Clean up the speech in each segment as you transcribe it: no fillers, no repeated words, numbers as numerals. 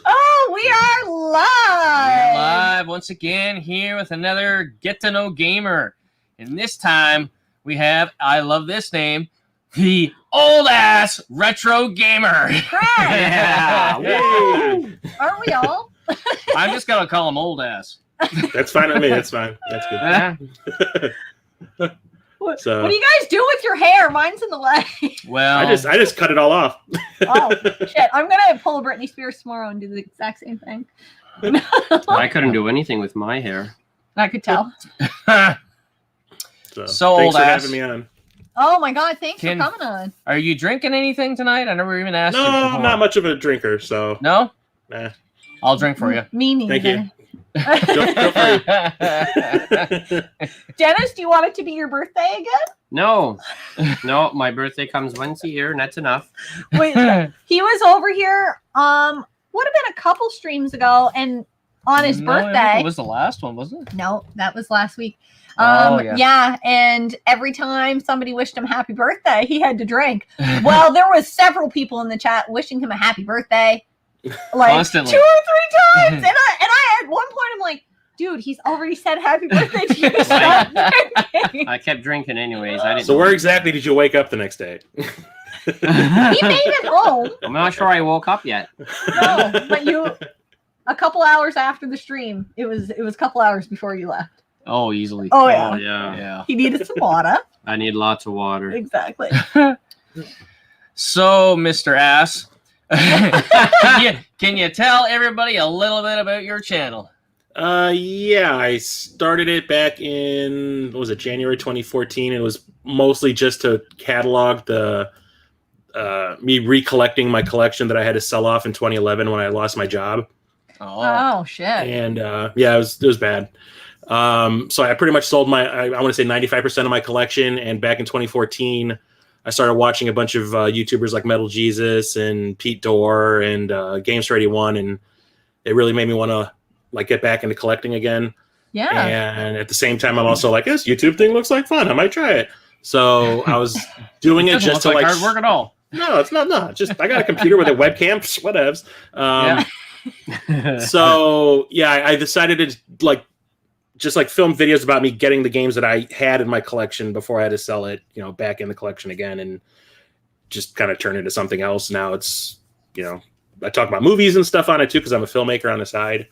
Oh, we are live. We're live once again here with another Get to Know Gamer. And this time we have, I love this name, the Old Ass Retro Gamer. Yeah. Yay. Aren't we all? I'm just going to call him Old Ass. That's fine with me. That's fine. That's good. Yeah. What So- do you guys do with your hair? Mine's in the way. Well, I just cut it all off. Oh, shit. I'm going to pull a Britney Spears tomorrow and do the exact same thing. I couldn't do anything with my hair. I could tell. So Thanks old for ass. having me on. Oh, my God. Thanks Can- for coming on. Are you drinking anything tonight? I never even asked you No, before. I'm not much of a drinker, so No? nah. I'll drink for you. Me neither. Thank you. Go for Dennis, do you want it to be your birthday again? No, my birthday comes once a year, and that's enough. Wait, he was over here, would have been a couple streams ago, and on his No, I think birthday. it was the last one, wasn't it? No, that was last week. Oh, yeah. Yeah, and every time somebody wished him happy birthday, he had to drink. Well, there was several people in the chat wishing him a happy birthday, like Constantly. 2 or 3 times. And I at one point I'm like, dude, he's already said happy birthday to you. Stop drinking. I kept drinking anyways. I didn't. So where exactly did you wake up the next day? He made it home. I'm not sure I woke up yet. No, but you a couple hours after the stream. It was a couple hours before you left. Oh, easily. Oh, yeah. Oh, yeah. Yeah. He needed some water. I need lots of water. Exactly. So, Mr. Ass, can you tell everybody a little bit about your channel? Yeah, I started it back in, what was it, January 2014. It was mostly just to catalog the me recollecting my collection that I had to sell off in 2011 when I lost my job. Oh shit. And yeah, it was bad. So I pretty much sold I want to say 95% of my collection. And back in 2014, I started watching a bunch of YouTubers like Metal Jesus and Pete Dorr and Games for 81, and it really made me want to like get back into collecting again. Yeah. And at the same time, I'm also like, this YouTube thing looks like fun. I might try it. So I was doing it Doesn't just look to like like hard work at all. No, it's not. No, just I got a computer with a webcam. Whatevs. So yeah, I decided to just film videos about me getting the games that I had in my collection before I had to sell it, back in the collection again, and just kind of turn it into something else. Now it's, I talk about movies and stuff on it too because I'm a filmmaker on the side.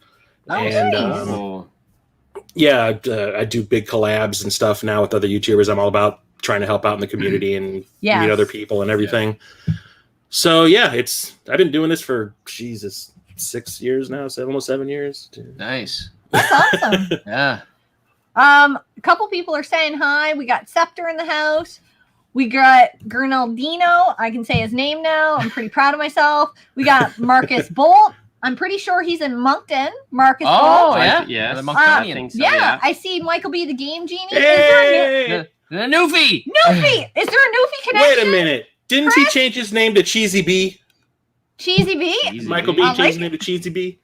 Oh, And nice. yeah, I do big collabs and stuff now with other YouTubers. I'm all about trying to help out in the community and Yes. meet other people and everything. So yeah, I've been doing this for 6 years now, almost 7 years. Nice. That's awesome. Yeah. A couple people are saying hi. We got Scepter in the house. We got Gernaldino. I can say his name now. I'm pretty proud of myself. We got Marcus Bolt. I'm pretty sure he's in Moncton. Marcus Oh, Bolt. yeah. Yes. The I Monctonian. think so, Yeah, I see Michael B. the Game Genie. Hey! The Newfie. Newfie! Is there a Newfie connection? Wait a minute. Didn't he change his name to Cheesy B? Cheesy B? Easy. Michael B I changed like his name to Cheesy B?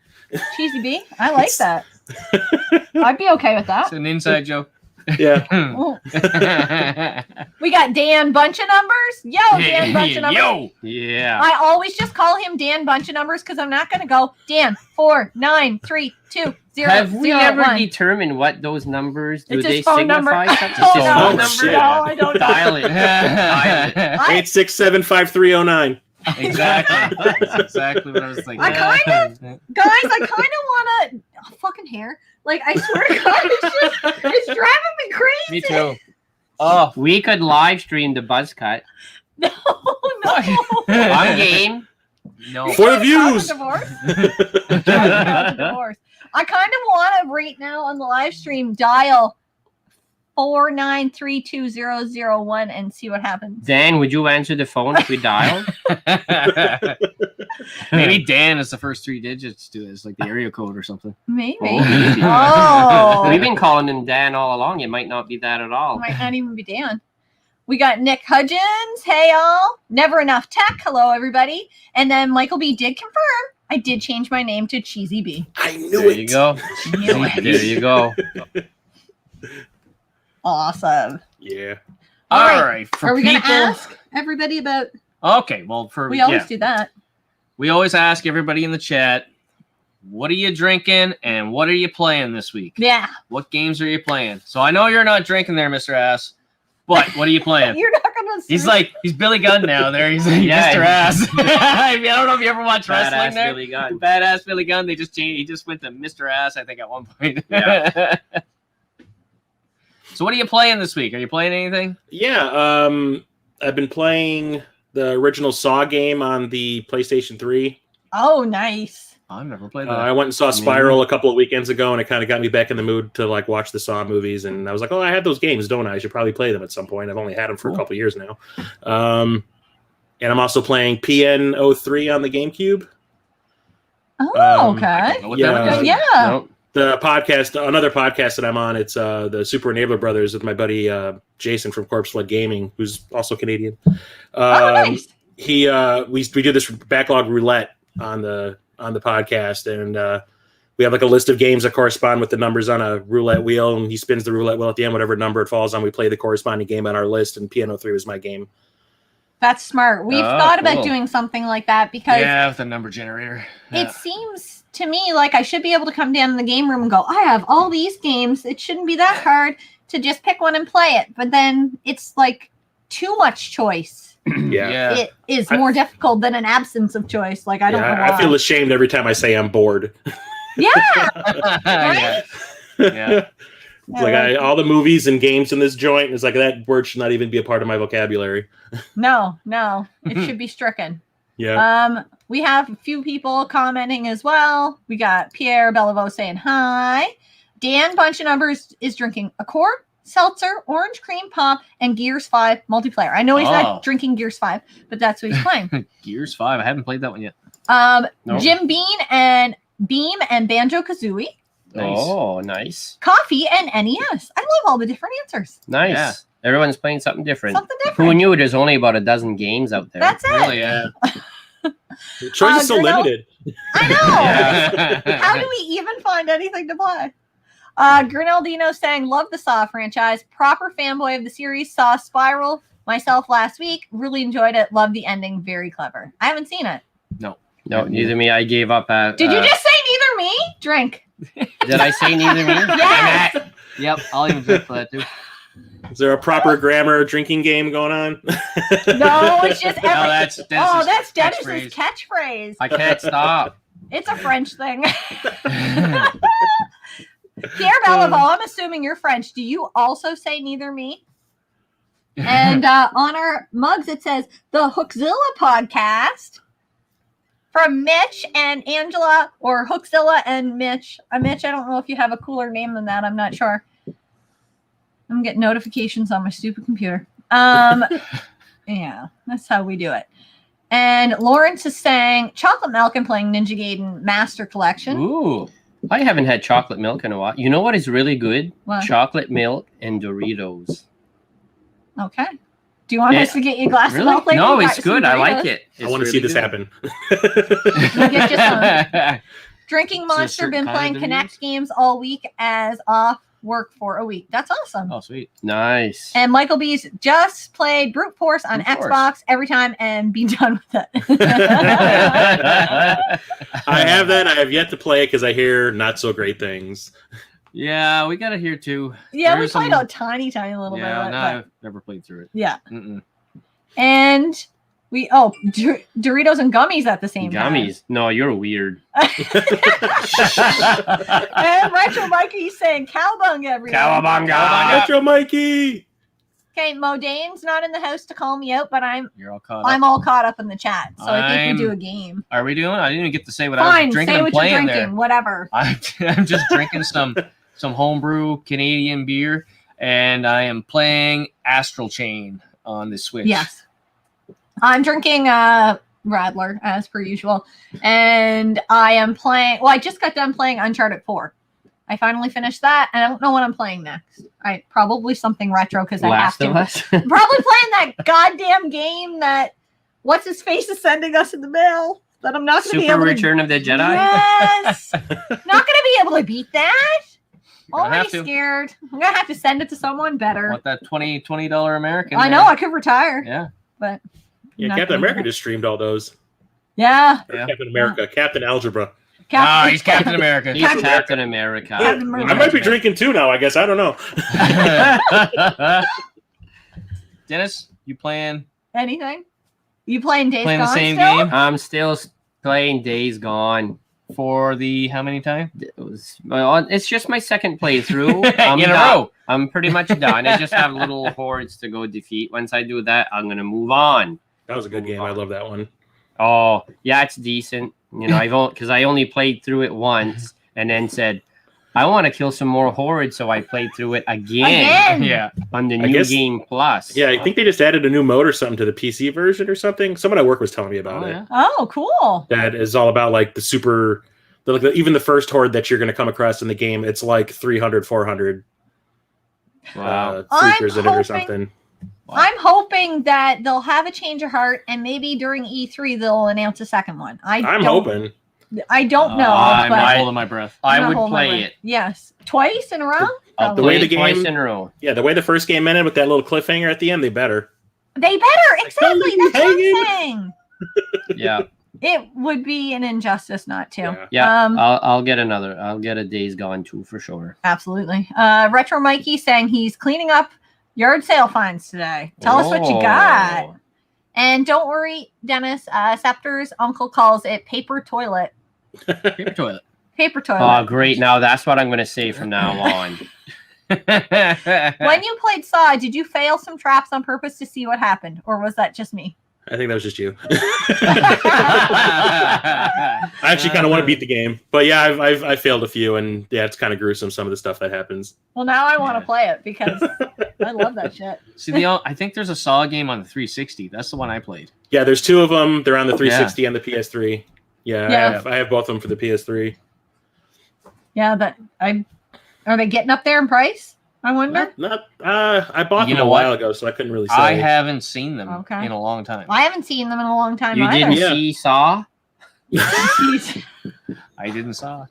Cheesy B? I like that. I'd be okay with It's that. an inside joke. Yeah. Oh. We got Dan Bunch of Numbers. Yo, Dan Bunch of Numbers. Yo. Yeah. I always just call him Dan Bunch of Numbers because I'm not going to go Dan 4 9 3 2 0 Have we 0 ever 1. determined what those numbers do? It's They his phone number. signify I something? don't His know. phone Oh, number? shit. No, I don't know. Dial it. Dial it. 8675309. Exactly. That's exactly what I was thinking. I kind Guys, I kind of want to fucking hair. Like, I swear to God, it's driving me crazy. Me too. Oh. We could live stream the buzz cut. No, no. I'm game. No. For the Cause views. a divorce. Cause a divorce. I kind of want to right now on the live stream dial 4932001 and see what happens. Dan, would you answer the phone if we dial? Maybe Dan is the first 3 digits to this, like the area code or something. Maybe. maybe. Oh. We've been calling him Dan all along. It might not be that at all. Might not even be Dan. We got Nick Hudgens. Hey, all. Never Enough Tech. Hello, everybody. And then Michael B. did confirm I did change my name to Cheesy B. I knew There it. you go. Knew it. There you go. Awesome. Yeah. All All right. For Are we going to people. ask everybody about? Okay. Well, for We always yeah. do that. we always ask everybody in the chat, what are you drinking and what are you playing this week? Yeah. What games are you playing? So I know you're not drinking there, Mr. Ass, but what are you playing? You're not gonna. He's Billy Gunn now. There, he's like Yeah. Mr. Ass. I don't know if you ever watched wrestling Badass there. Billy Gunn. Badass Billy Gunn. They just changed. He just went to Mr. Ass, I think, at one point. Yeah. So what are you playing this week? Are you playing anything? Yeah, I've been playing the original Saw game on the PlayStation 3. Oh, nice. I've never played that. I went and saw Spiral a couple of weekends ago, and it kind of got me back in the mood to like watch the Saw movies. And I was like, "Oh, I had those games, don't I? I should probably play them at some point." I've only had them for a couple of years now. And I'm also playing PN03 on the GameCube. Oh, okay. Yeah. Nope. The podcast, another podcast that I'm on, it's the Super Enabler Brothers with my buddy Jason from Corpse Flood Gaming, who's also Canadian. Nice. We do this backlog roulette on the podcast, and we have like a list of games that correspond with the numbers on a roulette wheel, and he spins the roulette wheel at the end, whatever number it falls on, we play the corresponding game on our list, and PN03 was my game. That's smart. We've thought about doing something like that because with the number generator. it seems to me like I should be able to come down in the game room and go, I have all these games. It shouldn't be that hard to just pick one and play it. But then it's like too much choice. Yeah. It is more difficult than an absence of choice. Like, I don't know why. I feel ashamed every time I say I'm bored. Yeah. Yeah. Yeah. It's like all the movies and games in this joint, it's like that word should not even be a part of my vocabulary. No, it should be stricken. Yeah. We have a few people commenting as well. We got Pierre Bellevaux saying hi. Dan Bunch of Numbers is drinking a Core, Seltzer, Orange Cream Pop, and Gears 5 multiplayer. I know he's not drinking Gears 5, but that's what he's playing. Gears 5. I haven't played that one yet. No. Jim Beam and Banjo Kazooie. Nice. Oh, nice. Coffee and NES. I love all the different answers. Nice. Yeah. Everyone's playing something different. Something different. Who knew there's only about a dozen games out there? That's it. Really, yeah. The choice is so Grinnell? limited. I know. Yeah. How do we even find anything to play? Grinaldino saying, love the Saw franchise. Proper fanboy of the series. Saw Spiral myself last week. Really enjoyed it. Love the ending. Very clever. I haven't seen it. No, neither me. I gave up. Did you just say neither me? Drink. Did I say neither me? Yes. Yep, I'll even drink for that too. Is there a proper grammar drinking game going on? No, it's just every... that's that's Dennis's Dennis's catchphrase. I can't stop. It's a French thing. Pierre Bellevaux, I'm assuming you're French. Do you also say neither me? And on our mugs, it says the Hookzilla podcast from Mitch and Angela, or Hookzilla and Mitch. Mitch, I don't know if you have a cooler name than that. I'm not sure. I'm getting notifications on my stupid computer. Yeah, that's how we do it. And Lawrence is saying chocolate milk and playing Ninja Gaiden Master Collection. Ooh, I haven't had chocolate milk in a while. You know what is really good? What? Chocolate milk and Doritos. Okay. Do you want us to get you a glass of milk later? No, You it's got some good. I Doritos? like it. I want to see this happen. We'll get you some. Drinking a Monster, certain been kind playing of Connect Doritos? games all week as off work for a week. That's awesome. Oh, sweet. Nice. And Michael B's just played Brute Force on Brute Force. Xbox every time and be done with it. I have that. I have yet to play it because I hear not so great things. Yeah, we got it here too. Yeah, we There's played some- a tiny little bit Yeah, of it. no, but- I've never played through it. yeah. Mm-mm. And we Doritos and gummies at the same time. Gummies. No, you're weird. And Retro Mikey's saying cowbung every day. Cowabunga. Retro Mikey! Okay, Modane's not in the house to call me out, but I'm You're all caught up. all caught up in the chat. So I think I'm- we do a game. Are we doing? I didn't even get to say what I Fine, was drinking say and what you're playing drinking, there. whatever. I'm just drinking some homebrew Canadian beer, and I am playing Astral Chain on the Switch. Yes. I'm drinking Radler, as per usual. And I am playing, I just got done playing Uncharted 4. I finally finished that, and I don't know what I'm playing next. Probably something retro, because I have Last to. of Us. Probably playing that goddamn game that what's his face is sending us in the mail that I'm not going to be Super able Return of the Jedi. Yes. Not going to be able to beat that. You're gonna have Already to. scared. I'm going to have to send it to someone better. Want that $20 American? I know, I could retire. Yeah. But Yeah, not Captain gonna do America that. just streamed all those. Yeah. Yeah. Captain America, Captain Algebra. Ah, he's Captain America. He's Captain America. Captain America. I might be drinking too now. I guess I don't know. Dennis, you playing Anything? You playing Days the Gone same still? game I'm still playing Days Gone. for the how many time? It's just my second playthrough. In a row. I'm pretty much done. I just have little hordes to go defeat. Once I do that, I'm gonna move on. That was a good game. I love that one. Oh, yeah, it's decent. You know, because I only played through it once and then said, I want to kill some more hordes, so I played through it again. Yeah. On the I New guess- Game Plus. Yeah, I think they just added a new mode or something to the PC version or something. Someone at work was telling me about Oh, it. yeah. Oh, cool. That is all about like the super, even the first horde that you're going to come across in the game. It's like 300, 400 Wow. freakers in it or hoping- something. I'm hoping that they'll have a change of heart, and maybe during E3 they'll announce a second one. I'm hoping. I don't know. I'm but not holding my breath. I'm I not would holding my play breath. it. Yes, twice in a row. I'll The play way the it twice game- in a row. Yeah, the way the first game ended with that little cliffhanger at the end, they better. They better exactly. Like, That's what hanging. I'm saying. Yeah. It would be an injustice not to. Yeah. Yeah. Um, I'll get another. I'll get a Days Gone 2 for sure. Absolutely. Retro Mikey saying he's cleaning up yard sale finds today. Tell us what you Oh. got. And don't worry, Dennis. Scepter's uncle calls it paper toilet. Paper toilet. Paper Oh, toilet. great. Now that's what I'm going to say from now on. When you played Saw, did you fail some traps on purpose to see what happened, or was that just me? I think that was just you. I actually kind of want to beat the game, but yeah, I've failed a few, and yeah, it's kind of gruesome some of the stuff that happens. Well, now I want to Yeah. play it because I love that shit. See, I think there's a Saw game on the 360. That's the one I played. Yeah, there's two of them. They're on the 360 and the PS3. Yeah, Yeah. I have both of them for the PS3. Yeah, but are they getting up there in price? I wonder. I bought You them know a what? while ago, so I couldn't really say. I haven't seen them Okay. in a long time. I haven't seen them in a long time You either. didn't Yeah. see Saw? I didn't saw.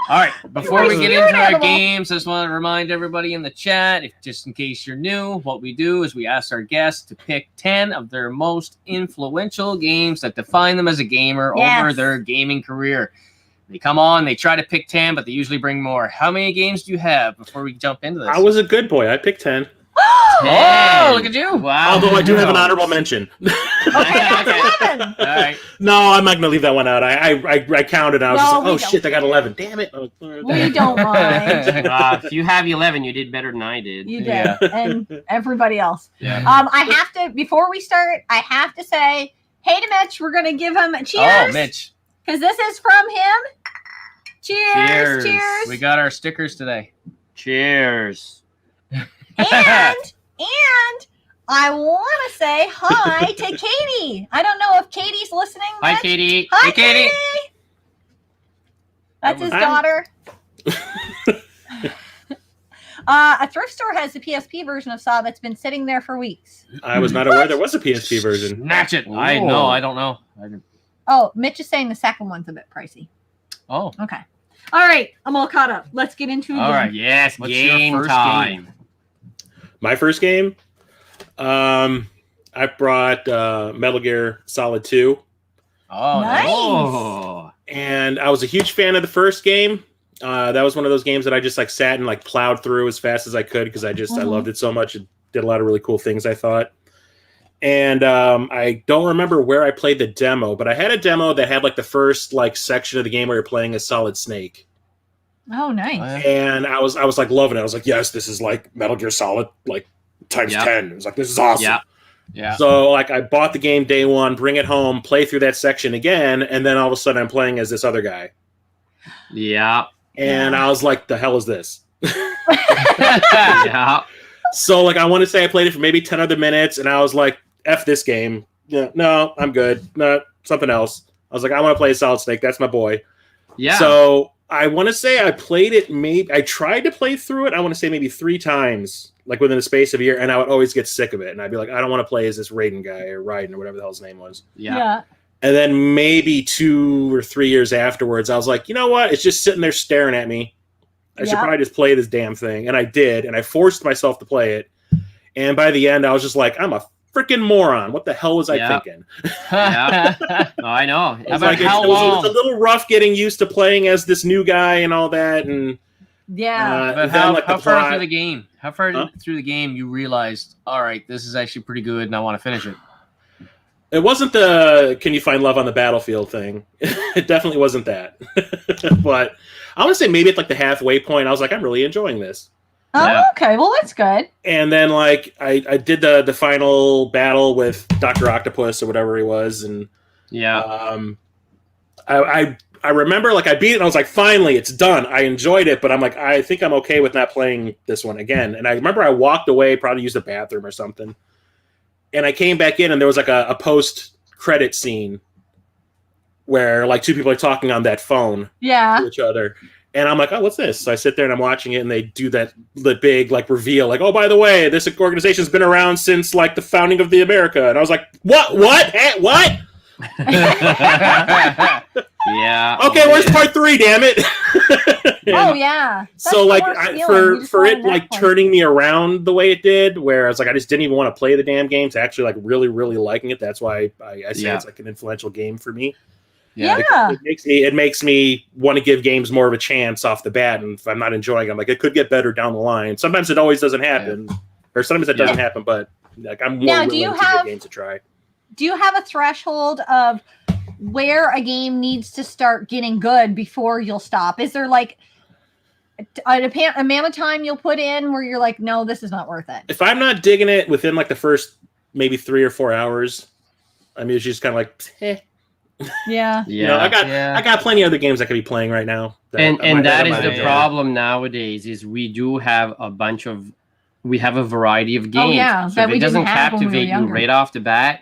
All right, before we get You're into our animal. games, I just want to remind everybody in the chat, just in case you're new, what we do is we ask our guests to pick 10 of their most influential games that define them as a gamer over Yes. their gaming career. They come on, they try to pick 10, but they usually bring more. How many games do you have before we jump into this? I was a good boy. I picked 10. Oh, look at you. Wow. Although I do have an honorable mention. Okay, that's 11. All right. No, I'm not going to leave that one out. I counted. I was No, just like, we oh, don't. shit, I got 11. Damn it. We don't mind. If you have 11, you did better than I did. You did, Yeah. and everybody else. Yeah. I have to, before we start, I have to say, hey to Mitch, we're going to give him a cheers. Oh, Mitch. Because this is from him. Cheers. Cheers. Cheers. We got our stickers today. Cheers. And I want to say hi to Katie. I don't know if Katie's listening. Hi, Mitch. Katie. Hi, Hey, Katie. Katie. That's his Hi. daughter. A thrift store has the PSP version of Saw that's been sitting there for weeks. I was not aware there was a PSP version. Snatch it. I Ooh. know. I don't know. I didn't- Oh, Mitch is saying the second one's a bit pricey. Oh, Okay. All right. I'm all caught up. Let's get into it. all right. Yes, What's your game first time. game? My first game, I brought Metal Gear Solid 2. Oh, Nice. Oh. And I was a huge fan of the first game. That was one of those games that I just like sat and like plowed through as fast as I could because I loved it so much. It did a lot of really cool things, I thought. And I don't remember where I played the demo, but I had a demo that had like the first like section of the game where you're playing as Solid Snake. Oh, nice. And I was like loving it. I was like, yes, this is like Metal Gear Solid like times Yeah. 10. It was like, this is awesome. Yeah. Yeah. So like I bought the game day one, bring it home, play through that section again, and then all of a sudden I'm playing as this other guy. Yeah. And I was like, the hell is this? Yeah. So like I want to say I played it for maybe 10 other minutes and I was like, F this game. Yeah, no, I'm good. No, something else. I was like, I want to play Solid Snake. That's my boy. Yeah. So I want to say I played it I tried to play through it, I want to say maybe 3 times, like within the space of a year, and I would always get sick of it. And I'd be like, I don't want to play as this Raiden guy or Raiden or whatever the hell his name was. yeah. And then maybe 2 or 3 years afterwards, I was like, you know what? It's just sitting there staring at me. I should Yeah. probably just play this damn thing. And I did, and I forced myself to play it. And by the end, I was just like, I'm a freaking moron. What the hell was I Yeah. thinking? Yeah. No, I know. It's About like how it was long? a little rough getting used to playing as this new guy and all that, and Yeah. But then, like, how the far plot- through the game? How far Huh? through the game you realized, all right, this is actually pretty good, and I want to finish it? It wasn't the "Can you find love on the battlefield" thing. It definitely wasn't that. But I want to say maybe at like the halfway point, I was like, I'm really enjoying this. Oh, Yeah. okay. Well, that's good. And then like I did the final battle with Dr. Octopus or whatever he was, and Yeah. I remember like I beat it and I was like, finally, it's done. I enjoyed it, but I'm like, I think I'm okay with not playing this one again. And I remember I walked away, probably used the bathroom or something. And I came back in and there was like a post-credit scene where like two people are talking on that phone Yeah. to each other. And I'm like, oh, what's this? So I sit there and I'm watching it and they do the big like reveal, like, oh, by the way, this organization's been around since like the founding of the America. And I was like, what? Eh, what? Yeah. Okay, where's part 3, damn it? Oh yeah. That's So the like worst feeling. You just for want it that like point. turning me around the way it did, where I was like, I just didn't even want to play the damn game, to actually like really, really liking it. That's why I say Yeah. it's like an influential game for me. Yeah. It makes me want to give games more of a chance off the bat, and if I'm not enjoying it, I'm like, it could get better down the line. Sometimes it always doesn't happen, or sometimes it doesn't happen, but like I'm more Now, do willing you to have- give games a try. Do you have a threshold of where a game needs to start getting good before you'll stop? Is there like an amount of time you'll put in where you're like, no, this is not worth it? If I'm not digging it within like the first maybe 3 or 4 hours, I mean, it's just kind of like, Yeah. Yeah. you know, I Yeah. got plenty of other games I could be playing right now. And that is might the enjoy. problem nowadays is we have a variety of games. yeah, So that if we it doesn't didn't have when we were captivate you younger. right off the bat,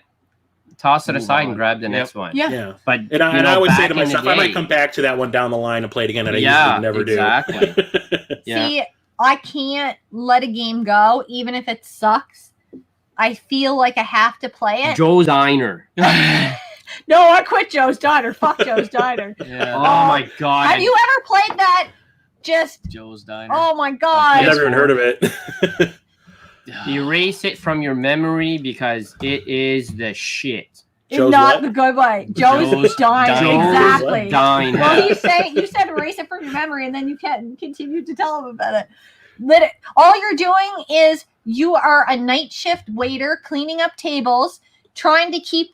toss it Move aside on. and grab the Yep. next one. Yeah. Yeah. But And I, you and know, I always say back to in the myself, I might day- come back to that one down the line and play it again, and I Yeah, usually never exactly. do. Yeah. See, I can't let a game go, even if it sucks. I feel like I have to play it. Joe Diner. No, I quit Joe's Diner. Fuck Joe's Diner. Yeah. Oh my god. Have you ever played that? Just, Joe's Diner. oh my I've god. never even heard of it. Erase it from your memory because it is the shit. It's Joe's not what? the good way. Joe's, Joe's Diner. Diner. Exactly. Diner. Well, you said erase it from your memory, and then you can continue to tell them about it. All you're doing is you are a night shift waiter cleaning up tables, trying to keep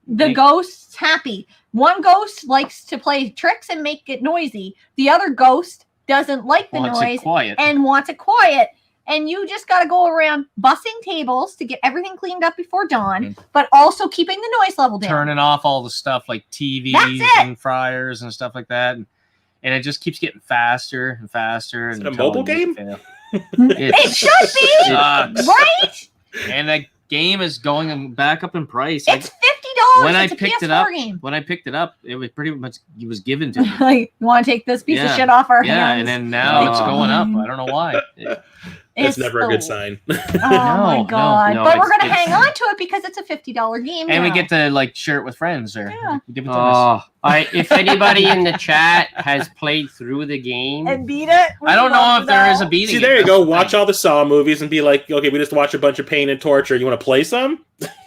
the ghosts happy. One ghost likes to play tricks and make it noisy. The other ghost doesn't like the Wants it noise quiet. and wants it quiet. And you just got to go around bussing tables to get everything cleaned up before dawn, but also keeping the noise level down. Turning off all the stuff like TVs That's it. and fryers and stuff like that. And it just keeps getting faster and faster. Is it a until mobile you game? fail. It should be, sucks. right? And that game is going back up in price. It's $50. When I It's a picked PS4 it up, game. when I picked it up, it was pretty much it was given to me. Like, you want to take this piece of Yeah. shit off our Yeah, hands? and then now it's Oh. going up. I don't know why. It's never a good so- sign. Oh my No, god! no, but we're it's- gonna hang on to it because it's a $50 game. And we now. get to like share it with friends or Yeah. give it to us. Oh, if anybody in the chat has played through the game, and beat it. I don't know if there is a beating. See, it. there you That's go. the Watch thing. all the Saw movies and be like, okay, we just watch a bunch of pain and torture. You want to play some?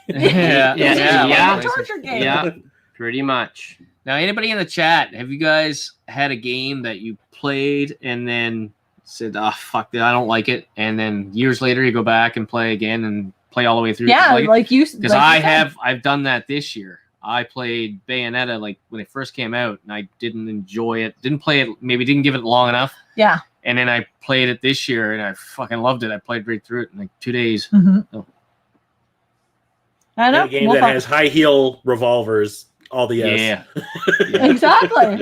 yeah, Yeah. It's a torture game. yeah, pretty much. Now, anybody in the chat, have you guys had a game that you played and then said, "Oh fuck, I don't like it," and then years later you go back and play again and play all the way through? Yeah, like you. Because I've done that this year. I played Bayonetta like when it first came out, and I didn't enjoy it. Didn't play it. Maybe didn't give it long enough. Yeah. And then I played it this year, and I fucking loved it. I played right through it in like 2 days. Mhm. Oh. I know. A game We'll that fuck- has high heel revolvers. All the yes. Yeah. Exactly.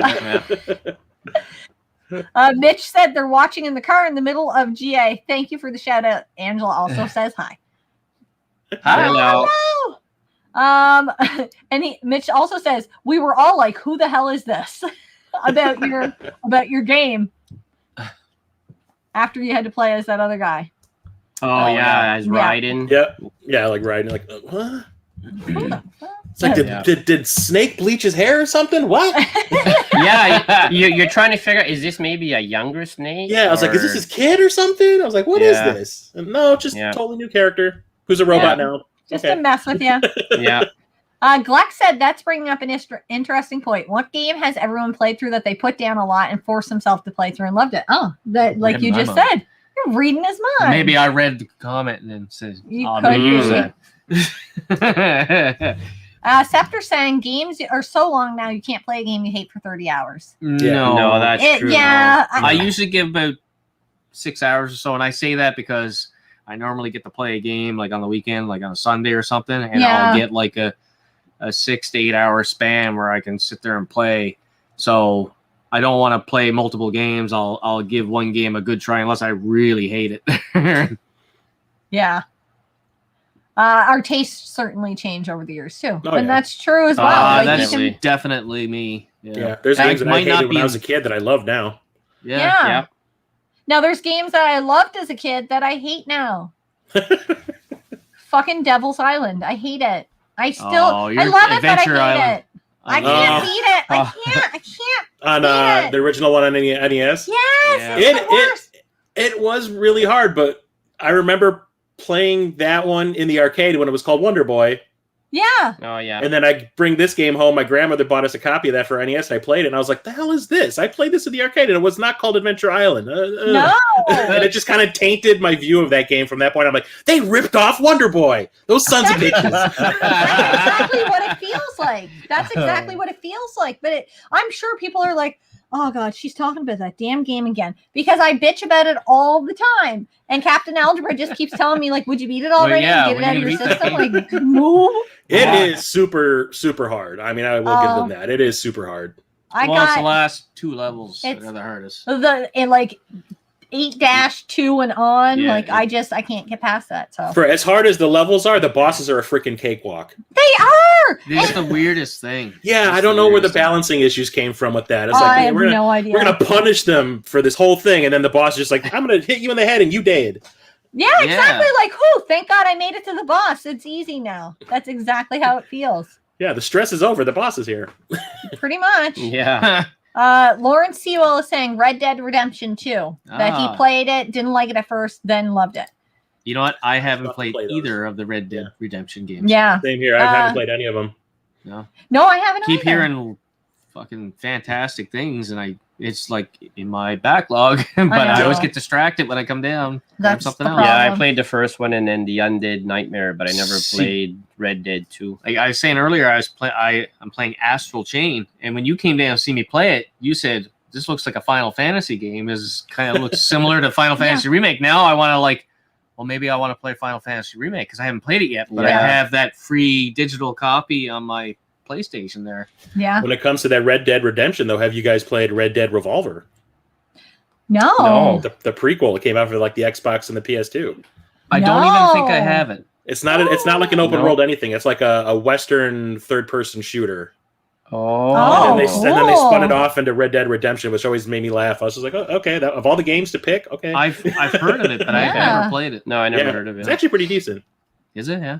Yeah. Mitch said they're watching in the car in the middle of GA. Thank you for the shout out. Angela also says hi. Hi. Hello. And Mitch also says we were all like, "Who the hell is this?" about your game. After you had to play as that other guy. Oh, yeah, as Yeah. Raiden. Yep. Yeah, like riding. Like what? It's like Yeah. did Snake bleach his hair or something? What? Yeah, you're trying to figure out, is this maybe a younger Snake? Yeah, I was like, is this or- his kid or something? I was like, what is Yeah. this? And no, just Yeah. totally new character who's a robot Yeah. now. just Okay. to mess with you. Yeah. Gleck said that's bringing up an interesting point. What game has everyone played through that they put down a lot and forced themselves to play through and loved it? Oh, that like Reading you my just mind. said. You're reading his mind. Maybe I read the comment and then said, You "Oh, could maybe use be. that." Scepter saying games are so long now you can't play a game you hate for 30 hours. No, that's true. Yeah. I usually give about 6 hours or so, and I say that because I normally get to play a game like on the weekend, like on a Sunday or something, and Yeah. I'll get like a 6 to 8 hour span where I can sit there and play. So I don't want to play multiple games. I'll give one game a good try unless I really hate it. Yeah. Our tastes certainly change over the years too. Oh, and yeah. that's true as well. Like, you that's can- definitely me. Yeah, there's That games that I might not hated when be I was a kid that I love now. Yeah. Yeah. Now there's games that I loved as a kid that I hate now. Fucking Devil's Island. I hate it. I still I you're love it, Adventure but I hate Island. it. I can't Oh. beat it. I Oh. can't. On Beat it. the original one on NES, Yes, Yeah. it's the worst. it was really hard, but I remember playing that one in the arcade when it was called Wonder Boy. Yeah. Oh yeah. And then I bring this game home. My grandmother bought us a copy of that for NES, and I played it. And I was like, "The hell is this?" I played this in the arcade, and it was not called Adventure Island. No. And it just kind of tainted my view of that game from that point. I'm like, they ripped off Wonder Boy. Those sons of bitches. That's exactly what it feels like. That's exactly what it feels like. But I'm sure people are like, oh God, she's talking about that damn game again. Because I bitch about it all the time. And Captain Algebra just keeps telling me, like, would you beat it already yeah, and get it when out of you your beat that system? game. Like, no. It Yeah. is super, super hard. I mean, I will give them that. It is super hard. I Well, it's the got last 2 levels that It's- are the hardest. like 8-2 and on. Yeah, like, I can't get past that. So For as hard as the levels are, the bosses are a freaking cakewalk. they are. This is the weirdest thing. Yeah, It's I don't know where the weirdest thing. balancing issues came from with that. It's I like have we're gonna, no idea. we're gonna punish them for this whole thing, and then the boss is just like, I'm gonna hit you in the head and you dead. Yeah, exactly. Like, thank God I made it to the boss. It's easy now. That's exactly how it feels. Yeah, the stress is over. The boss is here. Pretty much. Yeah. Lawrence Sewell is saying Red Dead Redemption 2. That he Ah. played it, didn't like it at first, then loved it. You know what? I haven't I'll played play those. either of the Red Dead Yeah. Redemption games. Yeah. Same here. I haven't played any of them. No, I haven't Keep either. hearing fucking fantastic things, and it's like in my backlog, but I always know. get distracted when I come down. Grab That's something the else. problem. Yeah, I played the first one and then the Undead Nightmare, but I never See- played Red Dead 2. Like I was saying earlier, I'm playing Astral Chain, and when you came down to see me play it, you said this looks like a Final Fantasy game. This kind of looks similar to Final Fantasy Remake. Now I want to maybe I want to play Final Fantasy Remake because I haven't played it yet, but I Yeah. have that free digital copy on my PlayStation there. Yeah. When it comes to that Red Dead Redemption, though, have you guys played Red Dead Revolver? No. No. The prequel that came out for like the Xbox and the PS2. I don't even think I No. have it. It's not like an open No. world anything. It's like a Western third person shooter. Oh. Oh. And then they spun it cool. off into Red Dead Redemption, which always made me laugh. I was just like, oh, okay, of all the games to pick, okay. I've heard of it, but I've Yeah. never played it. No, I never Yeah. heard of it. It's actually pretty decent. Is it? Yeah.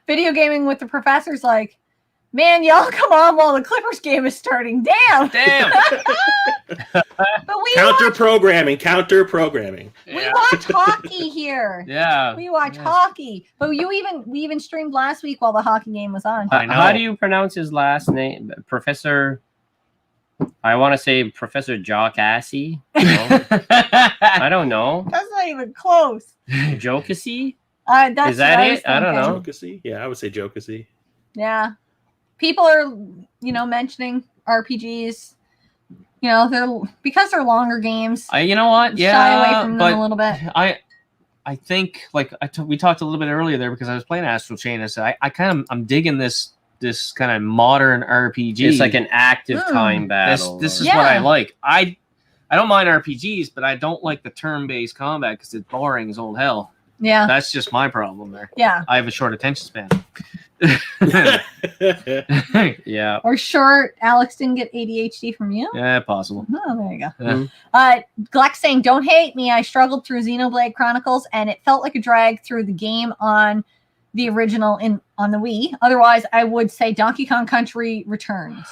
Video gaming with the professor's like, man, y'all come on while the Clippers game is starting. Damn. Damn. But we Counter programming. watch hockey here. Yeah. We watch Yeah. hockey. But we even streamed last week while the hocky game was on. I know. How do you pronounce his last name? Professor. I want to say Professor Jock Assy. No, I don't know. That's not even close. Jokasy? That's Is that what I was it? I don't thinking. know. Jokasy? Yeah, I would say Jokasy. Yeah. People are, mentioning RPGs. They're because they're longer games. You know what? Yeah. Shy away from them but a little bit. I think like we talked a little bit earlier there because I was playing Astral Chain. I said I'm digging this kind of modern RPG. It's like an active Hmm. time battle. This is Yeah. what I like. I don't mind RPGs, but I don't like the turn-based combat because it's boring as old hell. Yeah. That's just my problem there. Yeah. I have a short attention span. Yeah. Or short. Alex didn't get ADHD from you. Yeah, possible. Oh, there you go. Yeah. Gleck saying, don't hate me. I struggled through Xenoblade Chronicles and it felt like a drag through the game on the original on the Wii. Otherwise, I would say Donkey Kong Country Returns.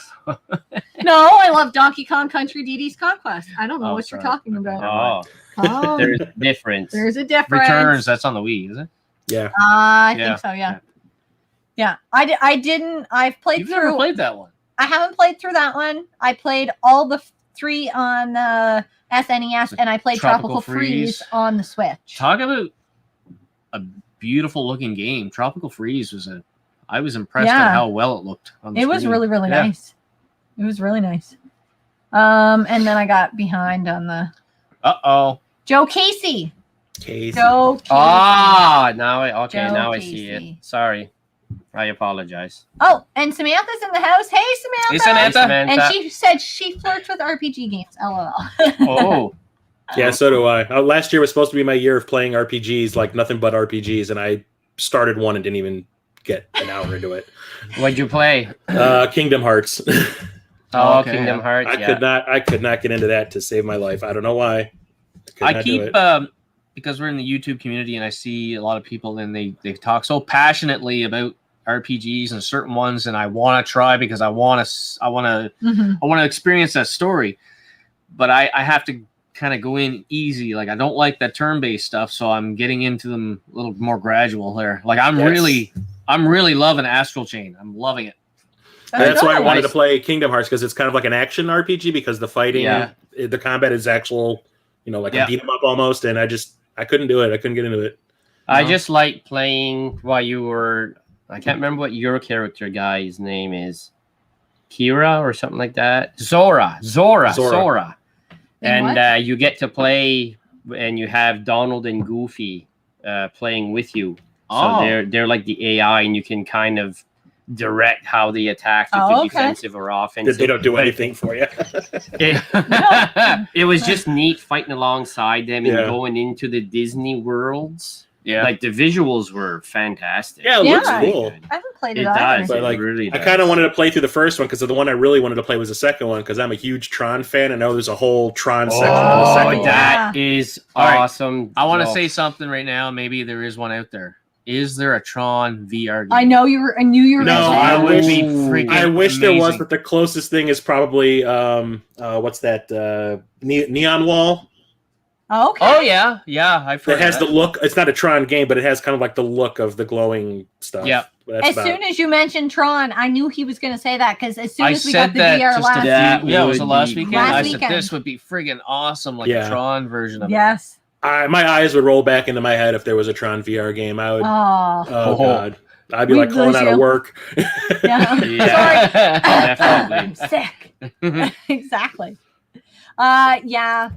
No, I love Donkey Kong Country DD's Conquest. I don't know Oh, what sorry. you're talking about. Oh, Oh, there's a difference. there's a difference. Returns. That's on the Wii, is it? Yeah. I Yeah. think so. Yeah. Yeah. I didn't. I've played You've through. never played that one. I haven't played through that one. I played all the 3 on the SNES, and I played Tropical Freeze on the Switch. Talk about a beautiful looking game. Tropical Freeze was I was impressed at how well it looked on the It was screen. really, really nice. It was really nice. And then I got behind on the Joe Casey. Joe Casey. Now I Joe see it. Casey. Sorry. I apologize. Oh, and Samantha's in the house. Hey, Samantha. Hey, Samantha. And she said she flirts with RPG games. LOL. Oh. Yeah, so do I. Last year was supposed to be my year of playing RPGs, like nothing but RPGs, and I started one and didn't even get an hour into it. What'd you play? Kingdom Hearts. Okay, Kingdom Hearts. I could not get into that to save my life. I don't know why. I keep because we're in the YouTube community and I see a lot of people and they talk so passionately about RPGs and certain ones, and I want to try because I want to experience that story, but I have to kind of go in easy. Like I don't like that turn-based stuff, so I'm getting into them a little more gradual here. Like I'm really loving Astral Chain. I'm loving it. That's why I wanted to play Kingdom Hearts, because it's kind of like an action RPG, because the fighting, the combat is actual, like a beat 'em up almost, and I couldn't do it. I couldn't get into it. I just like playing while you were. I can't remember what your character guy's name is. Kira or something like that. Zora. And you get to play, and you have Donald and Goofy playing with you. So they're like the AI, and you can kind of direct how they attack, if they're defensive or offensive. They don't do anything for you. It was just neat fighting alongside them and going into the Disney worlds. Yeah, like the visuals were fantastic. Yeah, it looks cool. I haven't played it. It either. does. But It really does. I kind of wanted to play through the first one, because the one I really wanted to play was the second one, because I'm a huge Tron fan. I know there's a whole Tron section in the second one. That is awesome. I want to say something right now. Maybe there is one out there. Is there a Tron VR game? I knew you were. No, I wish amazing. there was, but the closest thing is probably what's that? Neon Wall. Oh, okay. Oh yeah, I've heard. It has the look. It's not a Tron game, but it has kind of like the look of the glowing stuff. Yeah. As soon as you mentioned Tron, I knew he was going to say that, because as soon as we got the VR last week, it was the last weekend. I said weekend. This would be friggin' awesome, like a Tron version of it. Yes. My eyes would roll back into my head if there was a Tron VR game. I would. Oh God. I'd be like calling out of work. Yeah. Yeah. Sorry. I'm sick. Exactly. Yeah.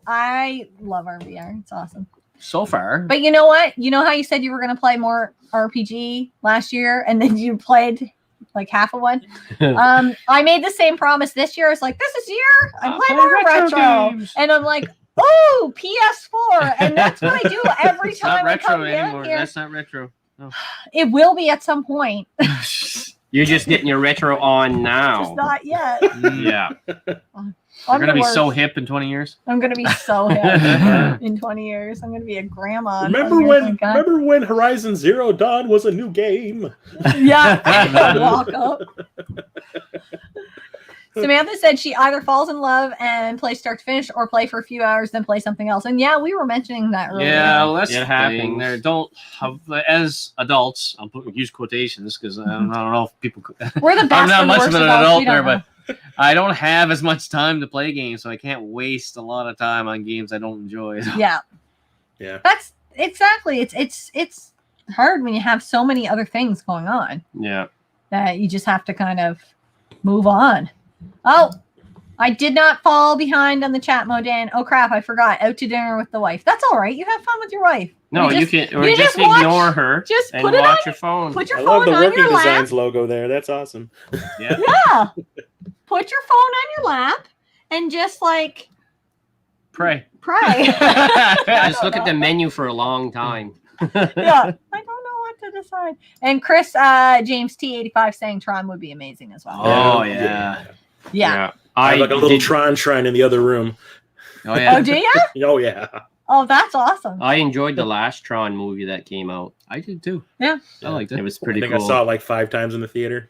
I love our VR. It's awesome. So far. But you know what? You know how you said you were going to play more RPG last year, and then you played like half of one? I made the same promise this year. It's like, this is year I play more retro. Games. And I'm like, oh, PS4. And that's what I do every time I come down here. That's not retro. No. It will be at some point. You're just getting your retro on now. Just not yet. Yeah. You're going to be so hip in 20 years? I'm going to be so hip in 20 years. I'm going to be a grandma. Remember when Horizon Zero Dawn was a new game? Yeah. Walk up. Samantha said she either falls in love and plays start to finish, or play for a few hours, then play something else. And yeah, we were mentioning that earlier. Yeah, well, that's the thing. As adults, I'll use quotations, because I don't know if people. We're the best. I'm not and much the of worst an adults. adult there, but I don't have as much time to play games, so I can't waste a lot of time on games I don't enjoy. Yeah. That's exactly. It's hard when you have so many other things going on. Yeah. That you just have to kind of move on. Oh, I did not fall behind on the chat, Modan. Oh crap, I forgot. Out to dinner with the wife. That's all right. You have fun with your wife. No, you can, or just ignore her. Just and put it watch on your phone. Put your I phone love the on Working your lap. Designs logo there. That's awesome. Yeah. Yeah. Put your phone on your lap and just like pray. Just look at the menu for a long time. Yeah. I don't know what to decide. And Chris James T85 saying Tron would be amazing as well. Oh yeah. Yeah. I have like a little Tron shrine in the other room. Oh yeah. Oh, do you? Oh yeah. Oh, that's awesome. I enjoyed the last Tron movie that came out. I did too. Yeah. I liked it. It was pretty I think cool. I saw it like 5 times in the theater.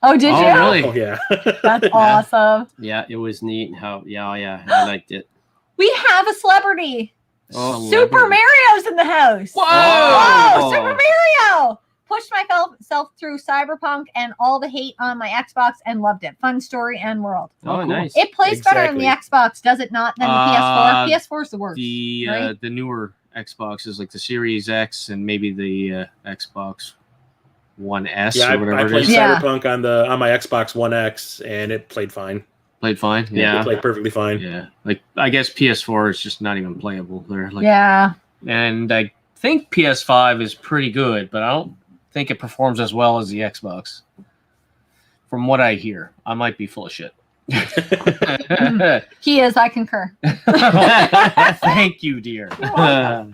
Oh, did you? Really? Oh yeah. That's awesome. Yeah, it was neat. I liked it. We have a celebrity. Super Mario's in the house. Whoa! Super Mario! Pushed myself through Cyberpunk and all the hate on my Xbox and loved it. Fun story and world. Oh, nice. It plays better on the Xbox, does it not, than the PS4? PS4 is the worst. The newer Xboxes, like the Series X and maybe the Xbox One S or whatever I played it is. Cyberpunk on my Xbox One X, and it played fine. Played fine? Yeah. It played perfectly fine. Yeah. Like, I guess PS4 is just not even playable there. Like, yeah. And I think PS5 is pretty good, but I don't think it performs as well as the Xbox. From what I hear. I might be full of shit. He is, I concur. Thank you, dear. All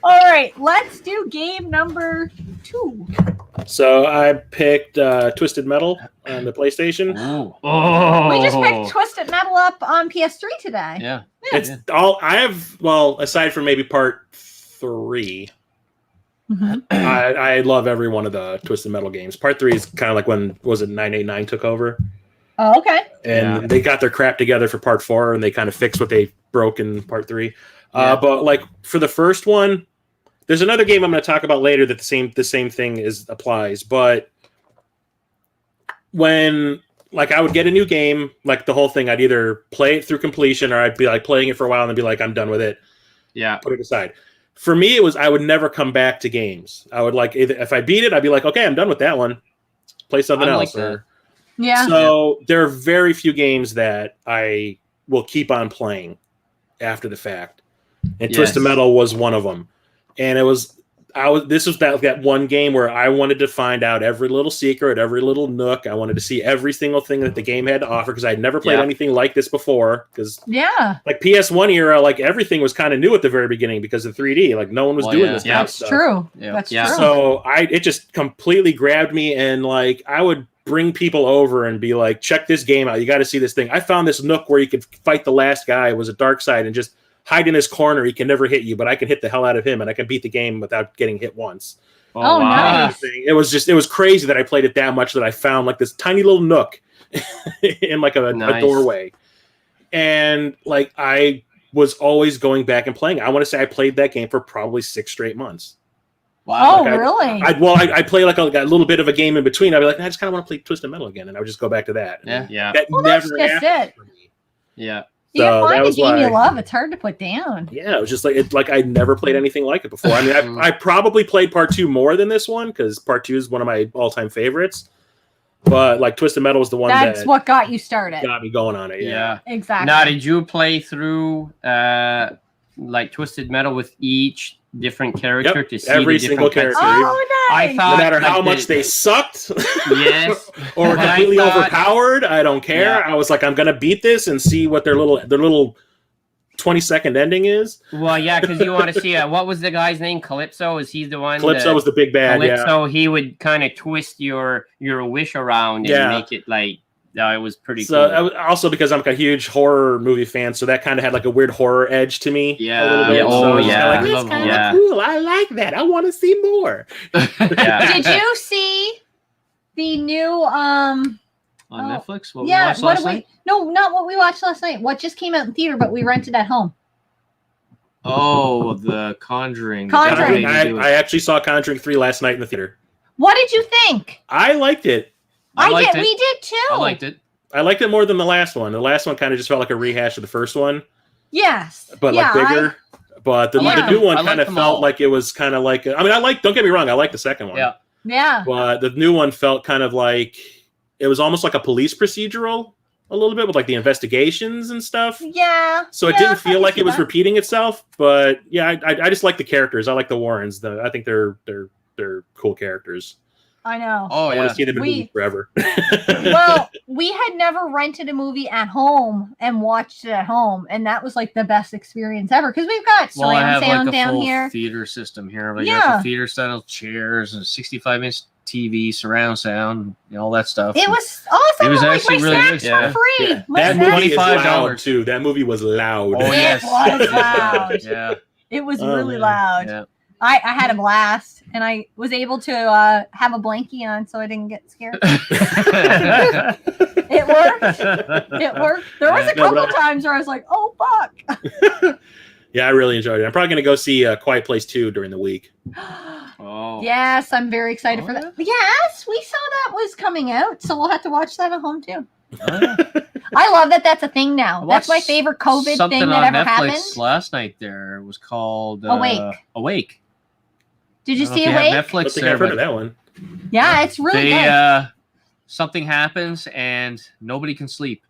right, let's do game number 2. So I picked Twisted Metal on the PlayStation. We just picked Twisted Metal up on PS3 today. Yeah. It's all I have. Well, aside from maybe part 3, I love every one of the Twisted Metal games. Part 3 is kind of like when 989 took over. Oh, okay. And they got their crap together for part 4, and they kind of fixed what they broke in part 3. But like for the first one, there's another game I'm going to talk about later that the same thing applies. But when I would get a new game, like the whole thing, I'd either play it through completion or I'd be like playing it for a while and be like, I'm done with it. Yeah. Put it aside. For me, it was I would never come back to games. I would if I beat it, I'd be like, okay, I'm done with that one. Play something else. So there are very few games that I will keep on playing after the fact, and Twisted Metal was one of them. And this was that one game where I wanted to find out every little secret, every little nook. I wanted to see every single thing that the game had to offer because I'd never played anything like this before. Because like PS1 era, like everything was kind of new at the very beginning because of 3D. Like no one was doing this. That's stuff. true. That's true. So it just completely grabbed me, and like I would bring people over and be like, check this game out. You got to see this thing. I found this nook where you could fight the last guy. It was a dark side and just hide in his corner. He can never hit you, but I can hit the hell out of him and I can beat the game without getting hit once. Oh, nice. It was crazy that I played it that much that I found like this tiny little nook in like a doorway. And like, I was always going back and playing. I want to say I played that game for probably 6 straight months. Wow! Really? I'd play like a little bit of a game in between. I'd be like, I just kind of want to play Twisted Metal again, and I would just go back to that. Yeah. That never happened for me. Yeah. You find a game you love. It's hard to put down. Yeah, it was just like I'd never played anything like it before. I mean, I probably played part 2 more than this one because part 2 is one of my all-time favorites. But like Twisted Metal was the one that's what got you started. Got me going on it. Yeah. Exactly. Now, did you play through like Twisted Metal with each different character to see every single character? Oh, nice. I thought, no matter how much they sucked, or And completely overpowered, I don't care. I was like, I'm gonna beat this and see what their little 20-second ending is. Well, yeah, because you want to see what was the guy's name? Calypso? Is he the one? Calypso was the big bad. Calypso, he would kind of twist your wish around and make it like. No, it was pretty cool. Also because I'm like a huge horror movie fan, so that kind of had like a weird horror edge to me. Yeah. A little bit. That's kind of cool. I like that. I want to see more. Did you see the new on Netflix? What we watched last night? No, not what we watched last night. What just came out in theater, but we rented at home. Oh, the Conjuring. I actually saw Conjuring 3 last night in the theater. What did you think? I liked it. We did too. I liked it. I liked it more than the last one. The last one kind of just felt like a rehash of the first one. Yes. But like bigger. But the new one kind of felt like it was kind of like, I mean, don't get me wrong, I like the second one. Yeah. Yeah. But the new one felt kind of like, it was almost like a police procedural a little bit with like the investigations and stuff. Yeah. So it didn't feel like it was repeating itself, but yeah, I just like the characters. I like the Warrens. I think they're cool characters. I know. Oh, I want to see them in movies forever. Well, we had never rented a movie at home and watched it at home, and that was like the best experience ever because we've got surround sound down here. Theater system here. Like, you got the theater style chairs and 65-inch TV, surround sound, all that stuff. It was awesome. It was actually really good. For free. Yeah. That movie is loud too. That movie was loud. Oh yes, it was loud. Yeah, it was really loud. Yeah. I had a blast, and I was able to have a blankie on so I didn't get scared. It worked. It worked. There was a couple times where I was like, oh, fuck. Yeah, I really enjoyed it. I'm probably going to go see Quiet Place 2 during the week. Oh. Yes, I'm very excited for that. Yes, we saw that was coming out, so we'll have to watch that at home too. I love that that's a thing now. That's my favorite COVID thing that ever happened. Last night there it was called Awake. Did you see Awake? Netflix I think I've heard of that one. Yeah, it's really good. Something happens and nobody can sleep.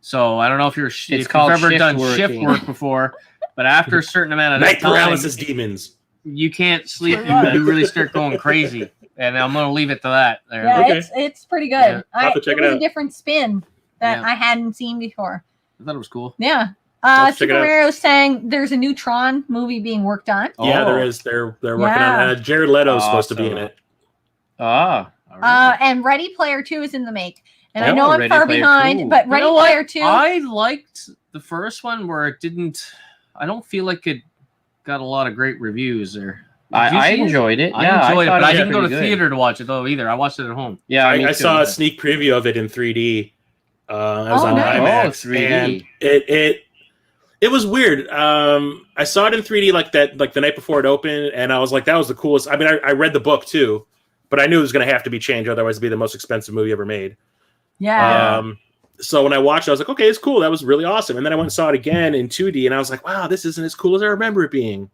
So I don't know if if you've called ever shift done working. shift work before, but after a certain amount of Night time, paralysis demons. you can't sleep. You really start going crazy. And I'm going to leave it to that. There. Yeah, Okay. it's pretty good. Yeah. I'll have to check it it was out. a different spin that Yeah. I hadn't seen before. I thought it was cool. Yeah. I'll check it Super out. Mario's saying there's a new Tron movie being worked on. Yeah, there Oh. is. They're working on it. Jared Leto's supposed to be in Awesome. it. Ah, And Ready Player 2 is in the make. And I Oh, know I'm Ready far Player behind, 2. but You Ready know what? Player 2. I liked the first one where it didn't. I don't feel like it got a lot of great reviews there. Did you I see it? enjoyed it. I Yeah, enjoyed it, thought but I was didn't go to pretty good. theater to watch it though either. I watched it at home. Yeah, me I too. saw a sneak preview of it in 3D. I was on nice. IMAX. Oh, 3D. And it was weird. I saw it in 3D like the night before it opened, and I was like, that was the coolest. I mean, I read the book too, but I knew it was going to have to be changed, otherwise it'd be the most expensive movie ever made. Yeah. So when I watched it, I was like, okay, it's cool. That was really awesome. And then I went and saw it again in 2D, and I was like, wow, this isn't as cool as I remember it being.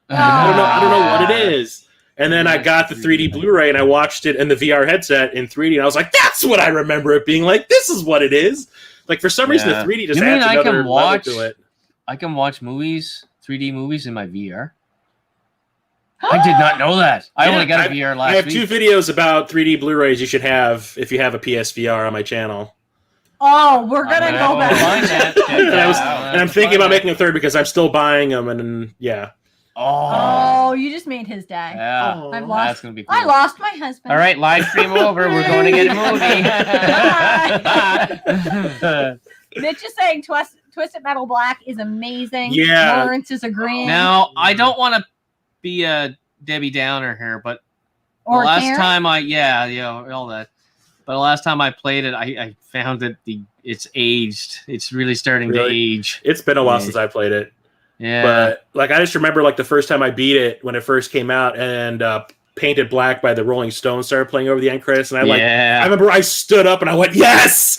I don't know what it is. And then I got the 3D Blu-ray and I watched it in the VR headset in 3D, and I was like, that's what I remember it being like. This is what it is. Like, for some reason, the 3D just You mean adds I another can level watch- to it. I can watch 3D movies in my VR. I did not know that. I Yeah, only got a VR last I have week. 2 videos about 3D Blu-rays you should have if you have a PSVR on my channel. Oh, we're going to I'm go gonna find back. that. And I'm thinking about making a third because I'm still buying them, and yeah. Oh, you just made his day. Yeah. Oh, I've That's lost. gonna be cool. I lost my husband. All right, live stream over. We're going to get a movie. Mitch is saying Twisted Metal Black is amazing. Yeah. Lawrence is agreeing. Now, I don't want to be a Debbie Downer here, but or the last Karen? time all that. But the last time I played it, I found that it's aged. It's really starting to age. It's been a while Yeah. since I played it. Yeah. But like, I just remember like the first time I beat it when it first came out, and Painted Black by the Rolling Stones started playing over the end credits, and I remember I stood up and I went, yes.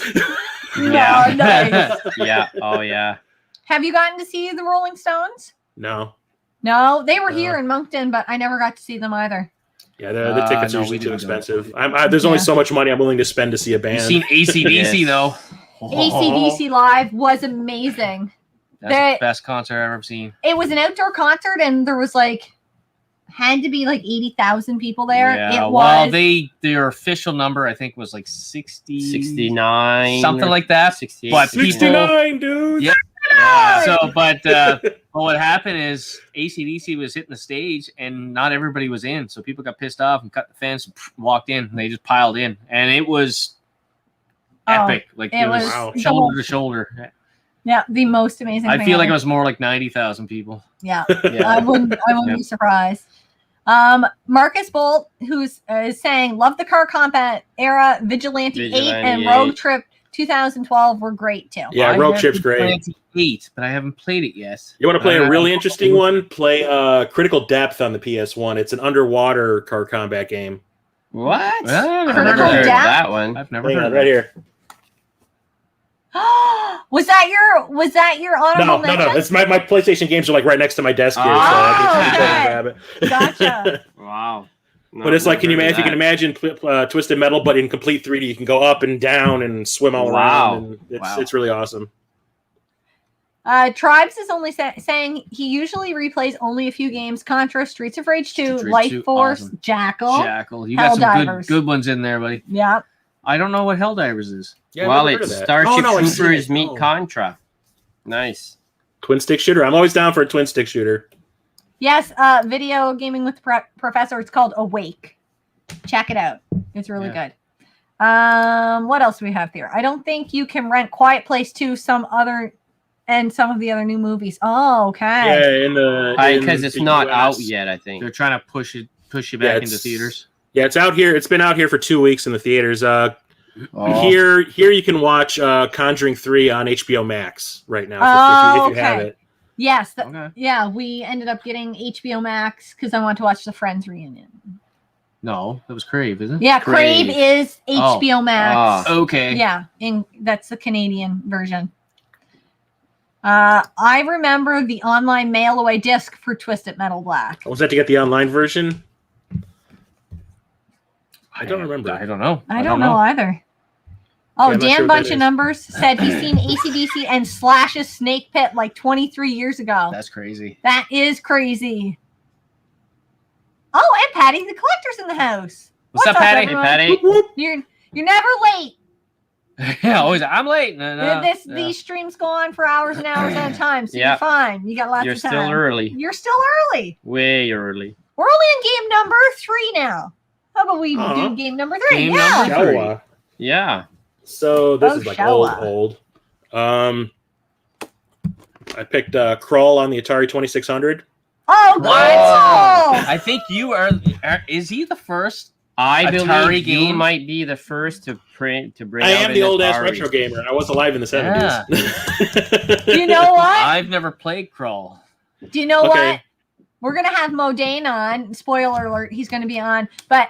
Yeah. Oh, nice. Yeah. Oh, yeah. Have you gotten to see the Rolling Stones? No. No, they were No. here in Moncton, but I never got to see them either. Yeah, the tickets no, are we usually too didn't go. expensive. There's only so much money I'm willing to spend to see a band. You've seen AC/DC Yes. though. AC/DC Live was amazing. That's the best concert I've ever seen. It was an outdoor concert, and there was had to be 80,000 people there. Yeah, It well, was. their official number I think was 60, 69. something like that. 68. But people- 69, dude. Yeah. Yeah. So, but what happened is AC/DC was hitting the stage, and not everybody was in. So people got pissed off and cut the fence, and walked in, and they just piled in, and it was epic. It was Wow. shoulder to shoulder. Yeah, the most amazing. I thing feel like it ever. was more like 90,000 people. Yeah, Yeah. I wouldn't be surprised. Marcus Bolt, who's is saying, love the car combat era, Vigilante 8 and 8. Road Trip 2012 were great too. Yeah, I Road have Trip's great. Vigilante 8, but I haven't played it yet. You want to play a really interesting one? Play Critical Depth on the PS1. It's an underwater car combat game. What? Well, I've I've never Critical heard of Depth? that one. I've never Hang heard on, of right it. here. was that your honorable No. mention? It's my PlayStation games are right next to my desk here, Oh, so I can okay. grab it. Gotcha. Wow. But it's like, if you can imagine Twisted Metal, but in complete 3D, you can go up and down and swim all Wow. around. And Wow. it's really awesome. Tribes is only saying he usually replays only a few games: Contra, Streets of Rage 2, Streets of Life 2, Force, awesome. Jackal. Jackal. You got some Helldivers. good ones in there, buddy. Yeah. I don't know what Helldivers is. Yeah, I've well, never heard it's of that. Starship Oh, no, I've seen Troopers it. meet Oh. Contra. Nice. Twin stick shooter. I'm always down for a twin stick shooter. Yes, video gaming with the professor. It's called Awake. Check it out. It's really good. What else do we have here? I don't think you can rent Quiet Place 2, some of the other new movies. Oh, okay. Yeah, Because it's the not US. out yet, I think. They're trying to push you Yeah, back into it's- theaters. Yeah, it's out here. It's been out here for 2 weeks in the theaters. Oh. Here you can watch Conjuring 3 on HBO Max right now if you have Okay. it. Yes. Okay. Yeah, we ended up getting HBO Max because I wanted to watch the Friends reunion. No, that was Crave, isn't it? Yeah, Crave Crave. is HBO Max. Okay. Yeah, that's the Canadian version. I remember the online mail away disc for Twisted Metal Black. Was that to get the online version? I don't remember. I don't know. I don't know either. Oh, Yeah, I'm not Dan sure what Bunch that of is. Numbers said he's seen AC/DC and Slash's Snake Pit like 23 years ago. That's crazy. That is crazy. Oh, and Patty the Collector's in the house. What's up, Patty? everyone? Hey, Patty. You're never late. Yeah, always. I'm late. No, These streams go on for hours and hours at a time, so Yeah. you're fine. You got lots You're of time. still early. You're still early. Way early. We're only on game number 3 now. How about we Aw. do game number 3? Game Yeah. number 3. Showa. Yeah. So this Oh, is like Showa. old. I picked Crawl on the Atari 2600. Oh, What? God. I think you are. Is he the first? I Atari believe you game? might be the first to bring I out am an the old ass Atari. retro gamer. I was alive in the 70s. Do you know what? I've never played Crawl. Do you know Okay. what? We're gonna have Modane on. Spoiler alert, he's gonna be on. But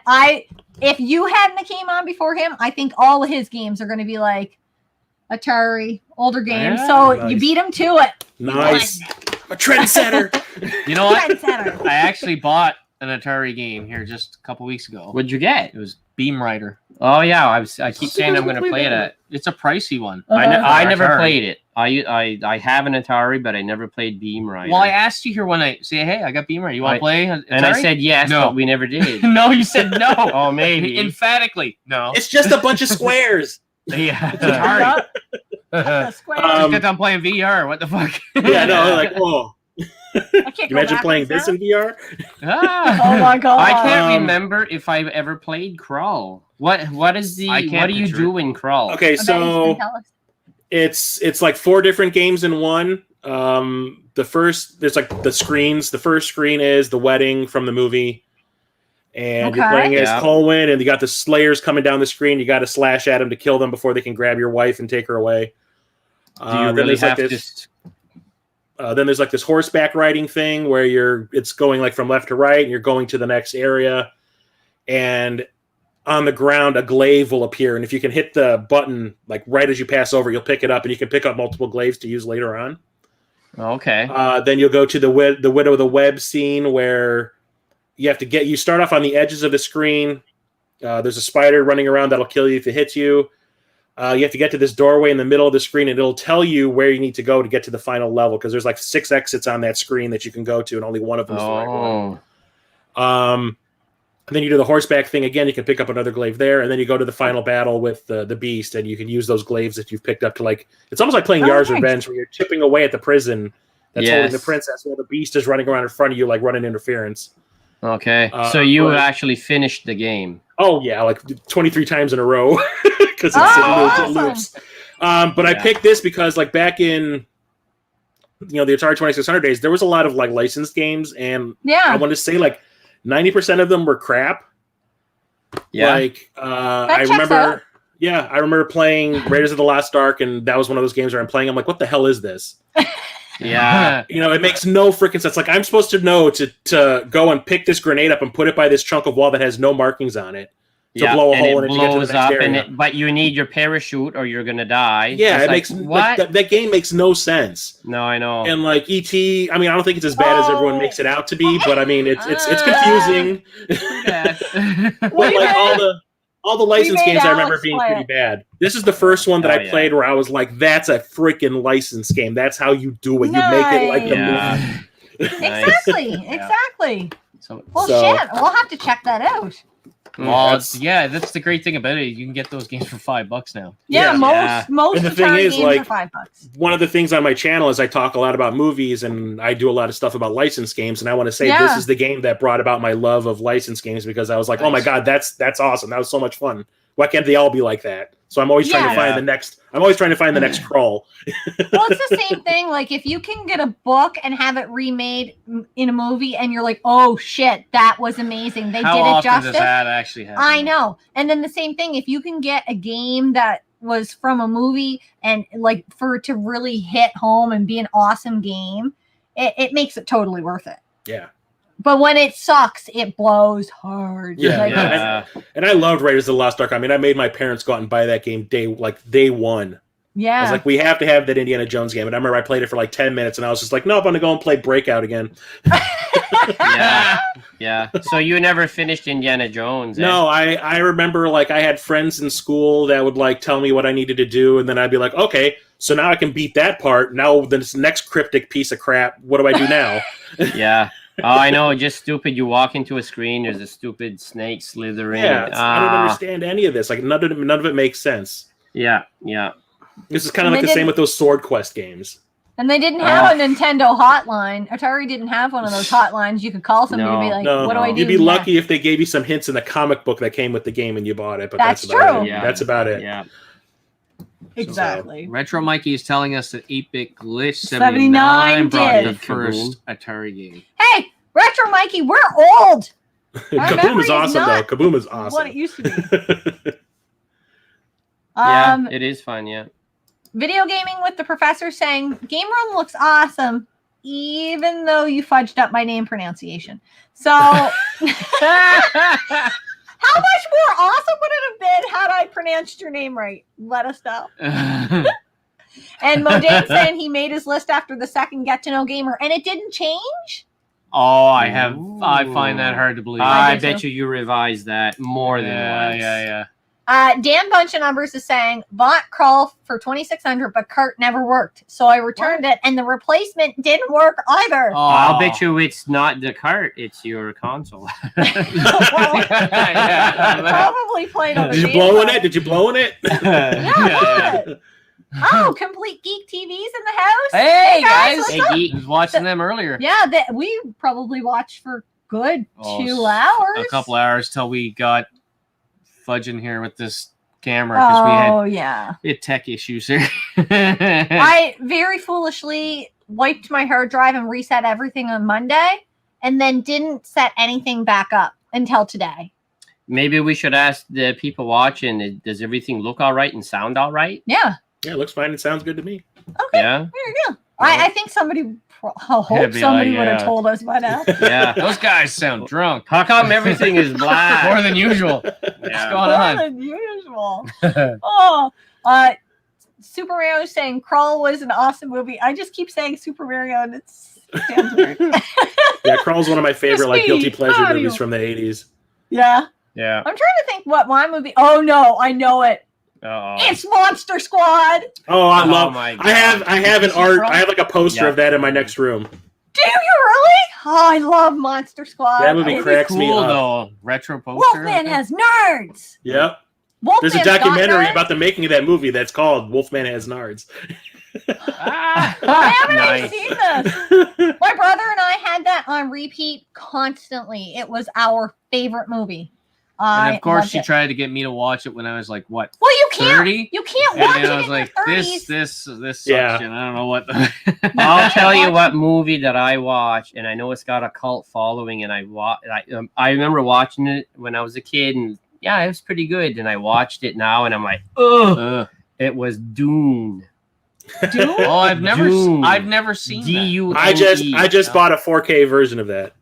if you hadn't came on before him, I think all of his games are gonna be like Atari, older games. Yeah. So Nice. you beat him to it. Nice. A trendsetter. You know what? Trendsetter. I actually bought an Atari game here just a couple weeks ago. What'd you get? It was Beam Rider. Oh yeah, I keep saying I'm going to play it. It's a pricey one. I never Atari. played it. I have an Atari, but I never played Beam Rider. Well, I asked you here one night. Say, hey, I got Beam Rider. You want to play? Atari? and I said yes, No. but we never did. no. You said no. Oh, maybe. Emphatically, no. It's just a bunch of squares. Yeah, Yep. Atari. The square. Just get done playing VR. What the fuck? Yeah, no, like, oh. I can't You go imagine playing backwards this now. in VR? Ah. Oh my god! I can't Um, remember if I've ever played Crawl. What is the I can't what do you picture do in Crawl? Okay, I bet he's gonna so tell us. it's like 4 different games in one. The first, there's like the screens. The first screen is the wedding from the movie. And you're Okay. playing as Yeah. Colwyn, and you got the Slayers coming down the screen. You got to slash at them to kill them before they can grab your wife and take her away. Do you then really there's like have this. Then there's like this horseback riding thing where it's going like from left to right, and you're going to the next area. And on the ground, a glaive will appear, and if you can hit the button like right as you pass over, you'll pick it up, and you can pick up multiple glaives to use later on. Okay. Then you'll go to the Widow of the Web scene where you start off on the edges of the screen. There's a spider running around that'll kill you if it hits you. You have to get to this doorway in the middle of the screen, and it'll tell you where you need to go to get to the final level, because there's like 6 exits on that screen that you can go to, and only one of them is the right one. Oh. And then you do the horseback thing again. You can pick up another glaive there, and then you go to the final battle with the beast, and you can use those glaives that you've picked up to it's almost like playing Oh, Yar's nice. Revenge, where you're chipping away at the prison that's holding the Yes. princess, while the beast is running around in front of you, like running interference. Okay. So you but- actually finished the game. Oh yeah, like 23 times in a row because it awesome. loops. But I Yeah. picked this because like back in the Atari 2600 days, there was a lot of like licensed games, and I Yeah. want to say like 90% of them were crap. Yeah. Like I checks remember, out. yeah, I remember playing Raiders of the Lost Ark, and that was one of those games where I'm playing. I'm like, what the hell is this? yeah. It makes no freaking sense. Like I'm supposed to know to go and pick this grenade up and put it by this chunk of wall that has no markings on it to blow a and hole it in it to get to the blows next up, area. but you need your parachute or you're gonna die. Yeah, It's it like, makes what? that game makes no sense. No, I know. And like ET, I mean, I don't think it's as bad as everyone makes it out to be, but I mean, it's confusing. Bad. But like all the licensed made games, I remember Alex being play pretty it. bad. This is the first one that Oh, I yeah. played where I was like, "That's a freaking licensed game. That's how you do it. You make it like the Yeah. movie." Nice. Exactly. Exactly. So, Well, So- shit. We'll have to check that out. well, That's- that's the great thing about it. You can get those games for $5 now. Yeah. Yeah. Most And the thing Atari is, games like, are $5. One of the things on my channel is I talk a lot about movies, and I do a lot of stuff about licensed games. And I want to say Yeah. this is the game that brought about my love of licensed games, because I was like, "Oh my Nice. god, that's awesome! That was so much fun. Why can't they all be like that?" So I'm always trying to Yeah. find the next. I'm always trying to find the next Crawl. Well, it's the same thing. Like if you can get a book and have it remade in a movie, and you're like, "Oh shit, that was amazing! They How did it often justice." does that actually happen? I know. And then the same thing, if you can get a game that was from a movie and like for it to really hit home and be an awesome game, it makes it totally worth it. Yeah. But when it sucks, it blows hard. Yeah, Like, and I loved Raiders of the Lost Ark. I mean, I made my parents go out and buy that game day one. yeah. I was like, we have to have that Indiana Jones game. And I remember I played it for like 10 minutes, and I was just like, no, I'm going to go and play Breakout again. Yeah. So you never finished Indiana Jones? No, I remember like I had friends in school that would like tell me what I needed to do, and then I'd be like, okay, so now I can beat that part. Now this next cryptic piece of crap, what do I do now? Yeah. Oh, I know. Just stupid. You walk into a screen. There's a stupid snake slithering. Yeah, I don't understand any of this. Like none of it makes sense. Yeah. This is kind of like the same with those Sword Quest games. And they didn't have a Nintendo hotline. Atari didn't have one of those hotlines. You could call somebody and be like, what do I do? You'd be lucky if they gave you some hints in the comic book that came with the game and you bought it. But that's true. About it. Yeah. That's about it. Yeah. Exactly. So, Retro Mikey is telling us that 8-Bit Glitch 79 brought did. the first Atari game. Hey, Retro Mikey, we're old. Kaboom is awesome, though. Kaboom is awesome. What it used to be. Yeah, it is fun, yeah. Video gaming with the professor saying, Game Room looks awesome, even though you fudged up my name pronunciation. So, how much more awesome would it have been had I pronounced your name right? Let us know. And Modane saying he made his list after the second Get to Know Gamer, and it didn't change? Oh, I find that hard to believe. I bet you revised that more than once. Yeah. Dan Bunch of Numbers is saying, bought Crawl for $2,600, but cart never worked. So I returned it, and the replacement didn't work either. Oh. I'll bet you it's not the cart, it's your console. Probably played on the Did you blow in it? Did you blow in it? Yeah. Oh, Complete Geek TV's in the house. Hey, guys. what's Hey, up? geek. I was watching them earlier. Yeah, we probably watched for good 2 hours. A couple hours till we got fudging here with this camera because we had tech issues here. I very foolishly wiped my hard drive and reset everything on Monday, and then didn't set anything back up until today. Maybe we should ask the people watching, does everything look all right and sound all right? Yeah. Yeah, it looks fine. It sounds good to me. Okay. Yeah. There you go. I think somebody. I hope somebody would have told us by now. Yeah. Those guys sound drunk. How come everything is black? More than usual. Yeah. What's going on? More than usual. Super Mario is saying Crawl was an awesome movie. I just keep saying Super Mario, and it sounds weird. Yeah, Crawl's one of my favorite like guilty pleasure Mario. movies from the 80s. Yeah. Yeah. I'm trying to think what my movie. Oh no, I know it. It's Monster Squad. Oh, I love. My God. I have an art. I have like a poster of that in my next room. Do you really? Oh, I love Monster Squad. That movie cracks me Cool up. though. Retro poster. Wolfman has nerds. Yep. Wolfman's There's a documentary got nerds. about the making of that movie that's called Wolfman Has Nards. I haven't Nice. even seen this. My brother and I had that on repeat constantly. It was our favorite movie. And of course, loved she it. tried to get me to watch it when I was like, what? Well, you can't. 30? You can't watch And it I was in like, your 30s. this sucks. Yeah. And I don't know what. I'll tell you what movie that I watched, and I know it's got a cult following, and I remember watching it when I was a kid, and yeah, it was pretty good. And I watched it now, and I'm like, ugh. It was Dune. Dune? Oh, I've Dune. never seen that. D-U-N-E. I just bought a 4K version of that.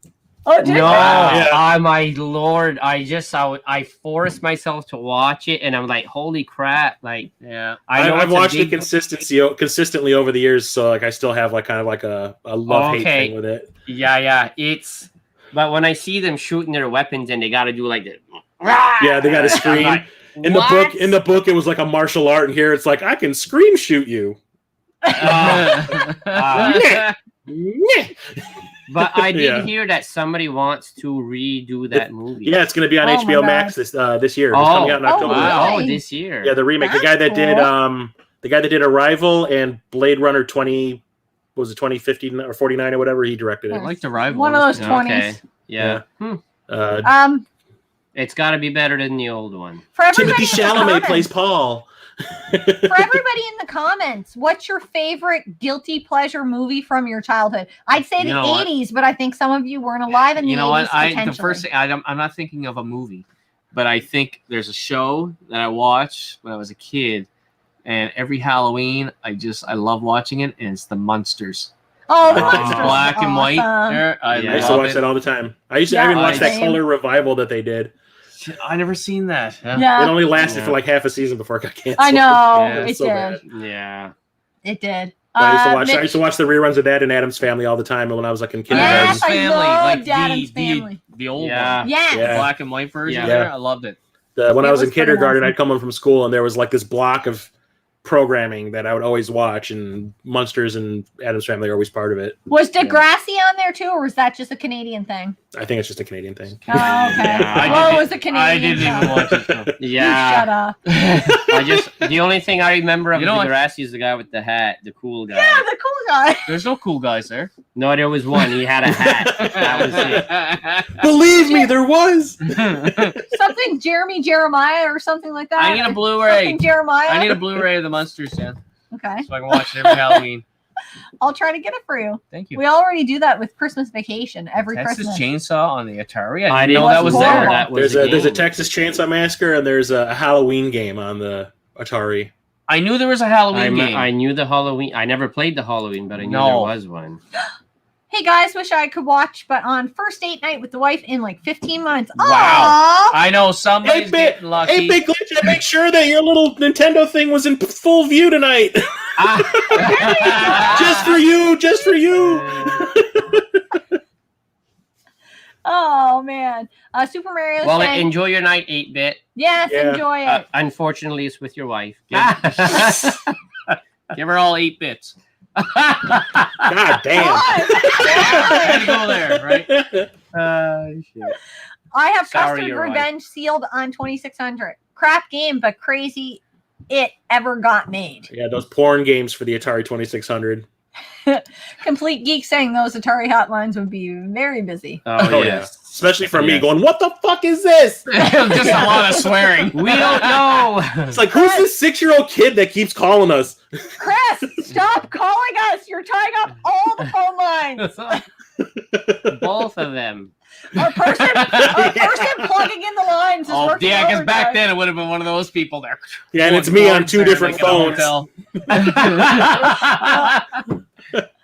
Oh, did No, you? Yeah. my lord! I forced myself to watch it, and I'm like, "Holy crap!" Like, Yeah. I've watched it consistently over the years, so like I still have like kind of like a love hate thing with it. Yeah. But when I see them shooting their weapons, and they got to do like this. Yeah, they got to scream. Like, In the book, it was like a martial art, and here it's like I can scream shoot you. But I did Yeah. hear that somebody wants to redo that movie. Yeah, it's going to be on Oh, HBO my Max this year. It's coming out in October. wow. Oh, this year. Yeah, the remake. That's The guy that cool. did Arrival and Blade Runner 2050 or 49 or whatever, he directed I it. like the rival. One of those Okay. 20s. Yeah. It's got to be better than the old one. For everybody Timothy in the Chalamet comments- plays Paul. For everybody in the comments, what's your favorite guilty pleasure movie from your childhood? I'd say the You know what? 80s, but I think some of you weren't alive in the You know 80s. what? The first thing I'm not thinking of a movie, but I think there's a show that I watched when I was a kid, and every Halloween I love watching it, and it's The Munsters. Oh, the Oh, Monsters the was black and white. awesome. There, I Yeah. I used to love watch it. that all the time. I even Yeah, watched that same. color revival that they did. I never seen that. Yeah. It Yeah, only lasted Yeah. for like half a season before it got canceled. I know. Yeah, It was It so did. bad. Yeah. It did. But I used Mitch- to watch the reruns of that and Adam's Family all the time when I was like in kindergarten. Yes, I Family, loved like Addams Family. the old Yeah. one, Yes. the Yeah. black and white version. Yeah. There, I loved it. When It I was in was pretty kindergarten, awesome. I'd come home from school and there was like this block of programming that I would always watch, and Munsters and Adam's Family are always part of it. Was Degrassi on there too, or was that just a Canadian thing? I think it's just a Canadian thing. Oh, okay. Yeah, Well, it didn't- was a Canadian. I didn't even show. watch it. So. You shut Yeah. up. The only thing I remember of You know what? Degrassi is the guy with the hat, the cool guy. Yeah, the cool guy. There's no cool guys there. No, there was one. He had a hat. That was it. Believe me, there was. Something Jeremy Jeremiah or something like that. I need a Or Blu-ray. something Jeremiah. I need a Blu-ray of the Munsters, Dan, Okay, so I can watch it every Halloween. I'll try to get it for you. Thank you. We already do that with Christmas Vacation every Texas Christmas. Chainsaw on the Atari. I I didn't didn't know that was horrible. there. That was There's a game. Texas Chainsaw Massacre and there's a Halloween game on the Atari. I knew there was a Halloween game. I knew the Halloween. I never played the Halloween, but I knew No. there was one. Hey guys, wish I could watch, but on first date night with the wife in like 15 months. Wow. Aw. I know somebody's getting lucky. Hey, Big Glitch, I make sure that your little Nintendo thing was in full view tonight. Just for you, just for you. Oh man. Super Mario Well, saying, enjoy your night, 8-bit. yes, Yeah. enjoy it. Unfortunately, it's with your wife. Give her all 8 bits. God damn. Had to go there, right? Shit. I have Sorry, Custard you're right. Revenge sealed on 2600. Crap game, but crazy it ever got made. Yeah, those porn games for the Atari 2600. Complete Geek saying those Atari hotlines would be very busy. Oh, yeah. Especially from me Yes. going, what the fuck is this? Just a lot of swearing. We don't know. It's like, who's this 6-year-old kid that keeps calling us? Chris, stop calling us. You're tying up all the phone lines. Both of them. Our person plugging in the lines is Oh, working yeah, because back overtime. then it would have been one of those people there. Yeah, and it's me on 2 different Like in a phones. hotel.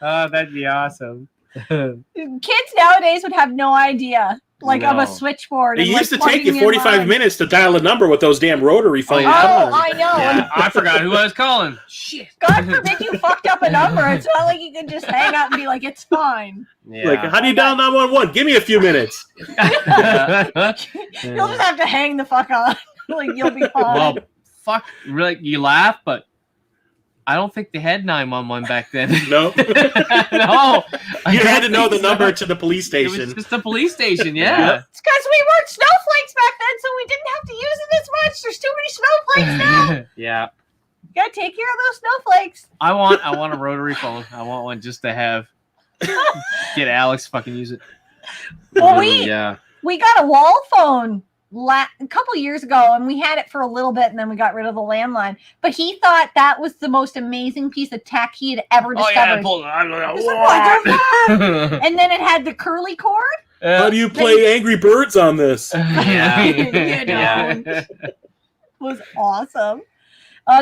Oh, that'd be awesome. Kids nowadays would have no idea, like, of No. a switchboard. It and, like, used to take you plugging in 45 lines. minutes to dial a number with those damn rotary phones. yeah. Oh, on. I know. Yeah, I forgot who I was calling. Shit. God forbid you fucked up a number. It's not like you can just hang up and be like, it's fine. Yeah. Like, how do you dial 911? Give me a few minutes. You'll just have to hang the fuck on. Like, you'll be fine. Well, fuck, really, you laugh, but I don't think they had 911 back then. No. No. You had to know the number to the police It was station. just the police station, yeah. Yeah. It's because we weren't snowflakes back then, so we didn't have to use it as much. There's too many snowflakes now. Yeah. You gotta take care of those snowflakes. I want a rotary phone. I want one just to have. Get Alex fucking use it. Well, Yeah. we got a wall phone a couple years ago, and we had it for a little bit, and then we got rid of the landline. But he thought that was the most amazing piece of tech he had ever Oh yeah, I discovered. pulled it. I'm like, He's like, what? "What the fuck?" And then it had the curly cord. How do you play Angry Birds on this? Yeah. You Yeah. know, was awesome.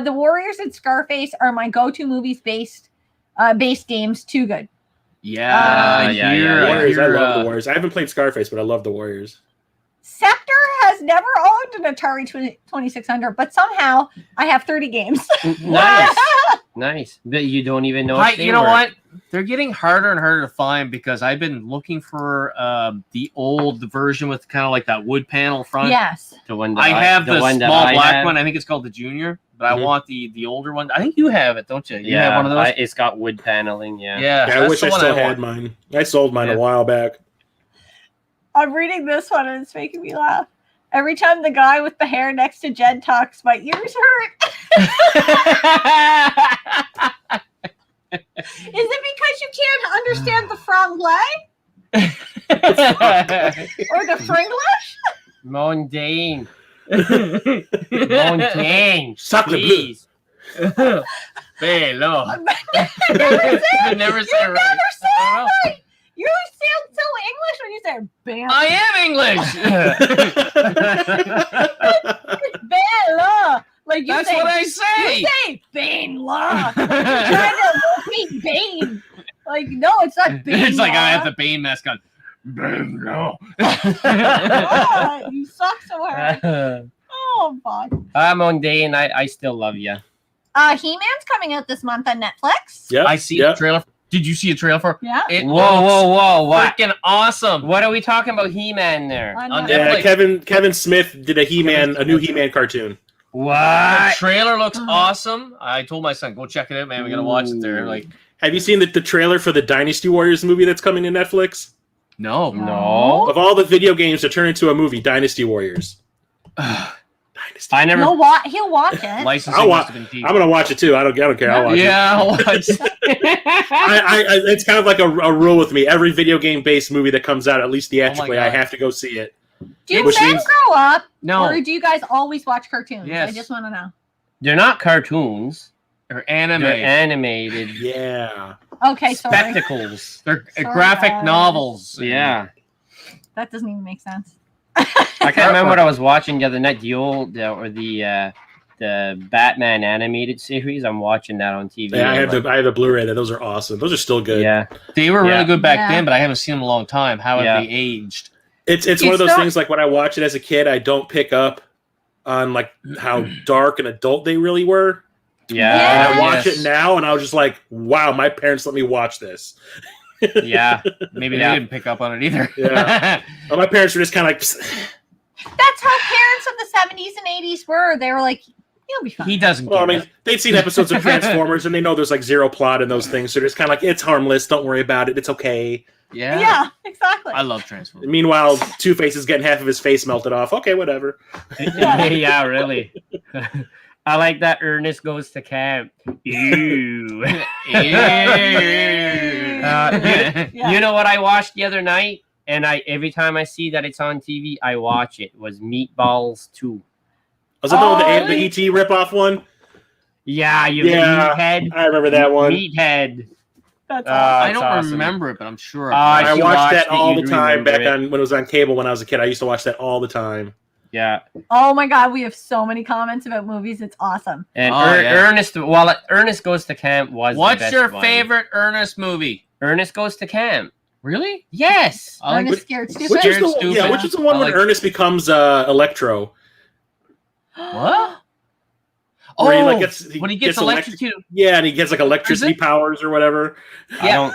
The Warriors and Scarface are my go-to movies based games. Too good. Yeah, yeah. Warriors, I love the Warriors. I haven't played Scarface, but I love the Warriors. Scepter has never owned an Atari 2600, but somehow I have 30 games. Nice. Nice. But you don't even know. if they You know were. what? They're getting harder and harder to find because I've been looking for the old version with kind of like that wood panel front. Yes. The one that I have the one that small I black have. one. I think it's called the Junior, but I Mhm. want the older one. I think you have it, don't you? You Yeah, have one of those. it's got wood paneling. Yeah. Yeah, Yeah, I that's wish the I one still want. had mine. I sold mine Yeah. a while back. I'm reading this one and it's making me laugh. Every time the guy with the hair next to Jen talks, my ears hurt. Is it because you can't understand the franglais or the fringlish? Mundane. Mundane. Sacre bleu. Please. Hello. Never say Never you say it right. never say I don't know. it right. You sound so English when you say bam. I am English. Bella. Like you That's say, what I you say. say Bane La. You're trying to repeat Bane. Like, no, it's not Bane. It's like I have the Bane mask on. No. God, you suck so hard. Oh, fuck. I'm on day, and I still love you. He-Man's coming out this month on Netflix. Yep. I see a trailer. Did you see a trailer for? Yeah. It Whoa! What? freaking awesome! What are we talking about? He-Man there? On Yeah, Netflix. Kevin Smith did a new He-Man cartoon. The What? trailer looks awesome. I told my son, go check it out, man. We gotta watch it there. Like, Have you seen the trailer for the Dynasty Warriors movie that's coming to Netflix? no. No. Of all the video games to turn into a movie, Dynasty Warriors. Dynasty. I never. He'll watch it. Licensing I'm must have been deep. gonna watch it too. I don't care. I'll watch it. Yeah, I'll watch it. It's kind of like a rule with me. Every video game based movie that comes out, at least theatrically, God. I have to go see it. Do you Which men means- grow up, No, or do you guys always watch cartoons? Yes. I just want to know. They're not cartoons. they're anime. They're animated Yeah. Okay, sorry. spectacles. They're Sorry, graphic guys. novels. Yeah. That doesn't even make sense. I can't remember what I was watching the other night. The Batman animated series. I'm watching that on TV. Yeah, I have the Blu-ray. Those are awesome. Those are still good. Yeah. They were Yeah. really good back Yeah. then, but I haven't seen them in a long time. How Yeah. have they aged? It's one It's of those not- things. Like when I watch it as a kid, I don't pick up on like how dark and adult they really were. Yeah. And I watch yes. it now, and I was just like, "Wow, my parents let me watch this." Yeah. Maybe Yeah. they didn't pick up on it either. Yeah. Well, my parents were just kind of like, That's how parents of the 70s and 80s were. They were like, you'll be fine. He doesn't. well, I get mean, it. they'd seen episodes of Transformers, and they know there's like zero plot in those things, so they're just kind of like, "It's harmless. Don't worry about it. It's okay." Yeah. exactly. I love Transformers. Meanwhile, Two-Face is getting half of his face melted off. Okay, whatever. Yeah, really. I like that Ernest goes to camp. Ew. You know what I watched the other night? And every time I see that it's on TV, I watch it. Was Meatballs 2. Was that the one with Oh, the ET ripoff one? Yeah, Yeah. meathead. I remember that one. Meathead. That's I It's don't awesome. remember it, but I'm sure. I if you watched watched that it, all the you'd time remember back it. on when it was on cable when I was a kid. I used to watch that all the time. Yeah. Oh my God, we have so many comments about movies. It's awesome. And Oh, yeah. Ernest Goes to Camp was the What's best your one. favorite Ernest movie? Ernest Goes to Camp. Really? Yes. I like Ernest Scared Stupid. Which is Scared the Stupid. which is the one I when like- Ernest becomes Electro? What? Where he, Oh, like, when he gets electrocuted. Yeah, and he gets like electricity powers or whatever. I don't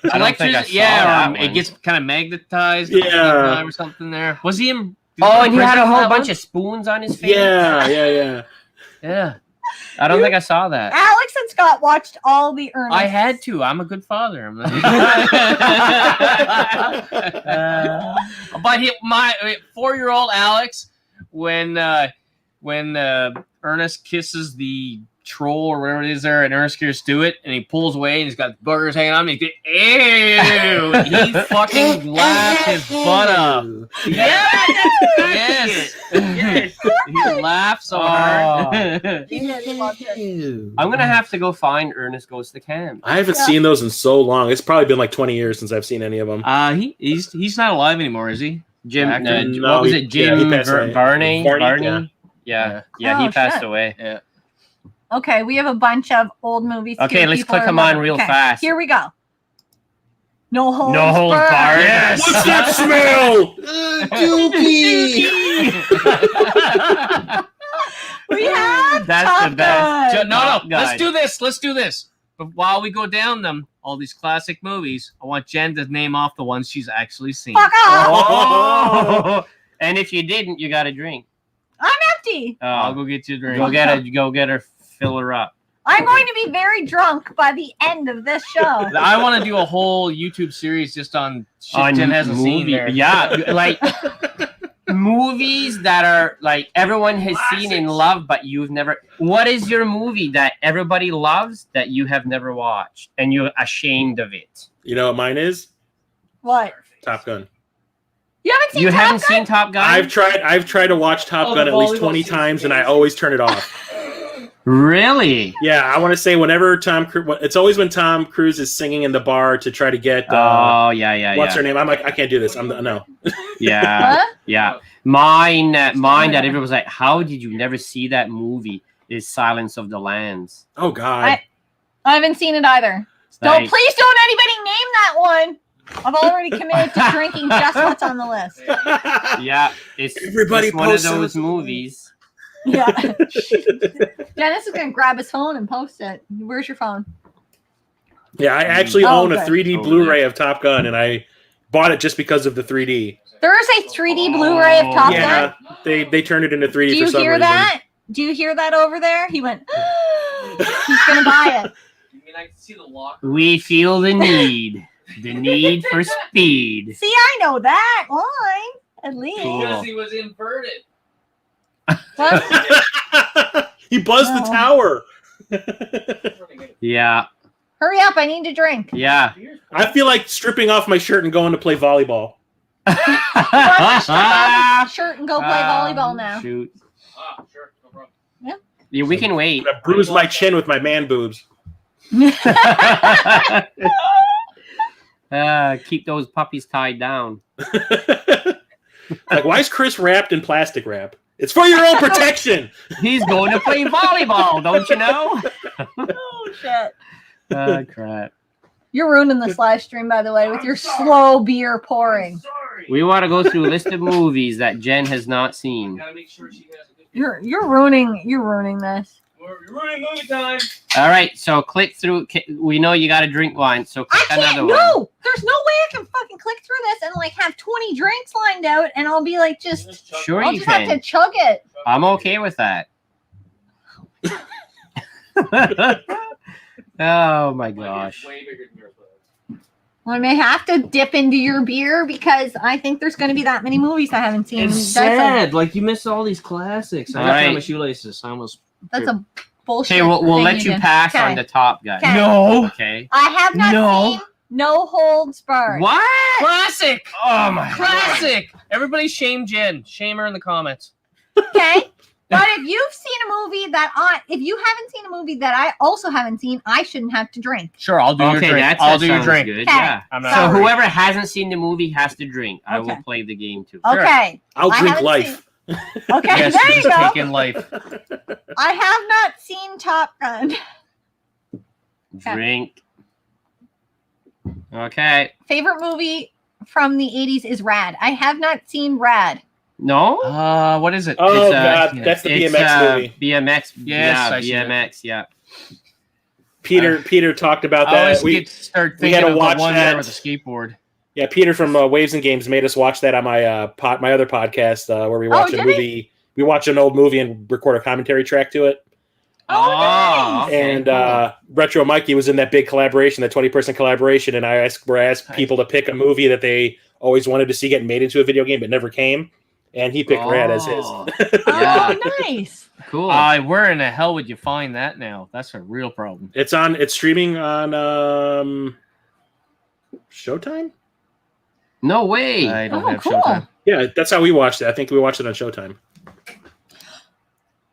think I Electricity, saw yeah, that or it one. gets kind of magnetized. Yeah. Or something there. Was he in? Oh, and he had a whole bunch of spoons on his face. Yeah. Yeah. I don't think I saw that. Alex and Scott watched all the Ernest. I had to. I'm a good father. But my 4-year-old Alex, when Ernest kisses the troll or whatever it is there, and Ernest Scared Stupid, and he pulls away, and he's got burgers hanging on him. Ew! He fucking laughed his butt off. Yes. He laughed so hard. I'm gonna have to go find Ernest Goes to Camp. I haven't seen those in so long. It's probably been like 20 years since I've seen any of them. He's not alive anymore, is he? Jim, Actor? No, what was he- it? Jim yeah, he passed away. Barney? Barney, Yeah, Oh, he passed shit. away. Yeah. Okay, we have a bunch of old movies. Okay, here. let's People click are 'em on loving. real Okay, fast. Here we go. No Holds No Holds Barred. Barred. Yes. What's that smell? We have That's Top the best. Gun. No, Top Gun. let's do this. But while we go down them, all these classic movies, I want Jen to name off the ones she's actually seen. Fuck off. Oh. And if you didn't, you got a drink. I'm empty. I'll go get you a drink. Go get her, fill her up. I'm going to be very drunk by the end of this show. I want to do a whole YouTube series just on shit Jen hasn't seen there. Yeah, like movies that are like everyone has seen and loved, but you've never. What is your movie that everybody loves that you have never watched and you're ashamed of it? You know what mine is? What? Top Gun. You haven't seen You Top haven't Gun? seen Top Gun? I've tried to watch Top Oh, Gun the at least volleyball 20 scene's times, and I amazing. always turn it off. Really? Yeah, I want to say whenever it's always when Tom Cruise is singing in the bar to try to get what's her name? I'm like, I can't do this. No. Yeah. Huh? Yeah. Mine that everyone was like, how did you never see that movie? Is Silence of the Lambs. Oh God. I haven't seen it either. Please don't anybody name that one. I've already committed to drinking just what's on the list. Yeah, it's Everybody one of posts those on- movies. Yeah. Dennis is gonna grab his phone and post it. Where's your phone? Yeah, I actually Oh, own a okay. 3D Over Blu-ray there. of Top Gun, and I bought it just because of the 3D. There is a 3D Blu-ray of Top Gun. Yeah, they turned it into 3D Do for you some hear reason. that? Do you hear that over there? He went. He's gonna buy it. You mean I can see the locker? We feel the need for speed. See, I know that line at least. Cool. Because he was inverted. What? He buzzed the No. tower. Yeah, Hurry up! I need to drink. yeah. I feel like stripping off my shirt and going to play volleyball. Strip off his shirt and go play volleyball now. Shoot. Ah, sure, no problem. Yeah, we can wait. I bruised my chin with my man boobs. Keep those puppies tied down. Like, why is Chris wrapped in plastic wrap? It's for your own protection. He's going to play volleyball, don't you know? Oh shit! Oh, crap. You're ruining this live stream, by the way, with your slow beer pouring. Sorry. We want to go through a list of movies that Jen has not seen. Gotta make sure she has a good. You're ruining this. We're running movie time. All right, so click through. We know you got to drink wine, so I click can't. another one. No, there's no way I can fucking click through this and like have 20 drinks lined out, and I'll be like, Sure I'll you just have can. to chug it. I'm okay with that. Oh my gosh. Way bigger than yours. I may have to dip into your beer because I think there's going to be that many movies I haven't seen. It's That's sad. Like you missed all these classics. I All got to right. my shoelaces. I almost. That's a bullshit. Okay, we'll thing let you did. pass Okay. on the Top Gun. Okay. No. Okay. I have not No. seen No Holds Barred. What? Classic. Oh my Classic. Everybody shame Jen. Shame her in the comments. Okay. But if you've seen a movie if you haven't seen a movie that I also haven't seen, I shouldn't have to drink. Sure, I'll do your Okay, drink. that I'll do your sounds drink. good. Okay. Yeah. I'm So not. Sorry. whoever hasn't seen the movie has to drink. I will Okay. play the game too. Sure. Okay. I'll I drink haven't life. Okay, Yes, there you she's go. taking life. I have not seen Top Gun. Drink. Okay. Favorite movie from the 80s is Rad. I have not seen Rad. No? What is it? Oh, It's, God. That's the It's, BMX movie. BMX. Yes, yeah, I see that. BMX, yeah. Peter talked about I always that. start we thinking had to of the watch one that. there with the skateboard. Yeah, Peter from Waves and Games made us watch that on my my other podcast where we watch a did movie. We watch an old movie and record a commentary track to it. Oh, Oh, nice. okay. And Retro Mikey was in that big collaboration, that 20-person collaboration, and I asked people to pick a movie that they always wanted to see get made into a video game but never came, and he picked Rad as his. Oh. Oh, nice. Cool. Where in the hell would you find that now? That's a real problem. It's streaming on Showtime. No way. I don't Oh, have cool. Showtime. Yeah, that's how we watched it. I think we watched it on Showtime.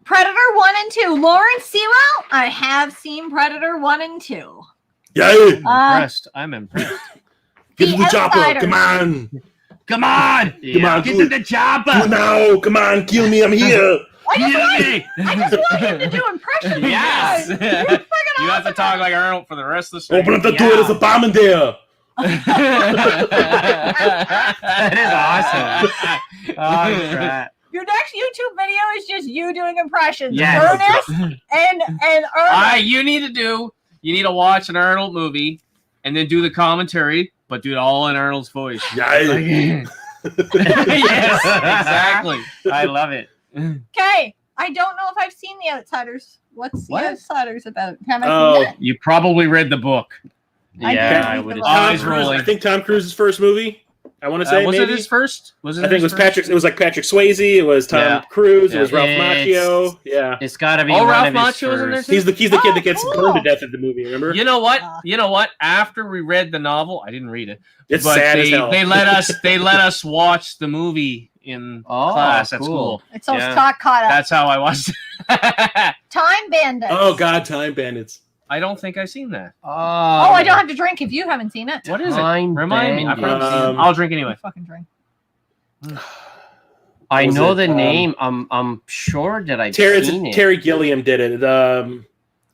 Predator 1 and 2. Lawrence Sewell, I have seen Predator 1 and 2. Yeah, I'm impressed. get to the The chopper. Outsiders. Come on, Come on! come on, Get to the chopper! do it now. Come on, kill me. I'm here. I just want me! him to do impressions. Yes! Guys. You have to talk like Arnold for the rest of the stream. Open up the door. There's a bomb in there. That is awesome. Oh, crap. Your next YouTube video is just you doing impressions. Yes. Ernest and Ernest. You need to watch an Arnold movie and then do the commentary, but do it all in Arnold's voice. Yeah. Yes, exactly. I love it. Okay. I don't know if I've seen The Outsiders. What's What? The Outsiders about? Have I Oh. seen that? You probably read the book. I Yeah, did I read would the have. book. Eyes Tom Cruise, rolling. I think Tom Cruise's first movie. I want to say Was maybe. it his first? I think it was Patrick. It was like Patrick Swayze. It was Tom Yeah. Cruise. It Yeah. was Ralph It's- Macchio. Yeah, It's got to be Oh, one Ralph of his Macchio's in there first. too? he's the kid that gets cool. burned to death in the movie. Remember? You know what? After we read the novel, I didn't read it. It's but sad they, as hell. they let us watch the movie in Oh, class at cool. school. It's so Yeah. Scott caught up. That's how I watched it. Time Bandits. Oh God, Time Bandits. I don't think I've seen that. Oh, I don't have to drink if you haven't seen it. What is Time it? Remind me. I've Bandits. probably seen it. I'll drink anyway. Fucking drink. I What was know it? the name. I'm sure that I've Terry, seen it. Terry Gilliam did it.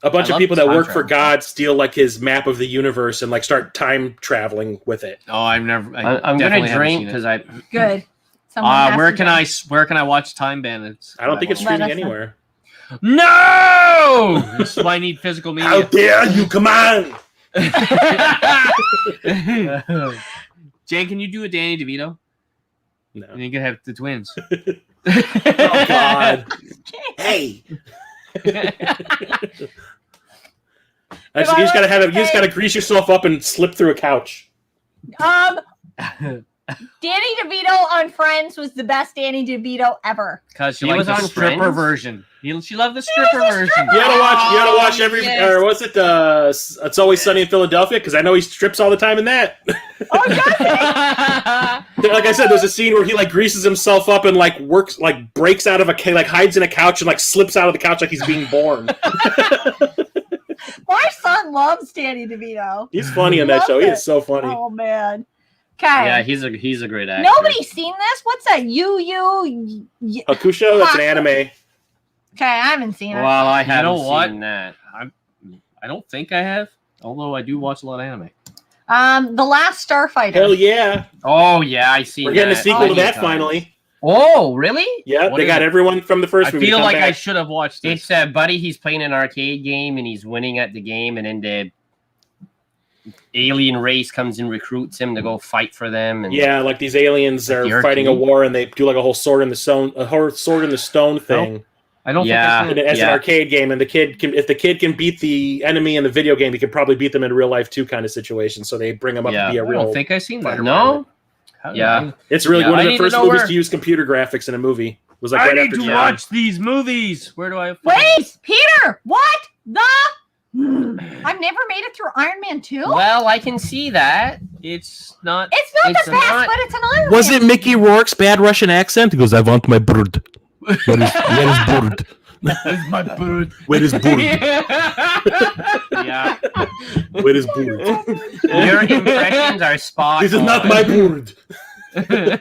A bunch I of love people that time work for travel. God steal like his map of the universe and like start time traveling with it. Oh, I've never. I'm definitely gonna haven't drink seen it. because I. Good. Someone has Where to can drink. where can I watch Time Bandits? I don't think it's Let streaming us know. anywhere. No. This is why I need physical How media. dare you? Come on! Jane, can you do a Danny DeVito? No. And you can have the twins. Oh God! Hey! Actually, you just gotta grease yourself up and slip through a couch. Danny DeVito on Friends was the best Danny DeVito ever. Because she He liked was the on stripper Friends? version. She loved the stripper version. You gotta watch every. yes. Or was it? It's Always Sunny in Philadelphia, because I know he strips all the time in that. Oh, does Like I said, there's a scene where he like greases himself up and like works, like breaks out of like hides in a couch and like slips out of the couch like he's being born. My son loves Danny DeVito. He's funny in that Love show. He it. is so funny. Oh man. Okay. Yeah, he's a great actor. Nobody's seen this. What's that? Hakusho, that's an anime. Okay, I haven't seen it. Well, I You know haven't what? seen that. I don't think I have, although I do watch a lot of anime. The Last Starfighter. Hell yeah! Oh yeah, I see. We're getting a that sequel to many that times. finally. Oh really? Yeah, What they is got it? everyone from the first I movie. feel to come like I back. should have watched this. It's Buddy. He's playing an arcade game and he's winning at the game, and then the alien race comes and recruits him to go fight for them. And Yeah, like these aliens Like are the fighting a arcade? war, and they do like a whole sword in the stone thing. I don't Yeah. think And I've it's seen an Yeah. arcade game, and if the kid can beat the enemy in the video game, he can probably beat them in real life too, kind of situation. So they bring him up Yeah. to be a it. I real. don't think I've seen that. fighter No? How did Yeah. I- It's really Yeah, one I of the need to first know movies where- to use computer graphics in a movie. It was like I right need after to John. watch these movies. Where do I? Wait, Peter, what the? I've never made it through Iron Man 2. Well, I can see that. It's not. It's not It's the best, not- but it's an Iron Was Man. it Mickey Rourke's bad Russian accent? He goes, I want my bird. Where is bird? It's my bird. Where is bird? Yeah. Where is bird? Your impressions are spot This is not on. my bird.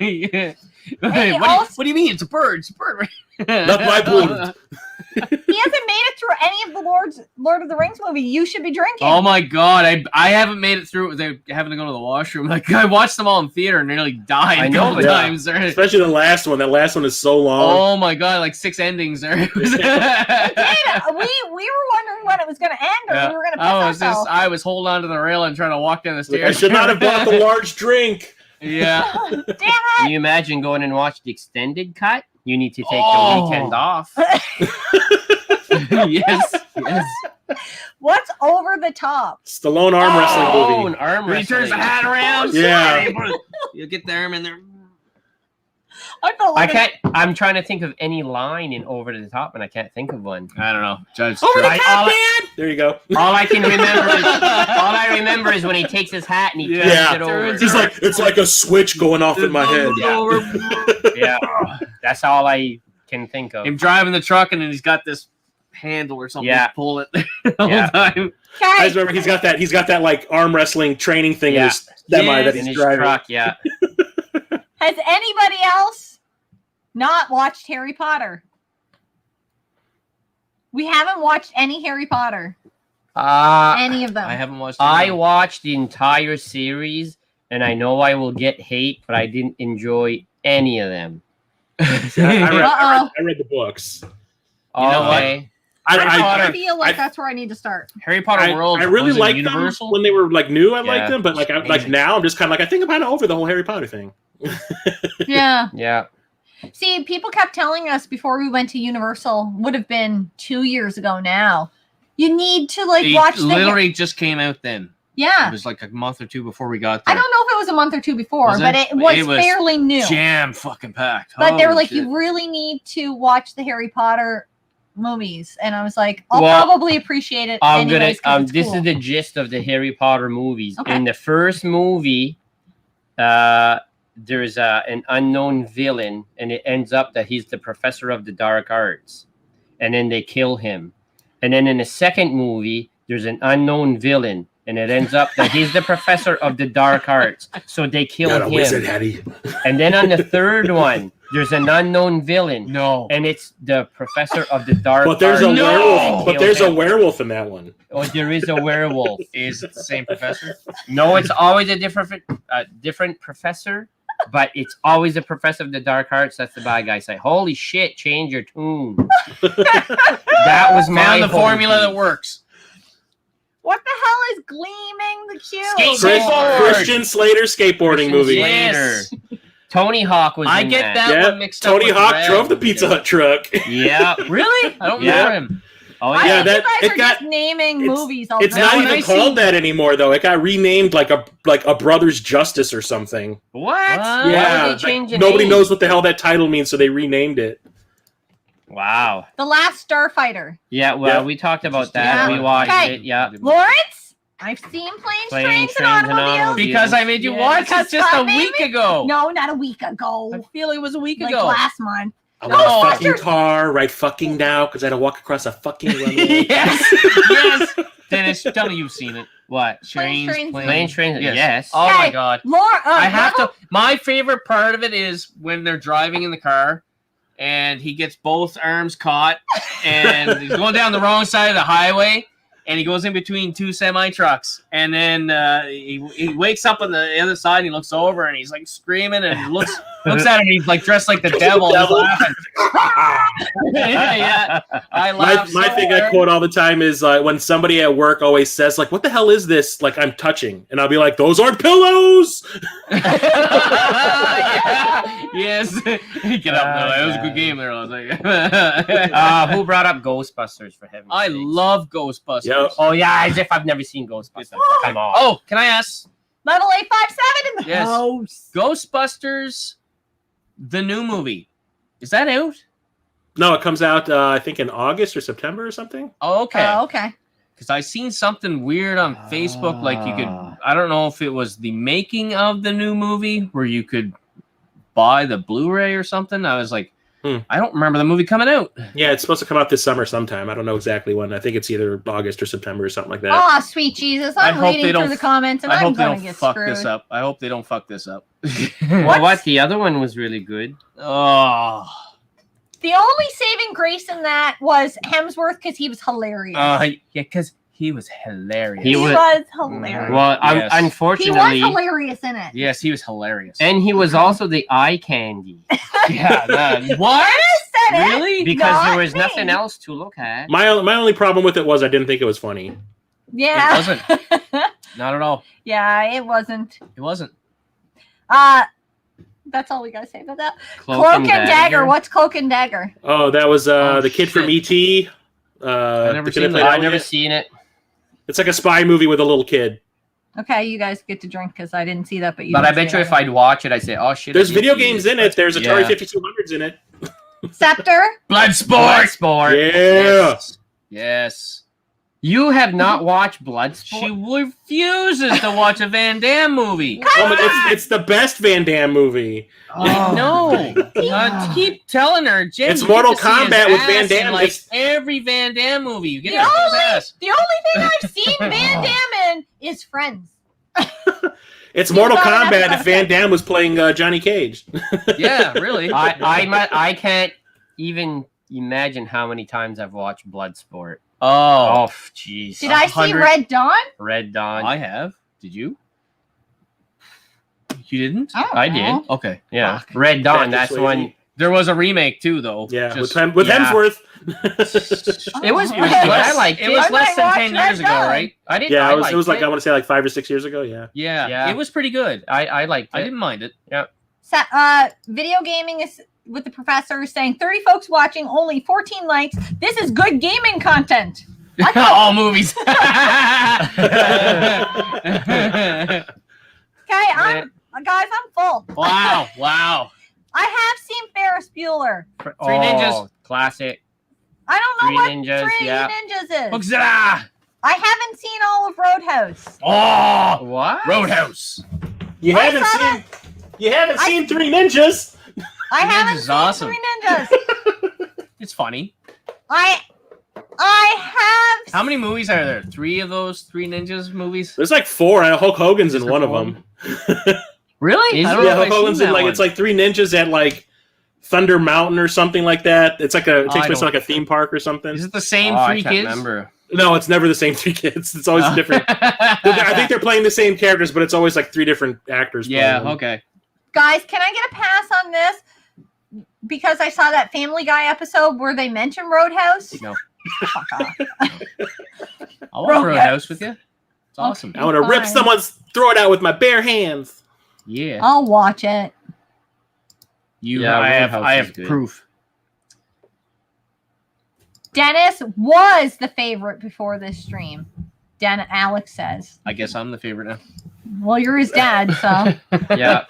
Yeah. Hey, what, also- what do you mean? It's a bird. It's a bird. Not my bird. He hasn't made it through any of the Lord of the Rings movie. You should be drinking. Oh my god! I haven't made it through. They're having to go to the washroom. Like I watched them all in theater and nearly died I a know, couple yeah. times. There. Especially the last one. That last one is so long. Oh my god! Like 6 endings there. We were wondering when it was going to end, or we were going to piss ourselves. I was holding on to the rail and trying to walk down the Like, stairs. I should not have bought the large drink. Yeah. Damn it! Can you imagine going and watch the extended cut? You need to take Oh. the weekend off. Yes. Yes. What's over the top? Stallone arm wrestling Oh, movie. an arm When he turns the wrestling. hat around. Yeah. You get the arm in there. I felt I like can't. I'm trying to think of any line in Over the Top, and I can't think of one. I don't know. Judge. Over the I- top, all man! There you go. All I can remember is when he takes his hat and he turns Yeah. it over. It's like a switch going off in my head. Yeah, that's all I can think of. Him driving the truck and then he's got this handle or something. Yeah. To pull it the whole Yeah. time. I okay. just remember he's got that like arm wrestling training thing in Yeah. his semi Yes. that in he's his driving. truck. Yeah. Has anybody else not watched Harry Potter? We haven't watched any Harry Potter. Any of them. I haven't watched. I it. watched the entire series, and I know I will get hate, but I didn't enjoy any of them. I read the books. You know what? Okay. I I feel like I- that's where I need to start. Harry Potter World. I really was it liked Universal. them when they were like new. I Yeah. liked them, but like Amazing. now I'm just kind of like I think I'm kind of over the whole Harry Potter thing. Yeah. Yeah. See, people kept telling us before we went to Universal, would have been 2 years ago now. You need to like It watch the. literally just came out then. It Yeah. was like a month or two before we got I there. don't know if it was a month or two before, Was but it? it was It was fairly new. Jam fucking packed. But they were Holy like, shit. you really need to watch the Harry Potter movies, and I was like, I'll Well, probably appreciate it. I'm anyways, 'cause gonna. it's This cool. is the gist of the Harry Potter movies. Okay. In the first movie, there's an unknown villain, and it ends up that he's the professor of the dark arts, and then they kill him. And then in the second movie, there's an unknown villain, and it ends up that he's the professor of the dark arts. So they kill him. Hattie. And then on the third one, There's an unknown villain. No. And it's the professor of the dark. But there's a arts. werewolf. But there's a Kills him. werewolf in that one. Oh, there is a werewolf. Is it the same professor? No, it's always a different professor, but it's always a professor of the dark arts. That's the bad guy. Say, holy shit, change your tune. That was my Found the whole formula thing. that works. What the hell is Gleaming the Cube? Skateboard. Christian Slater skateboarding movie. Yes. Tony Hawk was I in get that. that one mixed up. Tony with Hawk Red. drove the Pizza Hut truck. Yeah. Really? I don't Yeah. remember him. Oh I Yeah, think that- you guys it are got- just naming it's- movies all It's the not time. when even I called see- that anymore, though. It got renamed like a Brother's Justice or something. What? What? Why Yeah, would they change the nobody name? knows what the hell that title means, so they renamed it. Wow. The Last Starfighter. Yeah, well, Yeah. we talked about that. Yeah. We watched Okay. it. Yeah. Lawrence, I've seen Planes, Planes, Trains, and Trains, and Automobiles. Automobiles. Because I made you Yeah. watch it Because just a Scott made week me- ago. No, not a week ago. I feel it was a week Like ago. last month. I No, want a Buster- fucking car right fucking now because I had to walk across a fucking runway. Yes. Yes. Dennis, tell me you've seen it. What? Planes, Trains, Planes, Trains. Yes. Oh my Okay. god. Laura, I have to. My favorite part of it is when they're driving in the car, and he gets both arms caught, and he's going down the wrong side of the highway, and he goes in between two semi trucks, and then he wakes up on the other side, and he looks over, and he's like screaming, and he looks at him, and he's like dressed like the devil. And he's laughing. Yeah, I laugh. My so thing I hard. quote all the time is when somebody at work always says like, "What the hell is this?" Like I'm touching, and I'll be like, "Those aren't pillows." Yeah. Yes. Get up there. It was a good game there. I was like, Who brought up Ghostbusters for heaven's I sakes? love Ghostbusters. Yep. Oh yeah, as if I've never seen Ghostbusters. Come on. Oh, can I ask? Level 857 in the Yes. house. Ghostbusters, the new movie, is that out? No, it comes out I think in August or September or something. Oh, okay. Oh, okay. Because I seen something weird on Facebook, like you could. I don't know if it was the making of the new movie where you could buy the Blu-ray or something. I was like, I don't remember the movie coming out. Yeah, it's supposed to come out this summer sometime. I don't know exactly when. I think it's either August or September or something like that. Oh, sweet Jesus. I I'm hope they reading don't- through the comments and I I'm hope they going to don't get fuck screwed. this up. I hope they don't fuck this up. Well, what? The other one was really good. Oh. The only saving grace in that was Hemsworth because he was hilarious. Yeah, because he was hilarious. he was hilarious. Well, Yes. He was unfortunately, hilarious in it. Yes, he was hilarious. and he was also the eye candy yeah, man. What? Said it. Really? because Not there was me. nothing else to look at. My only problem with it was I didn't think it was funny. Yeah. It wasn't. Not at all. Yeah, it wasn't. It wasn't. That's all we gotta say about that. Cloak Cloak and Dagger. What's Cloak and Dagger? Oh, that was Oh, the kid from shit. E.T. I never the kid seen that that. played I've Elliot. never seen it. It's like a spy movie with a little kid. Okay, you guys get to drink because I didn't see that, but you. But I did bet see you it. if I'd watch it, I'd say, "Oh shit." There's I did video see games this. in it. There's Atari Yeah. 5200s in it. Scepter. Bloodsport. Bloodsport. Yeah. Yes. You have not watched Bloodsport? She refuses to watch a Van Damme movie. Oh, but it's the best Van Damme movie. I know. Keep telling her, Jen. It's you Mortal get to see his Kombat with ass Van in, Damme. Like It's- every Van Damme movie, you get The to see only, his ass. the only thing I've seen Van Damme in is Friends. It's Mortal You've got Kombat enough if Van Damme was playing Johnny Cage. Yeah, really. I can't even imagine how many times I've watched Bloodsport. Oh, Oh, jeez. Did I see 100 Red Dawn? Red Dawn. I have. Did you? You didn't? don't I know. did. Okay. Yeah, Fuck. Red Dawn. Patrick That's Swayze. one. There was a remake too, though. Yeah, Just- with yeah. Hemsworth. It was Oh. pretty good. I liked It it. was I less might than watch 10 Red years ago, Dawn. right? I didn't. Yeah, I it was like liked I want to say like 5 or 6 years ago. Yeah. Yeah. Yeah. It was pretty good. I liked it. I didn't mind it. Video gaming is with the professor saying 30 folks watching, only 14 likes. This is good gaming content. I thought- All movies. Okay, guys, I'm full. Wow. Wow. I have seen Ferris Bueller. Three Ninjas. Classic. I don't know Three what Ninjas, Three yeah. Ninjas is. Bugzilla. I haven't seen all of Roadhouse. Oh, What? Roadhouse. You I haven't saw seen. You haven't seen Three Ninjas. I Three haven't Ninjas is seen awesome. Three Ninjas. It's funny. I have. How many movies are there? 3 of those Three Ninjas movies? There's like 4. And Hulk Hogan's Is in there one of 4? them. Really? Is I it? don't know Yeah, if Hulk I've Hogan's seen in that like one. it's like 3 ninjas at like Thunder Mountain or something like that. It's like it takes place in like a theme park or something. Is it the same I three can't kids? remember. No, it's never the same 3 kids. It's always different. I think they're playing the same characters, but it's always like 3 different actors. Yeah. playing them. Okay. Guys, can I get a pass on this? Because I saw that Family Guy episode where they mentioned Roadhouse. No. Fuck off. I'll watch Roadhouse with you. It's awesome. I want to rip Fine. someone's throat out with my bare hands. Yeah. I'll watch it. I Roadhouse is have good. proof. Dennis was the favorite before this stream. Alex says. I guess I'm the favorite now. Well, you're his dad, so. Yeah.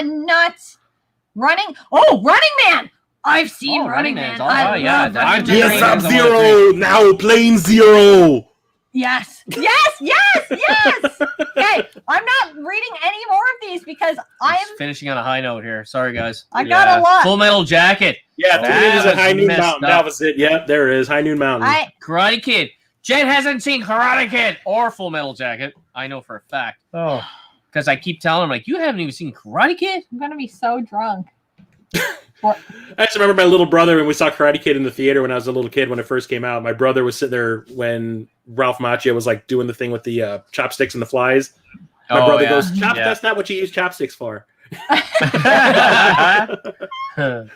Nuts. Running Man. I've seen Oh, Running Running Man. Man's I awesome. Yeah, love that's Running a Man. great Yes, game. Sub-Zero. Now playing Zero. Yes. Okay, I'm not reading any more of these because Just finishing on a high note here. Sorry, guys. I got a lot. Full Metal Jacket. Yeah, That 3 Ninjas at was High Noon messed Mountain. up. That was it. Yep, there it is. High Noon Mountain. Karate Kid. Jen hasn't seen Karate Kid or Full Metal Jacket. I know for a fact. Oh. Because I keep telling him, like, you haven't even seen Karate Kid? I'm gonna be so drunk. I just remember my little brother when we saw Karate Kid in the theater when I was a little kid when it first came out. My brother was sitting there when Ralph Macchio was like doing the thing with the chopsticks and the flies. My brother goes, "Chop, that's not what you use chopsticks for." All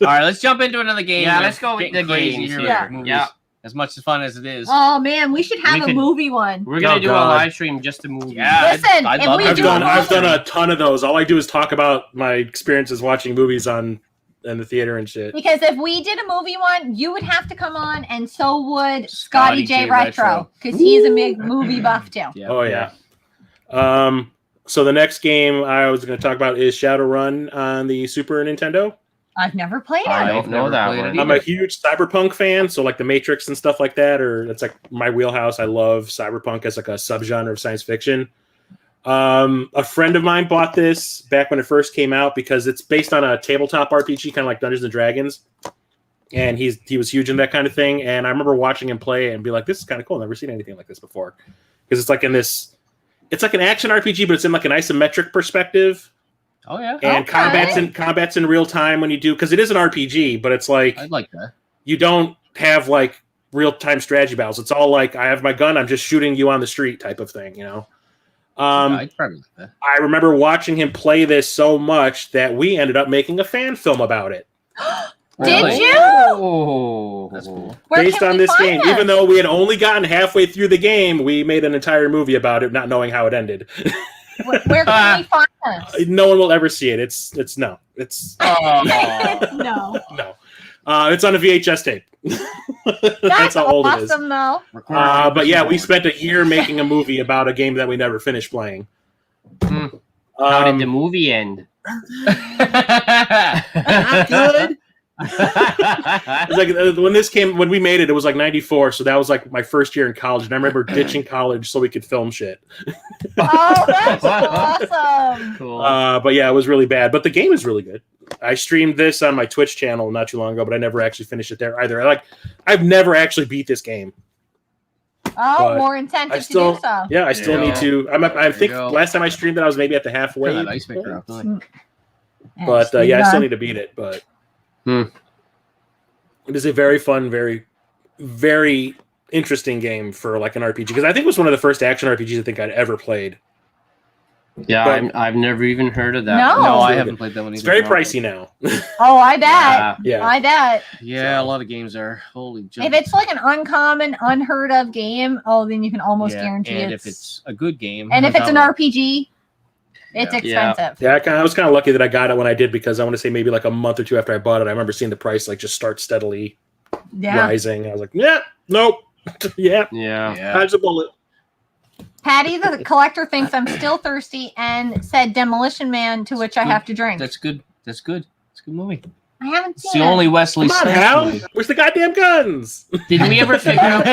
right, let's jump into another game. Yeah, We're let's go with getting the crazy games here here. with Yeah. movies. Yeah. As much as fun as it is. Oh man, we should have We a could- movie one. We're gonna Oh, do God. a live stream just to move. Yeah. Listen, I'd if love we to I've do do done a I've movie, done a ton of those. All I do is talk about my experiences watching movies in the theater and shit. because if we did a movie one, you would have to come on, and so would Scotty J. Retro, because he's a big movie buff too. Yeah. Oh yeah. So the next game I was going to talk about is Shadowrun on the Super Nintendo. I've never played I it. don't know that played it one. either. I'm a huge cyberpunk fan, so like the Matrix and stuff like that, or it's like my wheelhouse. I love cyberpunk as like a subgenre of science fiction. A friend of mine bought this back when it first came out because it's based on a tabletop RPG, kind of like Dungeons and Dragons, and he was huge in that kind of thing. And I remember watching him play and be like, "This is kind of cool. I've never seen anything like this before," because it's like it's like an action RPG, but it's in like an isometric perspective. Oh, yeah. And Okay. combat's in real time when you do, because it is an RPG, but it's like I'd like that. you don't have like real time strategy battles. It's all like I have my gun, I'm just shooting you on the street type of thing, you know. I'd probably like that. I remember watching him play this so much that we ended up making a fan film about it Did Really? you? Oh, That's cool. Where based can on we this find game. this? Even though we had only gotten halfway through the game, we made an entire movie about it, not knowing how it ended. Where can we find this? No one will ever see it. It's no. Oh. No. No. It's on a VHS tape. That's how old it is. awesome, though. But yeah, we spent a year making a movie about a game that we never finished playing. how did the movie end? Not good. It's like when we made it, it was like 94, so that was like my first year in college, and I remember ditching college so we could film shit. Oh, that's awesome. Cool. But yeah, it was really bad. But the game is really good. I streamed this on my Twitch channel not too long ago, but I never actually finished it there either. I've never actually beat this game. Oh, But more I incentive still, to do so. yeah, I still Yeah. need to. I think you go. last time I streamed it, I was maybe at the halfway. Turn that ice maker off. But yeah, I still need to beat it. But it is a very fun, very, very interesting game for like an RPG, because I think it was one of the first action RPGs I think I'd ever played. yeah, but- I've never even heard of that. No. No, I haven't played that one either. It's very pricey now. Oh, I bet. Yeah. Yeah. I bet. Yeah, a lot of games are. Holy junk. If it's like an uncommon, unheard of game, oh, then you can almost guarantee and it's. if it's a good game. And if it's an that RPG, it's Yeah. expensive. Yeah, I was kind of lucky that I got it when I did, because I want to say maybe like a month or two after I bought it, I remember seeing the price like just start steadily Yeah. rising. I was like, yeah, nope, yeah, Yeah. Yeah. dodge a bullet. Patty the collector thinks I'm still thirsty and said Demolition Man, to which I have to drink. That's good. That's good. It's a good movie. I haven't It's seen the it. only Wesley Come on, Snipes Hal. movie. Where's the goddamn guns? Did we ever figure out?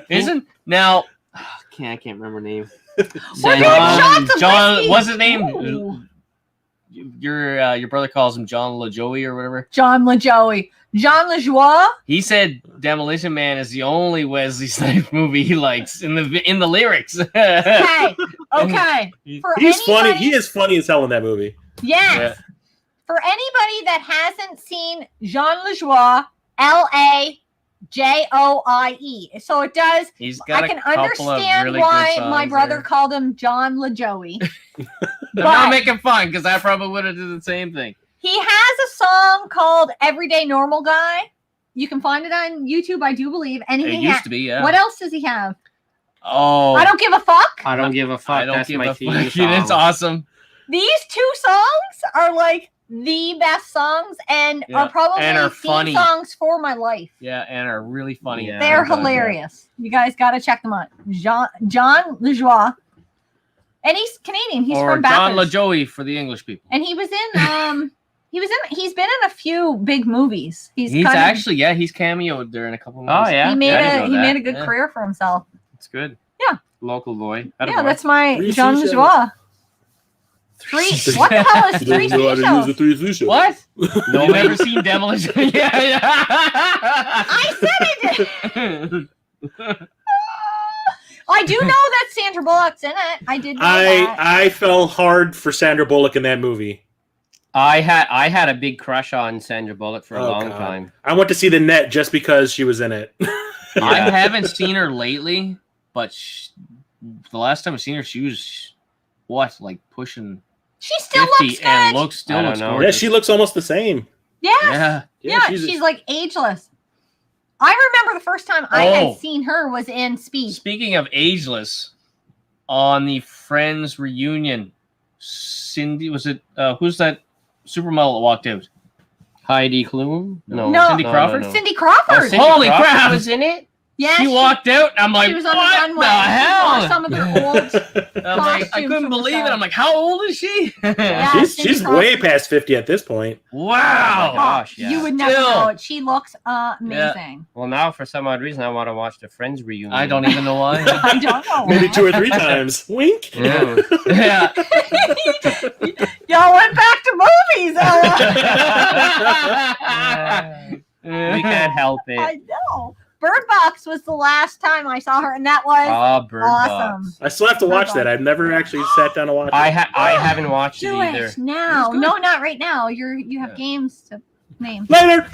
Isn't now? I can't remember her name. We're doing shots of John. whiskey. What's his name? Ooh. Your brother calls him John LaJoey or whatever. John LaJoey. John LaJoie? He said Demolition Man is the only Wesley Snipes movie he likes in the lyrics. Okay. Okay. For He's funny. anybody- He is funny as hell in that movie. Yes. Yeah. For anybody that hasn't seen Jean Lajoie, Lajoie. So it does. He's got I can a couple of understand really why good my songs brother there. called him John LaJoey. I'm But- not making fun because I probably would have done the same thing. He has a song called Everyday Normal Guy. You can find it on YouTube, I do believe. And It he used to be, yeah. What else does he have? Oh, I Don't Give a Fuck. I don't give a fuck. I don't That's give my a theme fuck. song. It's awesome. These two songs are like the best songs and Yeah, are probably and are theme funny. songs for my life. Yeah, and are really funny. Yeah. They're Sometimes, yeah. hilarious. You guys got to check them out. John Lajoie. And he's Canadian. He's Or from John Bathurst. LaJoie for the English people. And he was in he's been in a few big movies. He's He's kind of- actually, he's cameoed there in a couple movies. Oh yeah, he made yeah, I didn't a know he that. made a good Yeah. career for himself. It's good. Yeah. Local boy. Yeah, that's my Three John seashells. Lajoie. What the hell is He three doesn't know how to use the seashells? three seashells. What? No, You've never seen Demolition? Yeah. I said I did. I do know that Sandra Bullock's in it. I did know that. I fell hard for Sandra Bullock in that movie. I had a big crush on Sandra Bullock for a Oh, long God. time. I went to see The Net just because she was in it. I haven't seen her lately, but the last time I've seen her, she was like pushing She still 50 looks good. and still I don't looks know. gorgeous. Yeah, she looks almost the same. Yes. Yeah. Yeah, she's like ageless. I remember the first time I had seen her was in Speed. Speaking of ageless, on the Friends reunion, Cindy, was it, who's that supermodel that walked out? Heidi Klum? No. Cindy Crawford? Cindy Crawford. Cindy Holy Crawford crap. was in it? Yeah, She walked out, and I'm like, she was on the what runway. the hell? Some of their old. I'm like, I costumes couldn't from the believe it. show. I'm like, how old is she? Yeah. she's Cindy way Crawford. past 50 at this point. Wow. Oh, gosh, yeah. You would never Still. know it. She looks amazing. Well, now for some odd reason, I want to watch the Friends reunion. I don't even know why. I don't know. Maybe why. 2 or 3 times. Wink. Yeah. Yeah. Y'all went back to movies. We can't help it. I know. Bird Box was the last time I saw her, and that was Oh, Bird awesome. Box. I still have to watch that. I've never actually sat down to watch it. I haven't watched it Do either. it now. It's good. No, not right now. You have Yeah. games to name. Later.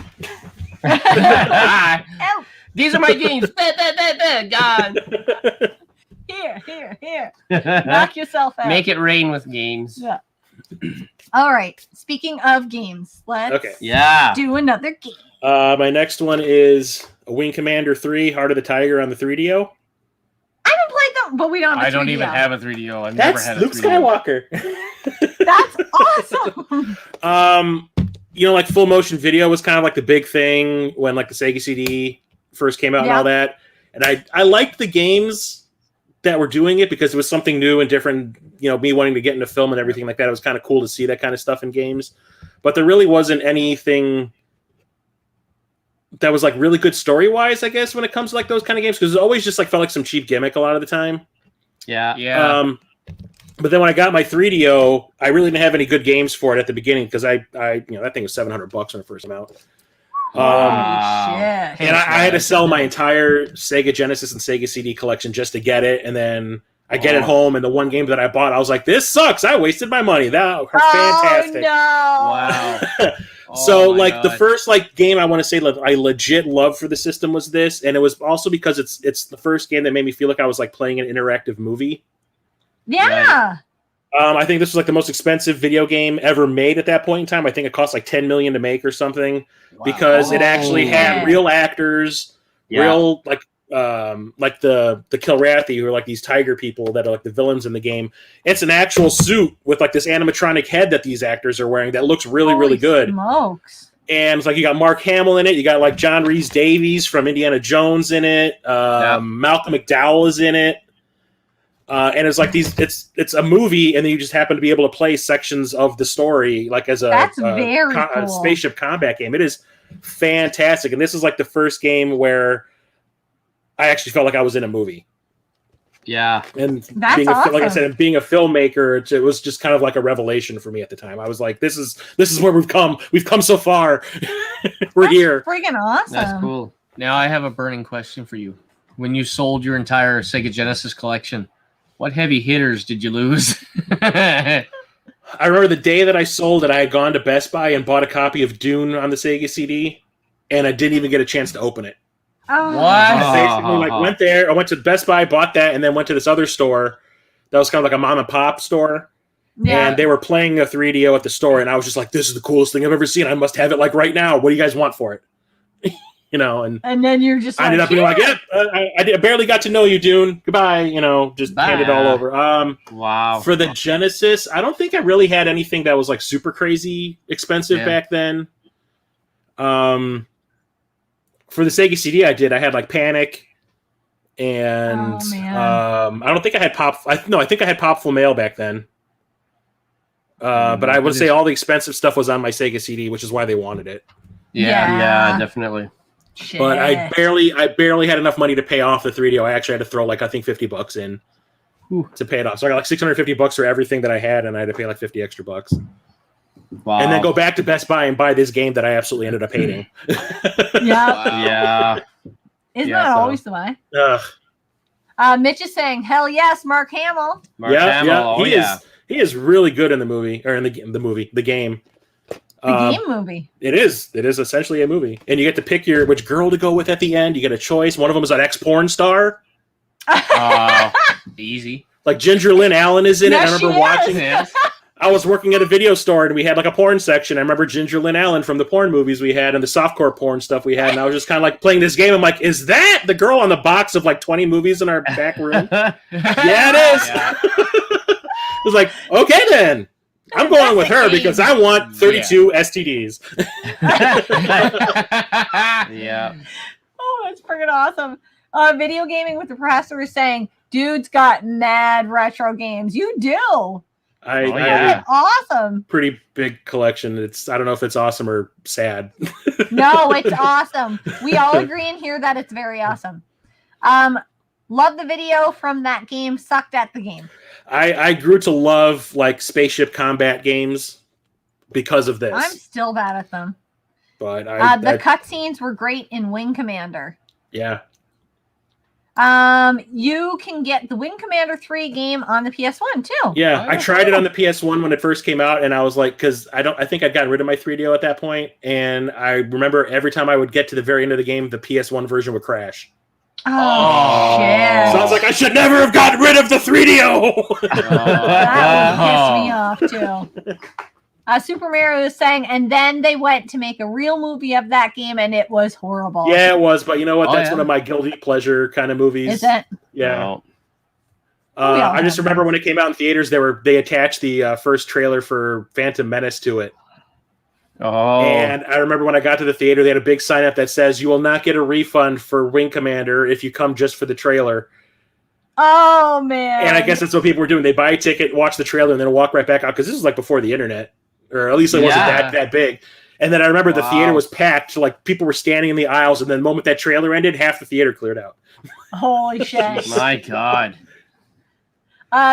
Oh, These are my games. God. here. Knock yourself out. Make it rain with games. Yeah. All right. Speaking of games, let's Okay. Yeah. do another game. My next one is Wing Commander 3, Heart of the Tiger on the 3DO. I haven't played them, but we don't have a I don't 3DO. even have a 3DO. I've never That's had a Luke 3DO. Skywalker. That's awesome. Like full motion video was kind of like the big thing when like the Sega CD first came out and Yeah. all that. And I liked the games that were doing it because it was something new and different. Me wanting to get into film and everything like that. It was kind of cool to see that kind of stuff in games. But there really wasn't anything that was like really good story wise, I guess, when it comes to like those kind of games, because it always just like felt like some cheap gimmick a lot of the time. Yeah. Yeah. But then when I got my 3DO, I really didn't have any good games for it at the beginning because I that thing was $700 when it first came out. Wow. Holy shit. And I had to sell my entire Sega Genesis and Sega CD collection just to get it. And then I get it home, and the one game that I bought, I was like, "This sucks! I wasted my money." That were fantastic. Oh, no. Wow. So Oh my like the God. first like game I want to say like I legit love for the system was this, and it was also because it's the first game that made me feel like I was like playing an interactive movie. Yeah. I think this was like the most expensive video game ever made at that point in time. I think it cost like $10 million to make or something because it actually had Oh. real actors, real like the Kilrathi, who are like these tiger people that are like the villains in the game. It's an actual suit with like this animatronic head that these actors are wearing that looks really, really Holy good. Smokes. And it's like you got Mark Hamill in it, you got like John Rhys Davies from Indiana Jones in it, Malcolm McDowell is in it. And it's like it's a movie, and then you just happen to be able to play sections of the story, like as a cool. spaceship combat game. It is fantastic, and this is like the first game where I actually felt like I was in a movie. Yeah, And That's being awesome. like I said, being a filmmaker, it was just kind of like a revelation for me at the time. I was like, "This is where we've come. We've come so far. We're That's here." Freaking awesome. that's cool. Now I have a burning question for you. When you sold your entire Sega Genesis collection, what heavy hitters did you lose? I remember the day that I sold it, I had gone to Best Buy and bought a copy of Dune on the Sega CD, and I didn't even get a chance to open it. Oh. What? I basically went there. I went to Best Buy, bought that, and then went to this other store that was kind of like a mom and pop store. Yeah. And they were playing a 3DO at the store, and I was just like, "This is the coolest thing I've ever seen. I must have it like right now. What do you guys want for it?" And then you're just I ended up being like, "Yep, I barely got to know you, Dune. Goodbye." Just hand it all over. Wow. For the Genesis, I don't think I really had anything that was like super crazy expensive back then. For the Sega CD, I had like Panic, and I don't think I had Pop. I think I had Popful Mail back then. But I would say all the expensive stuff was on my Sega CD, which is why they wanted it. Yeah, definitely. Shit. But I barely had enough money to pay off the 3DO. I actually had to throw like I think $50 in to pay it off. So I got like $650 for everything that I had, and I had to pay like $50 extra. Wow. And then go back to Best Buy and buy this game that I absolutely ended up hating. Yeah. Isn't that always the way? Mitch is saying, "Hell yes, Mark Hamill." Mark Hamill. He is really good in the movie, or in the game. The game movie. It is essentially a movie, and you get to pick which girl to go with at the end. You get a choice. One of them is an ex-porn star. Easy. Like Ginger Lynn Allen is in it. I Yes, remember she watching is. it. I was working at a video store, and we had like a porn section. I remember Ginger Lynn Allen from the porn movies we had and the softcore porn stuff we had, and I was just kind of like playing this game. I'm like, is that the girl on the box of like 20 movies in our back room? Yeah, it is. Yeah. I was like, okay then. I'm going with her because I want 32 STDs. Yeah. Oh, that's freaking awesome. Video gaming with the professor is saying, "Dude's got mad retro games." You do. I Awesome. pretty big collection. I don't know if it's awesome or sad. No, it's awesome. We all agree in here that it's very awesome. Love the video from that game. Sucked at the game. I grew to love like spaceship combat games because of this. I'm still bad at them. But the cutscenes were great in Wing Commander. Yeah. You can get the Wing Commander 3 game on the PS1 too. Yeah, I tried it on the PS1 when it first came out, and I was like, because I think I'd gotten rid of my 3DO at that point, and I remember every time I would get to the very end of the game, the PS1 version would crash. Oh, shit. So I was like, I should never have gotten rid of the 3DO. That would piss me off too. Super Mario is saying, and then they went to make a real movie of that game, and it was horrible. Yeah, it was, but you know what? That's one of my guilty pleasure kind of movies. Is it? Yeah. I just remember when it came out in theaters, they attached the first trailer for Phantom Menace to it. Oh. And I remember when I got to the theater, they had a big sign up that says, "You will not get a refund for Wing Commander if you come just for the trailer." Oh, man. And I guess that's what people were doing. They buy a ticket, watch the trailer, and then walk right back out, because this was like before the internet. Or at least it wasn't that big. And then I remember the theater was packed. Like people were standing in the aisles, and then the moment that trailer ended, half the theater cleared out. Holy shit. My God.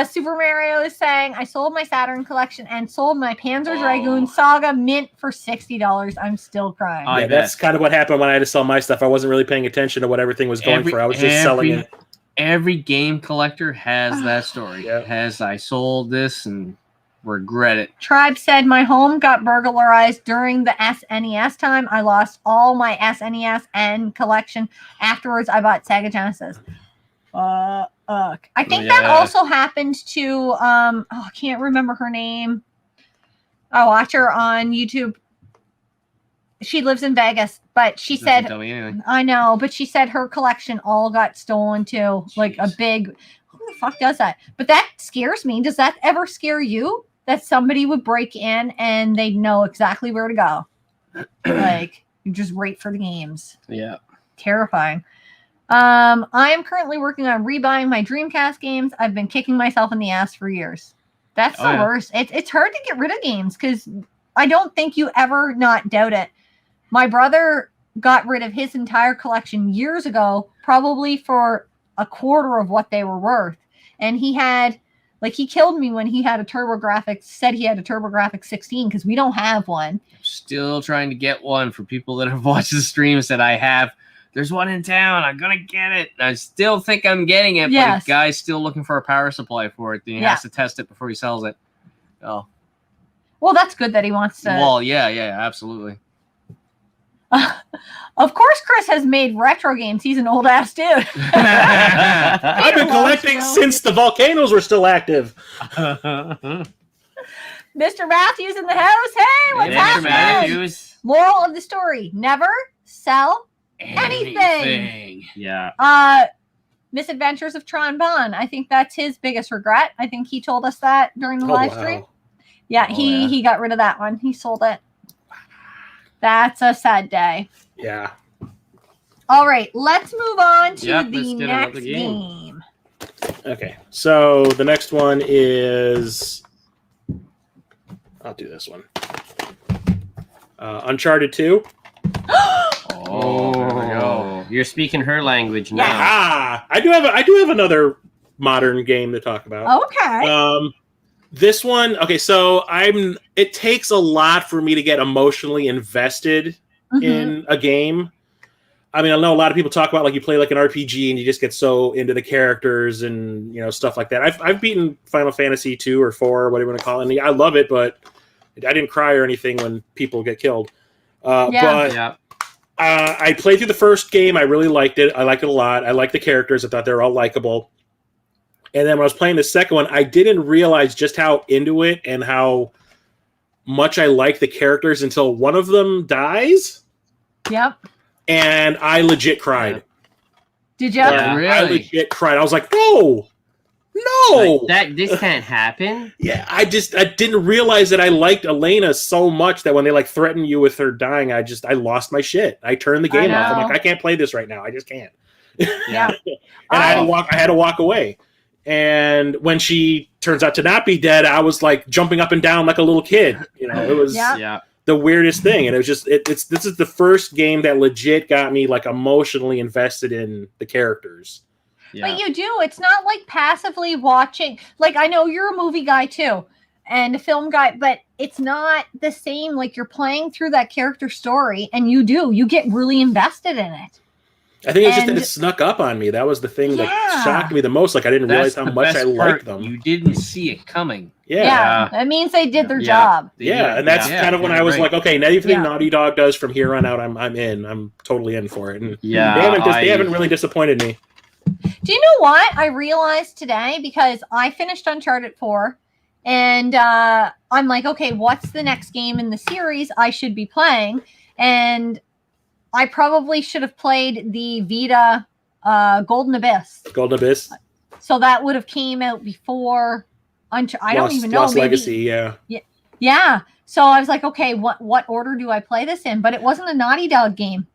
Super Mario is saying, "I sold my Saturn collection and sold my Panzer Dragoon Saga Mint for $60. I'm still crying." Yeah, that's kind of what happened when I had to sell my stuff. I wasn't really paying attention to what everything was going for. I was just selling it. Every game collector has that story. I sold this and regret it. Tribe said, "My home got burglarized during the SNES time. I lost all my SNES and collection. Afterwards, I bought Sega Genesis." I think that also happened to I can't remember her name. I watch her on YouTube. She lives in Vegas, but she said, I know, but she said her collection all got stolen too. Jeez. Like a big, who the fuck does that? But that scares me. Does that ever scare you? That somebody would break in and they'd know exactly where to go. Like, you just wait for the games. Yeah. Terrifying. I am currently working on rebuying my Dreamcast games. I've been kicking myself in the ass for years. That's the worst. It's hard to get rid of games because I don't think you ever not doubt it. My brother got rid of his entire collection years ago, probably for a quarter of what they were worth. And he had, like, he killed me when he had a TurboGrafx, said he had a TurboGrafx 16 because we don't have one. Still trying to get one for people that have watched the streams that I have. There's one in town. I'm going to get it. I still think I'm getting it, but the guy's still looking for a power supply for it. Then he has to test it before he sells it. Oh. Well, that's good that he wants to. Well, yeah, absolutely. Of course, Chris has made retro games. He's an old ass dude. I've been collecting since the volcanoes were still active. Mr. Matthews in the house. Hey, what's happening? Matthews. Moral of the story: never sell anything. Yeah. Misadventures of Tron Bon. I think that's his biggest regret. I think he told us that during the live stream. Yeah, he got rid of that one. He sold it. That's a sad day. Yeah. All right, let's move on to the let's get next another game. Okay, so the next one is... I'll do this one. Uncharted 2. Oh, there we go. You're speaking her language now. Ah, I do have another modern game to talk about. Okay. This one, okay, so it takes a lot for me to get emotionally invested in a game. I mean, I know a lot of people talk about like you play like an RPG and you just get so into the characters and stuff like that. I've beaten Final Fantasy 2 or 4 or whatever you want to call it. And I love it, but I didn't cry or anything when people get killed. But I played through the first game. I really liked it. I liked it a lot. I liked the characters. I thought they were all likable. And then when I was playing the second one, I didn't realize just how into it and how much I like the characters until one of them dies. Yep. And I legit cried. Did you? Yeah, Really? I legit cried. I was like, no. Like, this can't happen. Yeah, I didn't realize that I liked Elena so much that when they like threaten you with her dying, I lost my shit. I turned the game off. I'm like, I can't play this right now. I just can't. Yeah. And I had to walk away. And when she turns out to not be dead, I was like jumping up and down like a little kid. It was the weirdest thing. And it was just this is the first game that legit got me like emotionally invested in the characters. Yeah. But you do. It's not like passively watching. Like, I know you're a movie guy too and a film guy, but it's not the same. Like, you're playing through that character story and you get really invested in it. I think it's just that it snuck up on me. That was the thing that shocked me the most. Like, I didn't realize how much I liked them. You didn't see it coming. Yeah. That means they did their job. Yeah, and that's kind of when I was like, okay, anything Naughty Dog does from here on out, I'm in. I'm totally in for it. And they haven't really disappointed me. Do you know what I realized today? Because I finished Uncharted 4, and I'm like, okay, what's the next game in the series I should be playing? And I probably should have played the Vita Golden Abyss. Golden Abyss. So that would have came out before Uncharted. I don't even know. Lost Legacy, yeah. Yeah. So I was like, okay, what order do I play this in? But it wasn't a Naughty Dog game.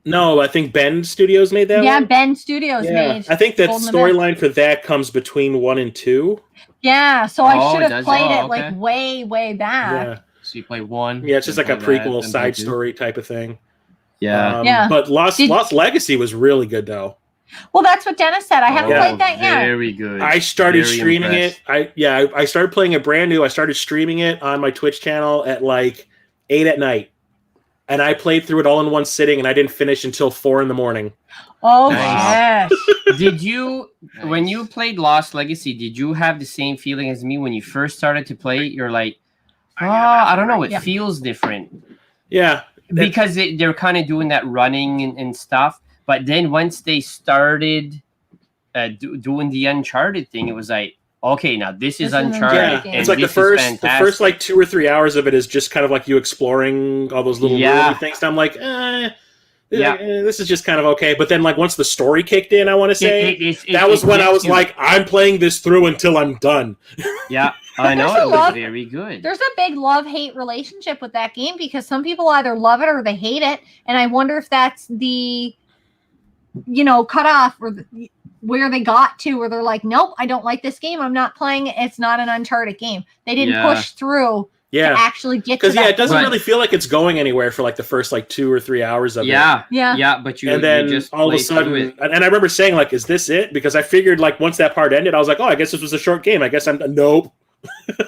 No, I think Bend Studios made that one. Yeah, Bend Studios made. I think that storyline for that comes between 1 and 2. Yeah, so I should have played it like way, way back. Yeah. So you play 1. Yeah, it's just like a prequel side story type of thing. Yeah. But Lost Legacy was really good though. Well, that's what Dennis said. I haven't played that yet. Very good. I started streaming it. I started playing it brand new. I started streaming it on my Twitch channel at like 8 at night. And I played through it all in one sitting and I didn't finish until 4 in the morning. Oh, yes. Did you, when you played Lost Legacy, did you have the same feeling as me when you first started to play it? You're like, I don't know. It feels different. Yeah. Because they're kind of doing that running and stuff. But then once they started doing the Uncharted thing, it was like, okay, now this is Uncharted. Yeah. It's like the first like 2 or 3 hours of it is just kind of like you exploring all those little things. And I'm like, this is just kind of okay. But then like once the story kicked in, I want to say, that was when I was like, I'm playing this through until I'm done. Yeah, I know. It was very good. There's a big love-hate relationship with that game because some people either love it or they hate it. And I wonder if that's the, cutoff or where they got to where they're like, nope, I don't like this game. I'm not playing it. It's not an Uncharted game. They didn't push through to actually get to that. Because it doesn't really feel like it's going anywhere for like the first like 2 or 3 hours of it. Yeah, but and then just all of a sudden, and I remember saying like, is this it? Because I figured like once that part ended, I was like, oh, I guess this was a short game. I guess nope.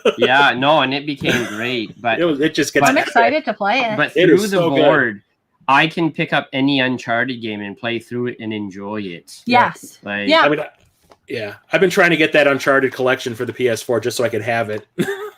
And it became great. But it just gets. I'm excited to play it. But through the board, I can pick up any Uncharted game and play through it and enjoy it. Yes. I mean, I've been trying to get that Uncharted collection for the PS4 just so I could have it.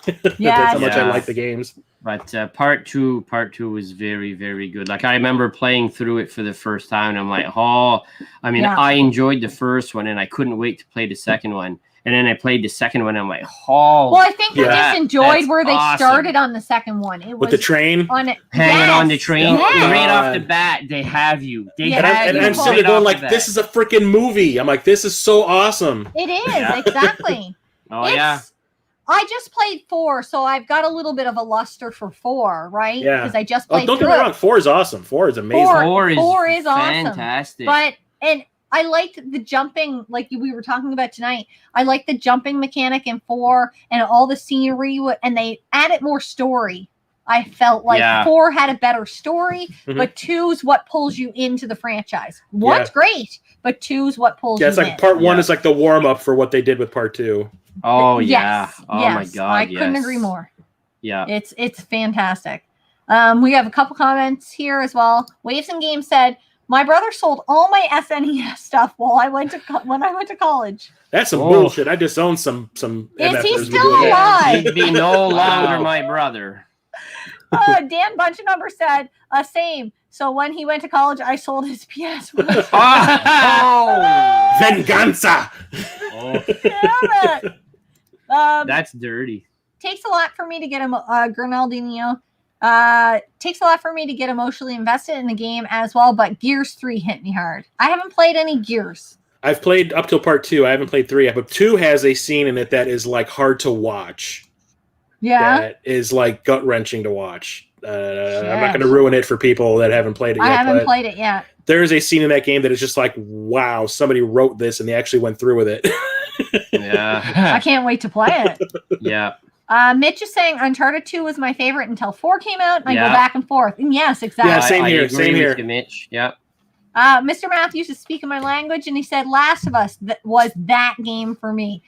That's Yes. how much I Yeah. like the games. But part two was very, very good. Like I remember playing through it for the first time, and I'm like, Yeah. I enjoyed the first one, and I couldn't wait to play the second one. And then I played the second one, and I'm like, Well, I think I Yeah. just enjoyed That's where they awesome. started on the second one. It With was the train. on it. hanging on the Yes. train Yes. right off the God. bat. They have you. They Yeah. have And you I'm Beautiful. sitting right there going off like, the this bat. is a freaking movie. I'm like, this is so awesome. It is, Yeah. exactly. Oh yeah. I just played 4, so I've got a little bit of a luster for 4, right? Yeah. Because I just Oh, played don't get through me wrong. it. 4 is awesome. 4 is amazing. Four is awesome. fantastic. And I liked the jumping, like we were talking about tonight. I liked the jumping mechanic in 4 and all the scenery, and they added more story. I felt like Yeah. 4 had a better story, Mhm. but 2's what pulls you into the franchise. 1's great, but 2's what pulls Yeah, you it's like in. part 1 Yeah. is like the warm up for what they did with part 2. Oh yeah. Yes, Oh yes, my god. I couldn't yes. agree more. Yeah. It's fantastic. We have a couple comments here as well. Waves and Games said, "My brother sold all my SNES stuff while I went to when I went to college." That's some Oh. bullshit. I just own some Is he MFers with still doing that. alive? He'd be no longer Wow. my brother. Dan Bunch-a-Number said, "Same. So when he went to college, I sold his PS1." Oh. Venganza. Damn it. That's dirty. Takes a lot for me to get Grenaldinho. Takes a lot for me to get emotionally invested in the game as well, but Gears 3 hit me hard. I haven't played any Gears. I've played up till part 2. I haven't played 3 yet, but 2 has a scene in it that is like hard to watch. Yeah. That is like gut wrenching to watch. I'm not going to ruin it for people that haven't played it yet. I haven't but played it yet. there is a scene in that game that is just like, wow, somebody wrote this and they actually went through with it. Yeah. I can't wait to play it. Yeah. Mitch is saying Uncharted 2 was my favorite until 4 came out, and I Yeah. go back and forth. And yes, exactly. Yeah, same here, agree same with here. you, Mitch. Yeah. Mr. Matthews is speaking my language, and he said Last of Us was that game for me.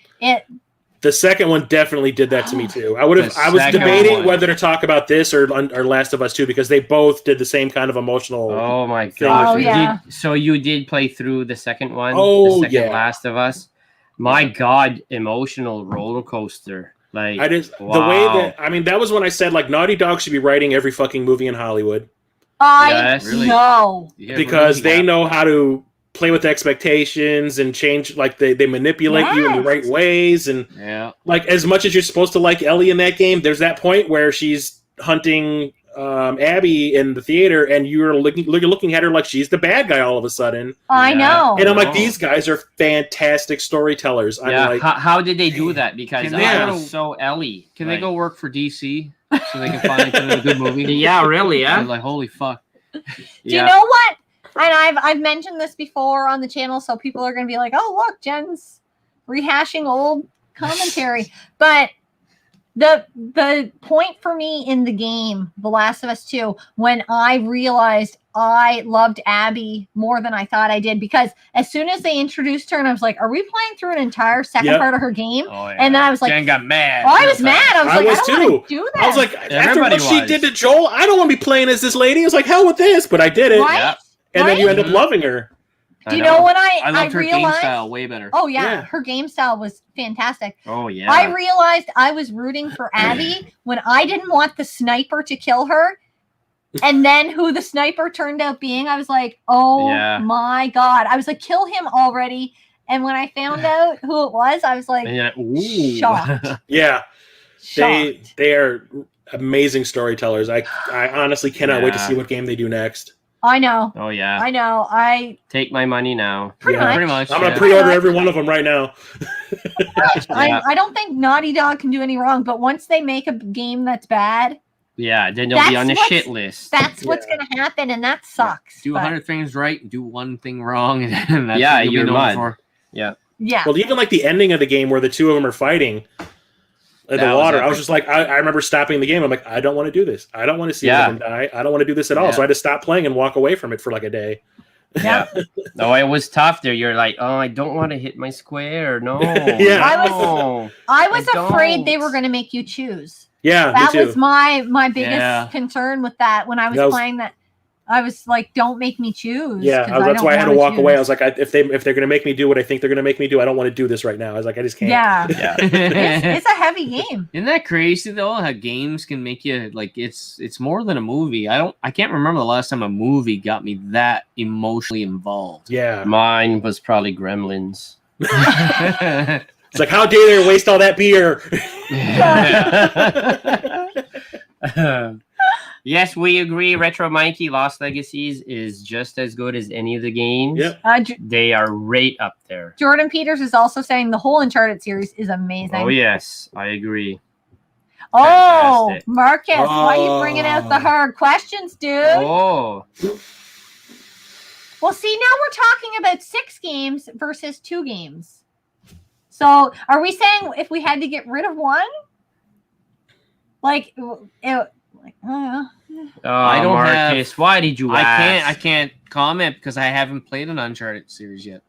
The second one definitely did that to me too. I was second debating one. whether to talk about this or Last of Us 2 because they both did the same kind of emotional. Oh my Thing gosh. with me. yeah. So you did play through the second one? Oh, the second yeah. Last of Us? My God, emotional roller coaster. Like I just the wow. way that that was when I said like Naughty Dog should be writing every fucking movie in Hollywood I Yes. Really? know. Yeah, because really, they yeah. know how to play with expectations and change, like they manipulate you in the Yes. right ways, and Yeah. like as much as you're supposed to like Ellie in that game, there's that point where she's hunting Abby in the theater and you're looking at her like she's the bad guy all of a sudden, I Yeah. know. and I'm like, Oh. these guys are fantastic storytellers. I'm Yeah. like, How did they do that? Because Can they I go- was so Ellie. Can Like- they go work for DC so they can finally put in a good movie? Yeah, really, yeah. Like, holy fuck. Do you know what? And I've mentioned this before on the channel, so people are going to be like, "Oh, look, Jen's rehashing old commentary." But the point for me in the game, The Last of Us 2, when I realized I loved Abby more than I thought I did, because as soon as they introduced her, and I was like, "Are we playing through an entire second Yep. part of her game?" Oh, yeah. And then I was like, Jen got mad. "Oh, I was mad." I was I like, was "I don't want to too. do that." I was like, after Everybody what she was. did to Joel, I don't want to be playing as this lady. I was like, hell with this, but I did it, "Right?" Yeah. and then you end up Mhm. loving her. Do you know when I I loved her game realized? style way better. Oh yeah, Yeah. her game style was fantastic. Oh yeah. I realized I was rooting for Abby when I didn't want the sniper to kill her. And then who the sniper turned out being, I was like, oh Yeah. my God. I was like, kill him already. And when I found out who it was, I was like, And you're like, ooh. shocked. Yeah, Shocked. they are amazing storytellers. I honestly cannot wait to Yeah. see what game they do next. I know. Oh yeah. I know. I Take my money now. pretty Yeah, much. Pretty much. I'm gonna yeah. pre-order every one of them right now. Yeah. I don't think Naughty Dog can do any wrong, but once they make a game that's bad, Yeah, then they'll be That's on the what's- shit list. that's what's going to happen, and that sucks. Do But, 100 things right, do one thing wrong, and that's Yeah, what you'll be you're known mud. for. yeah. Well, even like the ending of the game where the two of them are fighting in the That was water, I epic. was just like, I remember stopping the game. I'm like, I don't want to do this. I don't want to see Yeah. them die. I don't want to do this at all. Yeah. So I just stopped playing and walk away from it for like a day. Yeah. No, it was tough there. You're like, oh, I don't want to hit my square. No. Yeah. I was I afraid they don't. were going to make you choose. Yeah, That me too. was my biggest Yeah. concern with that when I was That was- playing that. I was like, don't make me choose. Yeah, 'cause that's don't why I had to wanna walk away. I choose. was like, if they're gonna make me do what I think they're gonna make me do, I don't want to do this right now. I was like, I just can't. Yeah. Yeah. It's a heavy game. Isn't that crazy though? How games can make you like it's more than a movie. I can't remember the last time a movie got me that emotionally involved. Yeah. Mine was probably Gremlins. It's like, how dare they waste all that beer? Yes, we agree. Retro Mikey Lost Legacies is just as good as any of the games. Yep. They are right up there. Jordan Peters is also saying the whole Uncharted series is amazing. Oh, yes, I agree. Oh, Fantastic. Marcus, why are you bringing out the hard questions, dude? Oh, Well, see, now we're talking about 6 games versus 2 games. So, are we saying if we had to get rid of one? Like, I don't Marcus, why did you ask? I can't comment because I haven't played an Uncharted series yet.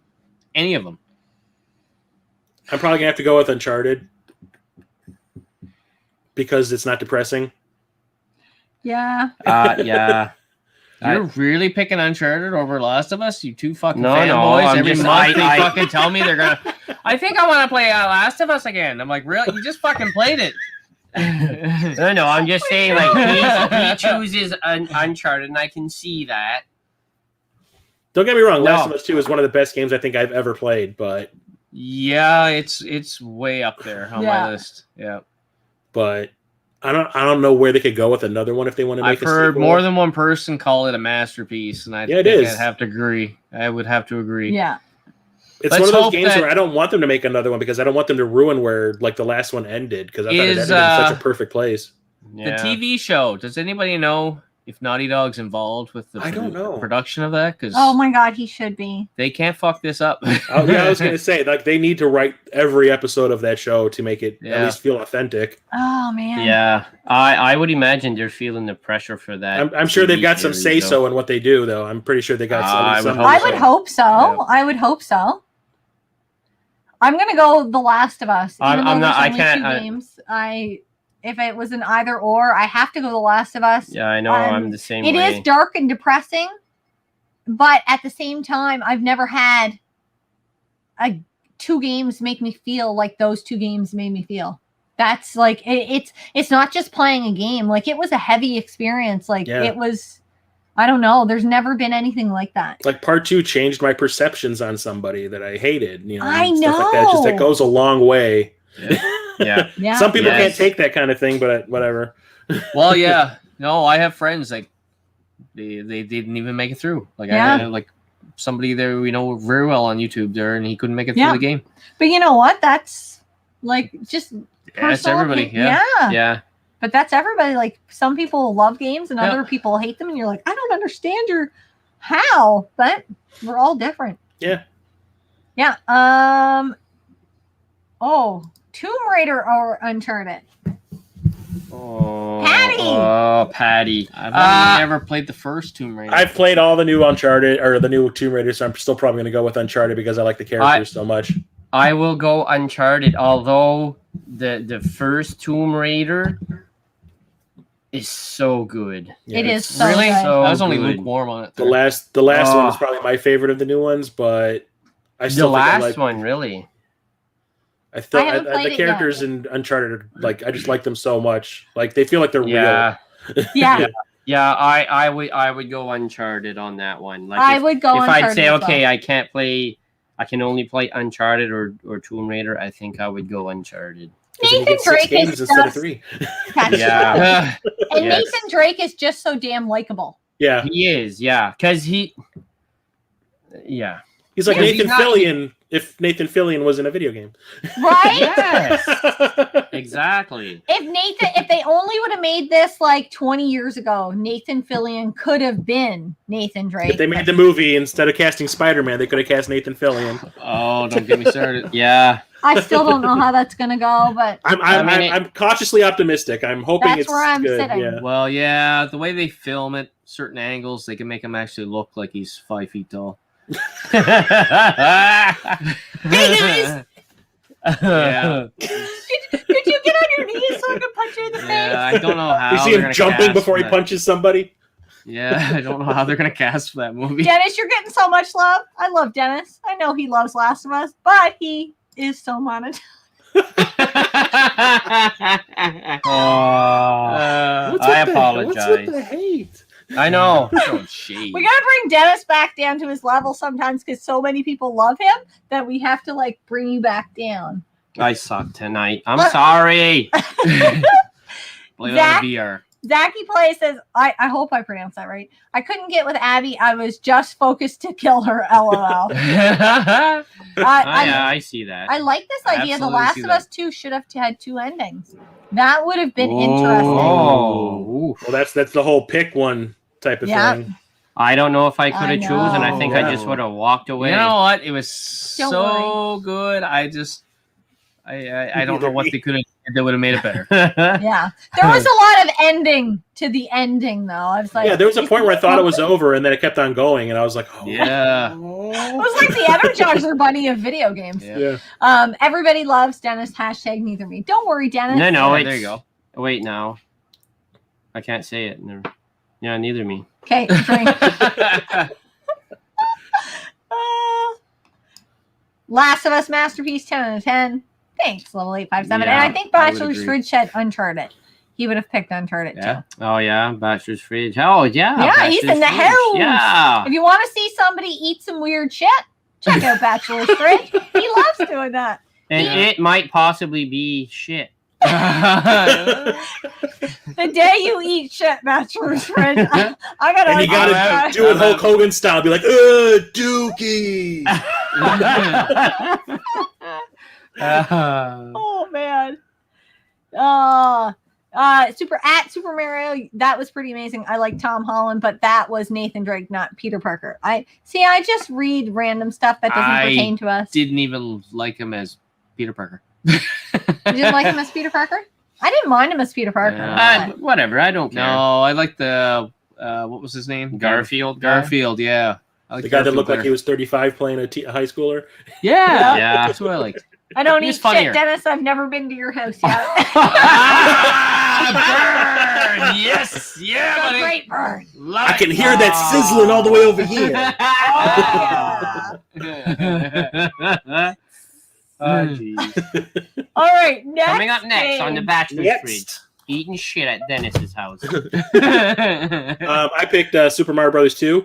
Any of them. I'm probably gonna have to go with Uncharted because it's not depressing. yeah. Yeah. You're really picking Uncharted over Last of Us? You two fucking No, fanboys. I'm Every just- month they I- fucking tell me they're gonna. I think I want to play Last of Us again. I'm like, really? You just fucking played it. No, I'm just saying, like, he chooses Uncharted, and I can see that. Don't get me wrong, No. Last of Us 2 is one of the best games I think I've ever played, but Yeah, it's way up there on Yeah. my list. Yeah, I don't know where they could go with another one if they want to make I've a heard sequel. more than one person call it a masterpiece, and I Yeah, it think is. I'd have to agree. I would have to agree. Yeah. It's Let's one of those hope games that- where I don't want them to make another one because I don't want them to ruin where like the last one ended because I thought it Is, ended in such a perfect place. The TV show. Does anybody know if Naughty Dog's involved with the I don't know. production of that? Because Oh my God, he should be. they can't fuck this up. Oh, yeah, I was gonna say like they need to write every episode of that show to make it Yeah. at least feel authentic. Oh man. Yeah, I would imagine they're feeling the pressure for that. I'm sure they've got some TV say series, so in what they do though. I'm pretty sure they got I would some. hope I so. would hope so. Yeah. I would hope so. I'm gonna go The Last of Us. I'm Even though not- there's I only can't- 2 I- games. If it was an either or, I have to go The Last of Us. Yeah, I know. I'm the same It way. is dark and depressing, but at the same time, I've never had 2 games make me feel like those 2 games made me feel. That's like it's not just playing a game. Like it was a heavy experience. Like Yeah. it was. I don't know. There's never been anything like that. Like part 2 changed my perceptions on somebody that I hated. You know, I and stuff like that. It's just know. that goes a long way. Yeah. Yeah. Some people Yes. can't take that kind of thing, but whatever. Well, yeah. No, I have friends like they didn't even make it through. Like Yeah. I had like somebody there we know very well on YouTube there, and he couldn't make it through Yeah. the game. But you know what? That's like just Yeah, that's personal everybody. opinion. Yeah. Yeah. But that's everybody. Like some people love games and Yeah. other people hate them, and you're like, I don't understand your how. But we're all different. Yeah. Yeah. Oh, Tomb Raider or Uncharted? Oh, Patty! Oh, Patty. I've only never played the first Tomb Raider. I've played all the new Uncharted or the new Tomb Raider, so I'm still probably going to go with Uncharted because I like the characters so much. I will go Uncharted, although the first Tomb Raider is so good. Yeah, It is it's- so really? good. I was only good. lukewarm on it. The last one Oh. is probably my favorite of the new ones, but I The still think I last like, one, really. I still I haven't played the it characters in Uncharted are, like I just like them so much. Like they feel like they're Yeah. Yeah, Yeah, I would go Uncharted on that one. Like I if, would go if Uncharted. I'd say, as well. okay, I can only play Uncharted or Tomb Raider, I think I would go Uncharted. real. 'Cause then you Nathan get 6 Drake games is instead of just 3. That's Yeah. true. And Yes. Nathan Drake is just so damn likable. Yeah, He is, yeah. Because yeah. he's like Yeah, he's Nathan not- Fillion if Nathan Fillion was in a video game. Right? Yes. Exactly. If they only would have made this like 20 years ago, Nathan Fillion could have been Nathan Drake. If they made the movie instead of casting Spider-Man, they could have cast Nathan Fillion. Oh, don't get me started. Yeah. I still don't know how that's gonna go, but I'm cautiously optimistic. I'm hoping That's it's where I'm good. sitting. Yeah. Well, yeah, the way they film it, certain angles, they can make him actually look like he's 5 feet tall. Hey, guys! Yeah. could you get on your knees so I can punch you in the Yeah, I face? don't know how. You see they're him gonna jumping cast before he that. punches somebody. Yeah, I don't know how they're gonna cast for that movie. Dennis, you're getting so much love. I love Dennis. I know he loves Last of Us, but he is so monotone. I apologize. What's with the hate? I know. Shade. We gotta bring Dennis back down to his level sometimes because so many people love him that we have to like bring you back down. I suck tonight. I'm sorry. Blame Zach- on the VR. Zachy Play says, I hope I pronounced that right. I couldn't get with Abby. I was just focused to kill her. LOL. I see that. I like this idea. The Absolutely Last see of that. Us 2 should have had 2 endings. That would have been interesting. Oh. Well, that's the whole pick one type of Yeah. thing. I don't know if I could I have chosen. I think I know. just would have walked away. You know what? It was Don't so good. I don't know what they could have did that would have made it better. Yeah. There was a lot of ending to the ending, though. I was like, Yeah, there was a point where I thought it was over, and then it kept on going, and I was like, oh. Yeah. It was like the Energizer Bunny of video games. Yeah. Yeah. Everybody loves Dennis. # neither me. Don't worry, Dennis. No, Yeah, it's, there you go. Wait, now. I can't say it. Yeah, neither me. Okay, drink. Last of Us Masterpiece, 10 out of 10. Thanks, level 857. Yeah, and I think I would Bachelor's agree. Fridge said Uncharted. He would have picked Uncharted Yeah. too. Oh, yeah. Bachelor's Fridge. Oh, yeah. Yeah, he's Bachelor's in the Fridge. house. Yeah. If you want to see somebody eat some weird shit, check out Bachelor's Fridge. He loves doing that. And it might possibly be shit. The day you eat shit, Bachelor's Fridge, I gotta. And you gotta try. do it Hulk Hogan style. Be like, Dookie. Oh man. Super Mario, that was pretty amazing. I like Tom Holland, but that was Nathan Drake, not Peter Parker. I just read random stuff that doesn't pertain to us. Didn't even like him as Peter Parker. You didn't like him as Peter Parker? I didn't mind him as Peter Parker. Whatever. I don't care. No, I like the what was his name? Garfield guy? Garfield, yeah. I like The guy that Garfield looked like better. he was 35 playing a high schooler. Yeah, Yeah. that's what I liked. I don't He's eat funnier. shit, Dennis. I've never been to your house yet. Burn! Yes, yeah, It's a buddy. great burn. Love I it. can hear that sizzling all the way over here. Oh, jeez. All right, next Coming up next on the Bachelor's Fridge. Next, Eating shit at Dennis's house. I picked Super Mario Brothers 2. Yay!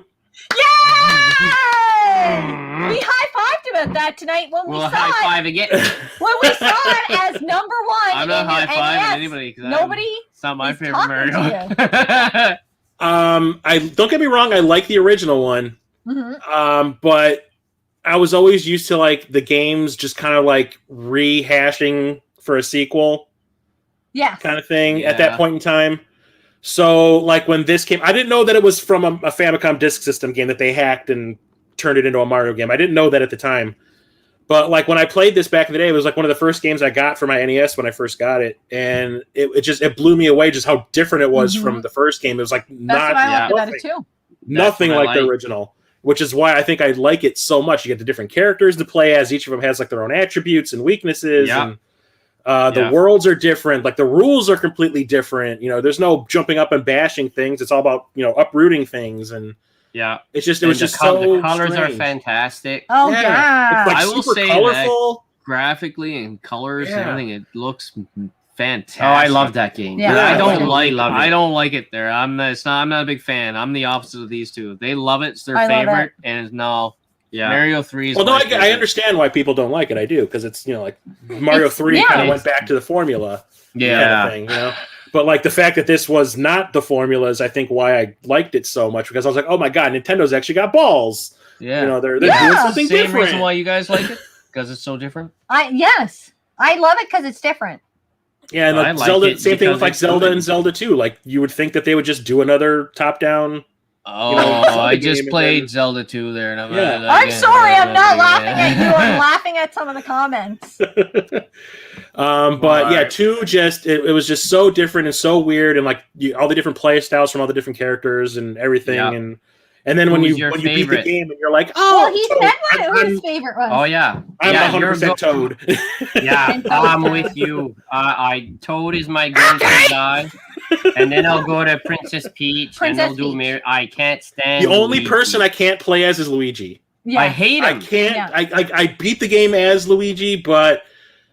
We high-fived about that tonight when we We'll saw high it. five again. When we saw it as number one. I'm not in high your fiving NES. anybody because Nobody. it's not my is favorite talking Mario. I don't get me wrong, I like the original one. Mhm. But I was always used to like the games just kind of like rehashing for a sequel Yes. kind of thing at that Yeah. point in time. So like when this came, I didn't know that it was from a Famicom Disk System game that they hacked and turned it into a Mario game. I didn't know that at the time. But like when I played this back in the day, it was like one of the first games I got for my NES when I first got it, and it blew me away just how different it was Mhm. from the first game. It was like That's not what I liked about nothing, it too. nothing That's what I like the like. original, which is why I think I like it so much. You get the different characters to play as, each of them has like their own attributes and weaknesses, Yeah. and the worlds are different. Like the rules are completely different. You know, there's no jumping up and bashing things. It's all about uprooting things, and Yeah. it was And just the so colors are strange. fantastic. Oh Yeah. yeah. It's like I will super say colorful. Graphically and colors and Yeah. everything, it looks fantastic. Oh, I love that game. Yeah. I Yeah, don't I like. love it. I don't like it there. I'm not a big fan. I'm the opposite of these two. They love it. It's their I love favorite, and no, Yeah. Mario 3 is. Well, no, my I favorite. understand why people don't like it. I do, because it's like Mario It's- 3 yeah. kind of went back to the formula. Yeah. Kind of thing. But like the fact that this was not the formula is, I think, why I liked it so much, because I was like, oh my god, Nintendo's actually got balls. Yeah. They're Yeah. doing something Same different. reason why you guys like it, because it's so different. Yes. I love it because it's different. Yeah, and I like like Zelda, it same thing with because like it's Zelda good. and Zelda 2. Like you would think that they would just do another top-down. Oh, Zelda I game just and played then- Zelda 2 there, and I'm Yeah. I'm sorry, I'm not laughing at you. I'm laughing at some of the comments. But yeah, Right. 2 just it was just so different and so weird, and like all the different play styles from all the different characters and everything, Yeah. and then when Who's you your beat the favorite? game and you're like, oh, Well, he Toad. said what his favorite was. Oh yeah. I'm yeah, 100% Toad. Yeah, And I'm Toad. with you. Toad is my go-to guy. and then I'll go to Princess Peach, and Princess I'll do Peach. I can't stand The only Luigi. person I can't play as is Luigi. Yeah. I hate I him. can't. Yeah. I beat the game as Luigi, but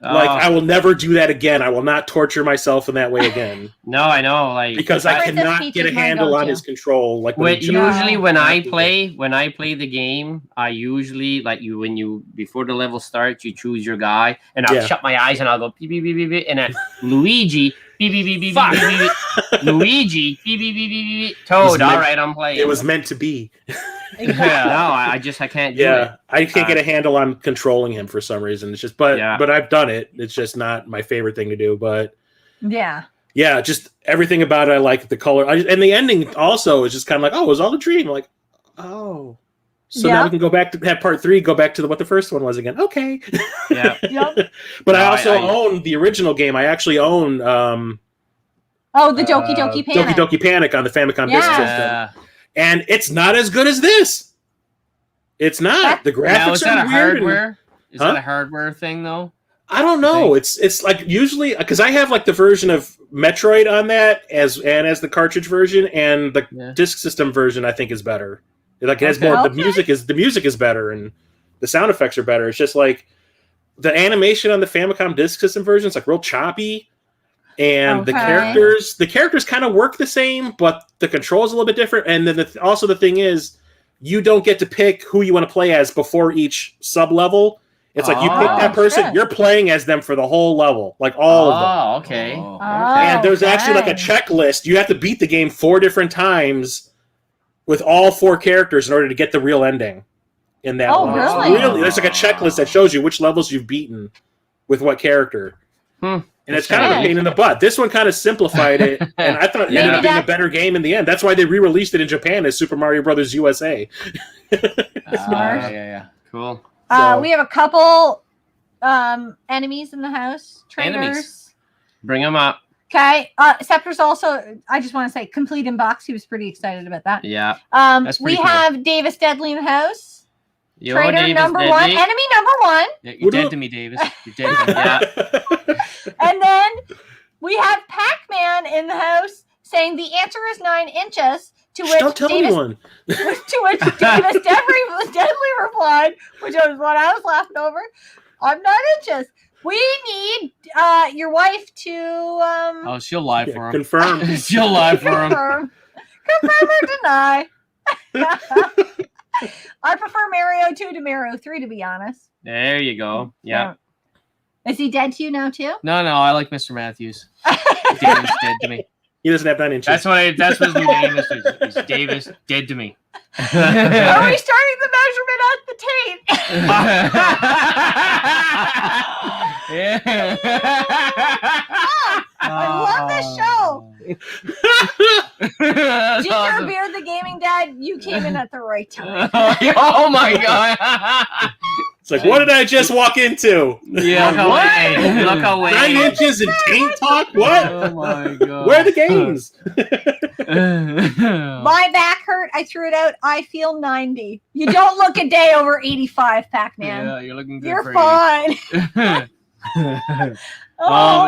like I will never do that again. I will not torture myself in that way again. No, I know, like Because I Princess cannot Peach get a is my handle on go-to. his control. Like When, he usually when I Yeah. play the game, I usually like when you before the level starts, you choose your guy, and I'll Yeah. shut my eyes and I'll go beep beep beep beep, beep and then Luigi beep beep beep beep beep beep, beep, beep, Luigi beep beep beep beep beep, Toad. All right, I'm playing. It was meant to be. Yeah, no, I can't do it. Yeah, I can't get a handle on controlling him for some reason. It's just, but I've done it. It's just not my favorite thing to do. But Yeah. yeah, just everything about it. I like the color, and the ending also is just kind of like, oh, it was all a dream. I'm like, oh, so now we can go back to have part 3. Go back to what the first one was again. Okay. Yeah. Yep. But I also own the original game. I actually own the Doki Doki Panic. Doki Doki Panic on the Famicom Disk System. And it's not as good as this. It's not. The graphics now, is that are a weird. hardware? Is that a hardware thing though? I don't know. It's like usually because I have like the version of Metroid on that as the cartridge version, and the disk system version I think is better. Like it has more. The music is better, and the sound effects are better. It's just like the animation on the Famicom Disk System version is like real choppy. And the characters kind of work the same, but the controls a little bit different. And then also the thing is, you don't get to pick who you want to play as before each sub level. It's like you pick that person, you're playing as them for the whole level, like all of them. Oh, okay. And there's actually like a checklist. You have to beat the game 4 different times with all 4 characters in order to get the real ending. In that level. Really, there's like a checklist that shows you which levels you've beaten with what character. And it's kind of a pain in the butt. This one kind of simplified it, and I thought it ended up being a better game in the end. That's why they re-released it in Japan as Super Mario Brothers USA. Yeah. Cool. We have a couple enemies in the house. Trainers. Bring them up. Okay. Scepter's also, I just want to say, complete in box. He was pretty excited about that. Yeah. We have Davis Deadly in the house. Yo, Trainer Davis number Deadly. 1. Enemy number 1. Yeah, you're dead to me, Davis. You're dead to me. Yeah. And then we have Pac-Man in the house saying the answer is 9 inches. To which don't tell anyone. To which Davis Deadly replied, which was what I was laughing over. I'm 9 inches. We need your wife to oh, she'll lie for him. Confirm. She'll lie for him. Confirm or deny. I prefer Mario 2 to Mario 3, to be honest. There you go. Yeah. Is he dead to you now, too? No, I like Mr. Matthews. Davis dead to me. He doesn't have 9 inches. That's what his new name is. It's Davis dead to me. Are we starting the measurement at the tape? I love this show. Ginger Beard, the gaming dad, you came in at the right time. Oh my god! It's like, what did I just walk into? Yeah, look away. 9 inches and taint talk? What? Oh my god! Where are the games? My back hurt. I threw it out. I feel 90. You don't look a day over 85, Pac-Man. Yeah, you're looking good. You're fine.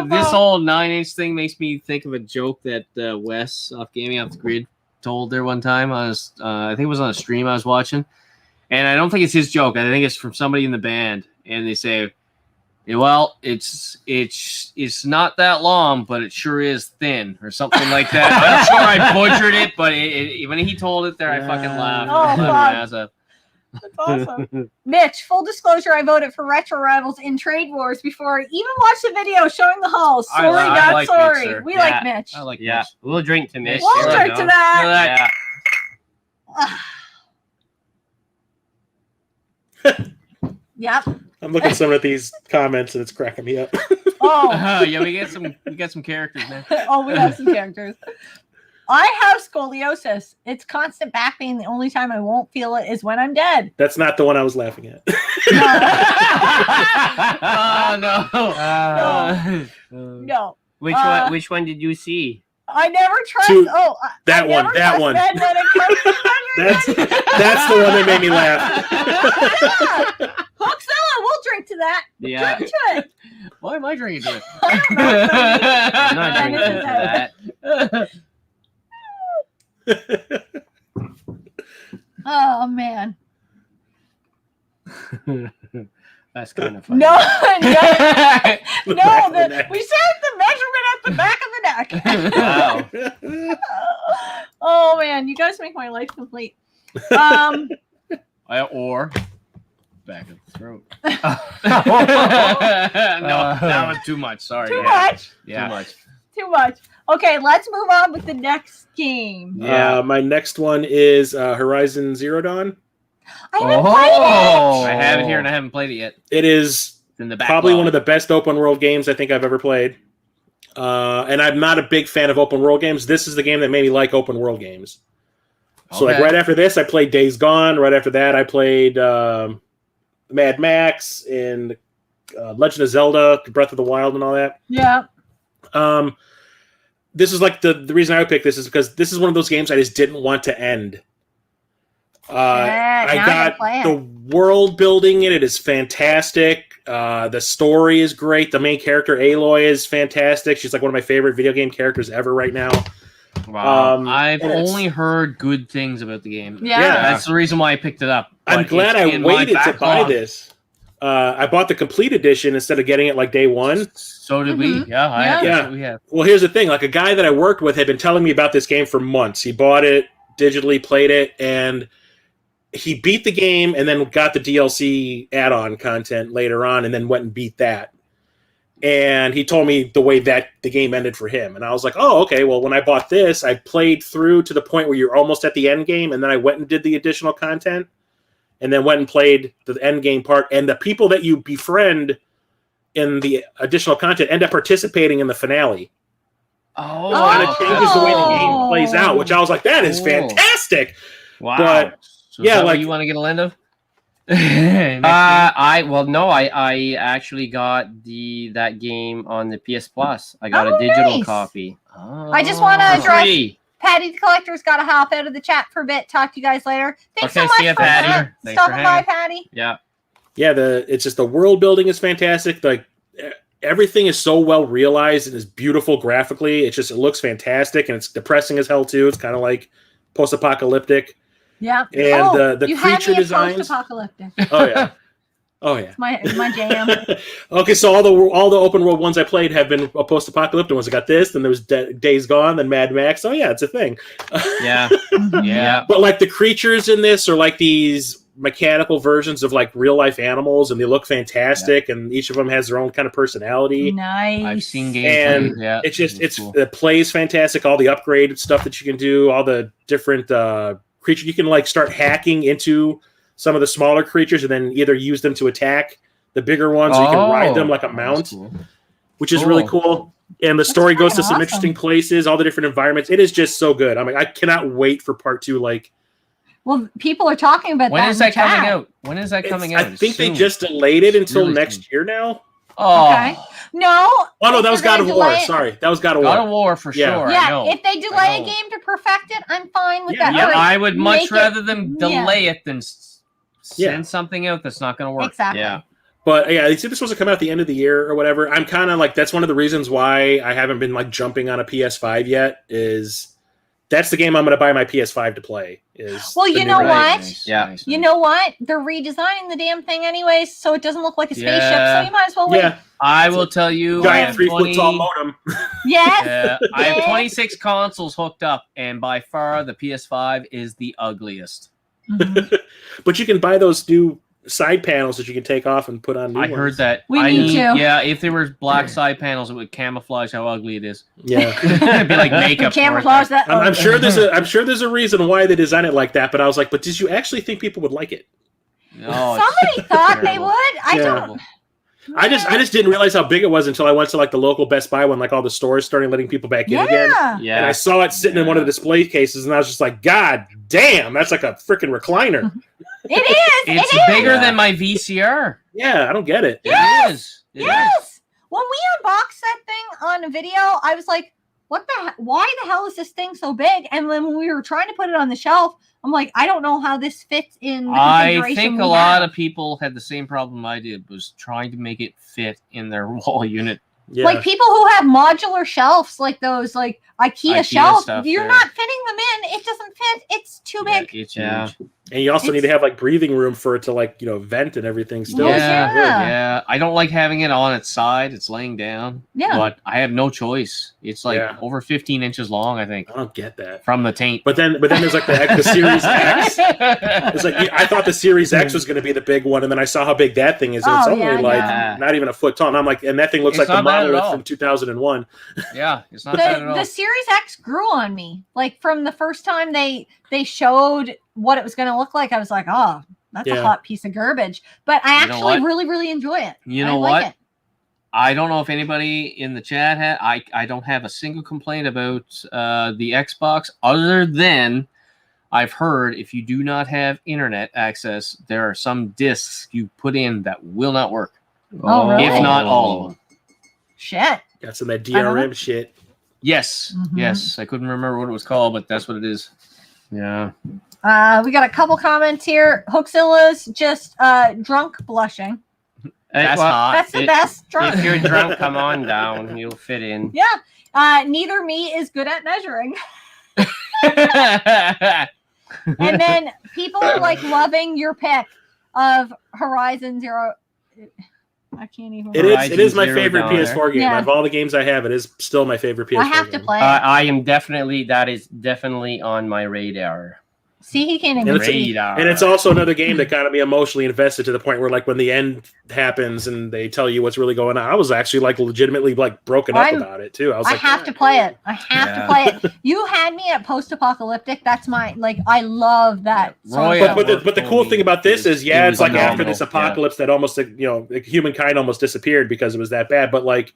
This whole 9-inch thing makes me think of a joke that Wes off Gaming Off the Grid told there one time. I think it was on a stream I was watching, and I don't think it's his joke. I think it's from somebody in the band, and they say, "Well, it's not that long, but it sure is thin," or something like that. I'm sure I butchered it, but when he told it there, I fucking laughed. That's awesome. Mitch, full disclosure, I voted for Retro Rivals in Trade Wars before I even watched the video showing the halls. Sorry, not like sorry. Mitch, We like Mitch. I like Yeah, Mitch. we'll drink to Mitch. We'll drink to that. Yep. I'm looking at some of these comments and it's cracking me up. Oh. Yeah, we got some characters, man. Oh, we have some characters. I have scoliosis. It's constant back pain. The only time I won't feel it is when I'm dead. That's not the one I was laughing at. Oh no. No. Which one did you see? I never trust. That one. That's the one that made me laugh. Hoaxilla, we'll drink to that. Yeah. Drink to it. Why am I drinking to it? I'm not drinking to that. Oh man. That's kind of funny. No, no, The back of the no. neck. We said the measurement at the back of the neck. Wow. Oh man, you guys make my life complete. Or back of the throat. No, that was too much. Sorry. Too much. Yeah. Too much. Too much. Okay, let's move on with the next game. Yeah. My next one is Horizon Zero Dawn. I haven't played it. I have it here and I haven't played it yet. It is It's in the back. probably one of the best open world games I think I've ever played. And I'm not a big fan of open world games. This is the game that made me like open world games. So like Okay. right after this, I played Days Gone. Right after that, I played Mad Max and Legend of Zelda, Breath of the Wild, and all that. Yeah. This is like the reason I would pick this is because this is one of those games I just didn't want to end. Yeah, I now I got gotta play it. the world building in it is fantastic. The story is great. The main character Aloy is fantastic. She's like one of my favorite video game characters ever right now. Wow. I've and it's- only heard good things about the game. Yeah. That's the reason why I picked it up. I'm But glad it's I in my waited to buy backlog. this. I bought the complete edition instead of getting it like day one. So did we. Mhm. Yeah. Yeah. That's what we have. Well, here's the thing. Like a guy that I worked with had been telling me about this game for months. He bought it, digitally played it, and he beat the game and then got the DLC add-on content later on and then went and beat that. And he told me the way that the game ended for him. And I was like, oh, okay. Well, when I bought this, I played through to the point where you're almost at the end game. And then I went and did the additional content and then went and played the end game part. And the people that you befriend in the additional content end up participating in the finale. Oh, Kind of changes the way the game Oh. plays out, which I was like, that is Cool. fantastic. Wow. But So yeah, is that what like- you want to get a land of? I actually got that game on the PS Plus. I got Oh, a digital nice. copy. I just want to Oh. address Free. Patty the Collector's got to hop out of the chat for a bit. Talk to you guys later. Thanks Okay, so much see ya, for Patty. that. Thanks for Stopping by, hanging. Patty. Yeah. Yeah, it's just the world building is fantastic. Like everything is so well realized and is beautiful graphically. It looks fantastic and it's depressing as hell too. It's kind of like post-apocalyptic. Yeah. And the you had creature me at designs. post-apocalyptic. Oh yeah, oh yeah. It's my jam. Okay, so all the open world ones I played have been post-apocalyptic ones. I got this, then there was Days Gone, then Mad Max. Oh yeah, it's a thing. Yeah. Yeah. But like the creatures in this are like these mechanical versions of like real life animals, and they look fantastic, and each of them has their own kind of personality. Nice. I've seen And gameplay. Yeah. It's cool. it plays fantastic. All the upgraded stuff that you can do, all the different creatures you can like start hacking into some of the smaller creatures, and then either use them to attack the bigger ones, or you can ride them like a That's mount, cool. which is really cool. And the story goes to fucking some awesome. interesting places, all the different environments. It is just so good. I mean, I cannot wait for part 2. Like, Well, people are talking about When that. is in the that coming chat. out? When is that coming out? I think they Soon. just delayed it until Really next soon. year now. Oh, Okay. No. Oh no, if that was they're God gonna of War. delay it- Sorry, that was God of War. God of War for Yeah. sure. I Yeah, know. if they delay a know. game to perfect it, I'm fine with Yeah, that. Yeah, Or I would much make it- rather them yeah. delay it than Yeah. send something out that's not going to work. Exactly. Yeah. But yeah, they said this was to come out at the end of the year or whatever. I'm kind of like, that's one of the reasons why I haven't been like jumping on a PS5 yet. Is that's the game I'm going to buy my PS5 to play. Is Well, the you new know one. what? Yeah. You know what? They're redesigning the damn thing anyways, so it doesn't look like a spaceship. Yeah. So you might as well wait. Yeah, I will tell you, I giant have 3-foot 20 tall modem. Yes. I have Yeah. 26 consoles hooked up, and by far the PS5 is the ugliest. Mhm. But you can buy those new side panels that you can take off and put on new I ones. heard that. We I need to. Yeah, if there were black side panels, it would camouflage how ugly it is. Yeah. It'd be like makeup. for it. Camouflage that. I'm sure there's a reason why they designed it like that, but I was like, but did you actually think people would like it? No, Somebody thought they terrible. would. I Yeah. don't. I just didn't realize how big it was until I went to like the local Best Buy when like all the stores started letting people back in again. Yeah. And I Yeah. saw it sitting in one of the display cases, and I was just like, God damn, that's like a freaking recliner. It is. It's it is. bigger Yeah. than my VCR. Yeah, I don't get it. Yes! It is. It is. Yes. When we unboxed that thing on a video, I was like, "What the? Why the hell is this thing so big?" And then when we were trying to put it on the shelf, I'm like, "I don't know how this fits in the I configuration." think we a lot have. of people had the same problem I did, was trying to make it fit in their wall unit. Yeah. Like people who have modular shelves, like those, like IKEA shelves, stuff, you're yeah. not fitting them in. It doesn't fit. It's too big. It's Yeah. huge. And you also need to have like breathing room for it to like, vent and everything still. Well, Yeah, yeah. yeah. I don't like having it on its side. It's laying down. Yeah. But I have no choice. It's like Yeah. over 15 inches long, I think, I don't get that. from the taint. But then there's like the Series X. It's like I thought the Series X was going to be the big one, and then I saw how big that thing is. And it's Oh, only yeah, like yeah. not even a foot tall. And I'm like, and that thing looks It's like the not bad at monolith all. from 2001. Yeah, it's not bad at all. The Series X grew on me. Like from the first time they showed what it was going to look like, I was like, oh, that's a Yeah. hot piece of garbage. But I You know actually what? really, really enjoy it. You know I like what? it. I don't know if anybody in the chat had. I don't have a single complaint about the Xbox, other than I've heard if you do not have internet access, there are some discs you put in that will not work. Oh, really? If not all of them. Shit. Got some of that I don't know. DRM shit. Yes, Mhm. yes. I couldn't remember what it was called, but that's what it is. Yeah. We got a couple comments here. Hookzilla's just drunk blushing. That's well, hot. That's the it- best drunk. If you're drunk, come on down. You'll fit in. Yeah. Neither me is good at measuring. And then people are like loving your pick of Horizon Zero. I can't even. It remember. is. It is my Zero favorite Dawn. PS4 game. Yeah. Out of all the games I have, it is still my favorite PS4 I have to game. play it. I am definitely, that is definitely on my radar. See, he can't even And it's- see. And it's also another game that got me emotionally invested to the point where, like, when the end happens and they tell you what's really going on, I was actually like legitimately like broken up about it too. I was I like, have to play it. I have to play it. You had me at post-apocalyptic. That's my like. I love that. Yeah. song Roy, so But much. the cool thing about this is, yeah, It it's was like after phenomenal. this apocalypse that almost, like, humankind almost disappeared because it was that bad. But like,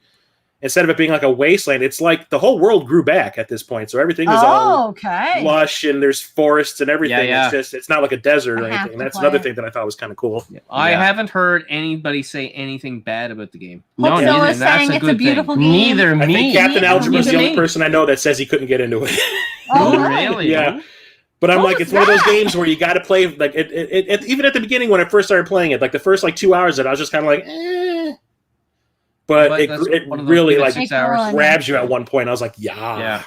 instead of it being like a wasteland, it's like the whole world grew back at this point. So everything is all okay. lush and there's forests and everything. Yeah. It's not like a desert or I have anything. to That's play another it. thing that I thought was kind of cool. I Yeah. haven't heard anybody say anything bad about the game. No, Hookzilla neither. is saying it's a good beautiful thing. game. Neither I me. think Captain Neither Algebra is the me. only person I know that says he couldn't get into it. Oh, Really? Yeah. But I'm What like, was it's one of those that? games where you got to play like it. Even at the beginning when I first started playing it, like the first like 2 hours of it, I was just kind of like, eh. But that's it one of those really good like 6 Make hours. one. grabs you at one point. I was like, yeah, Yeah.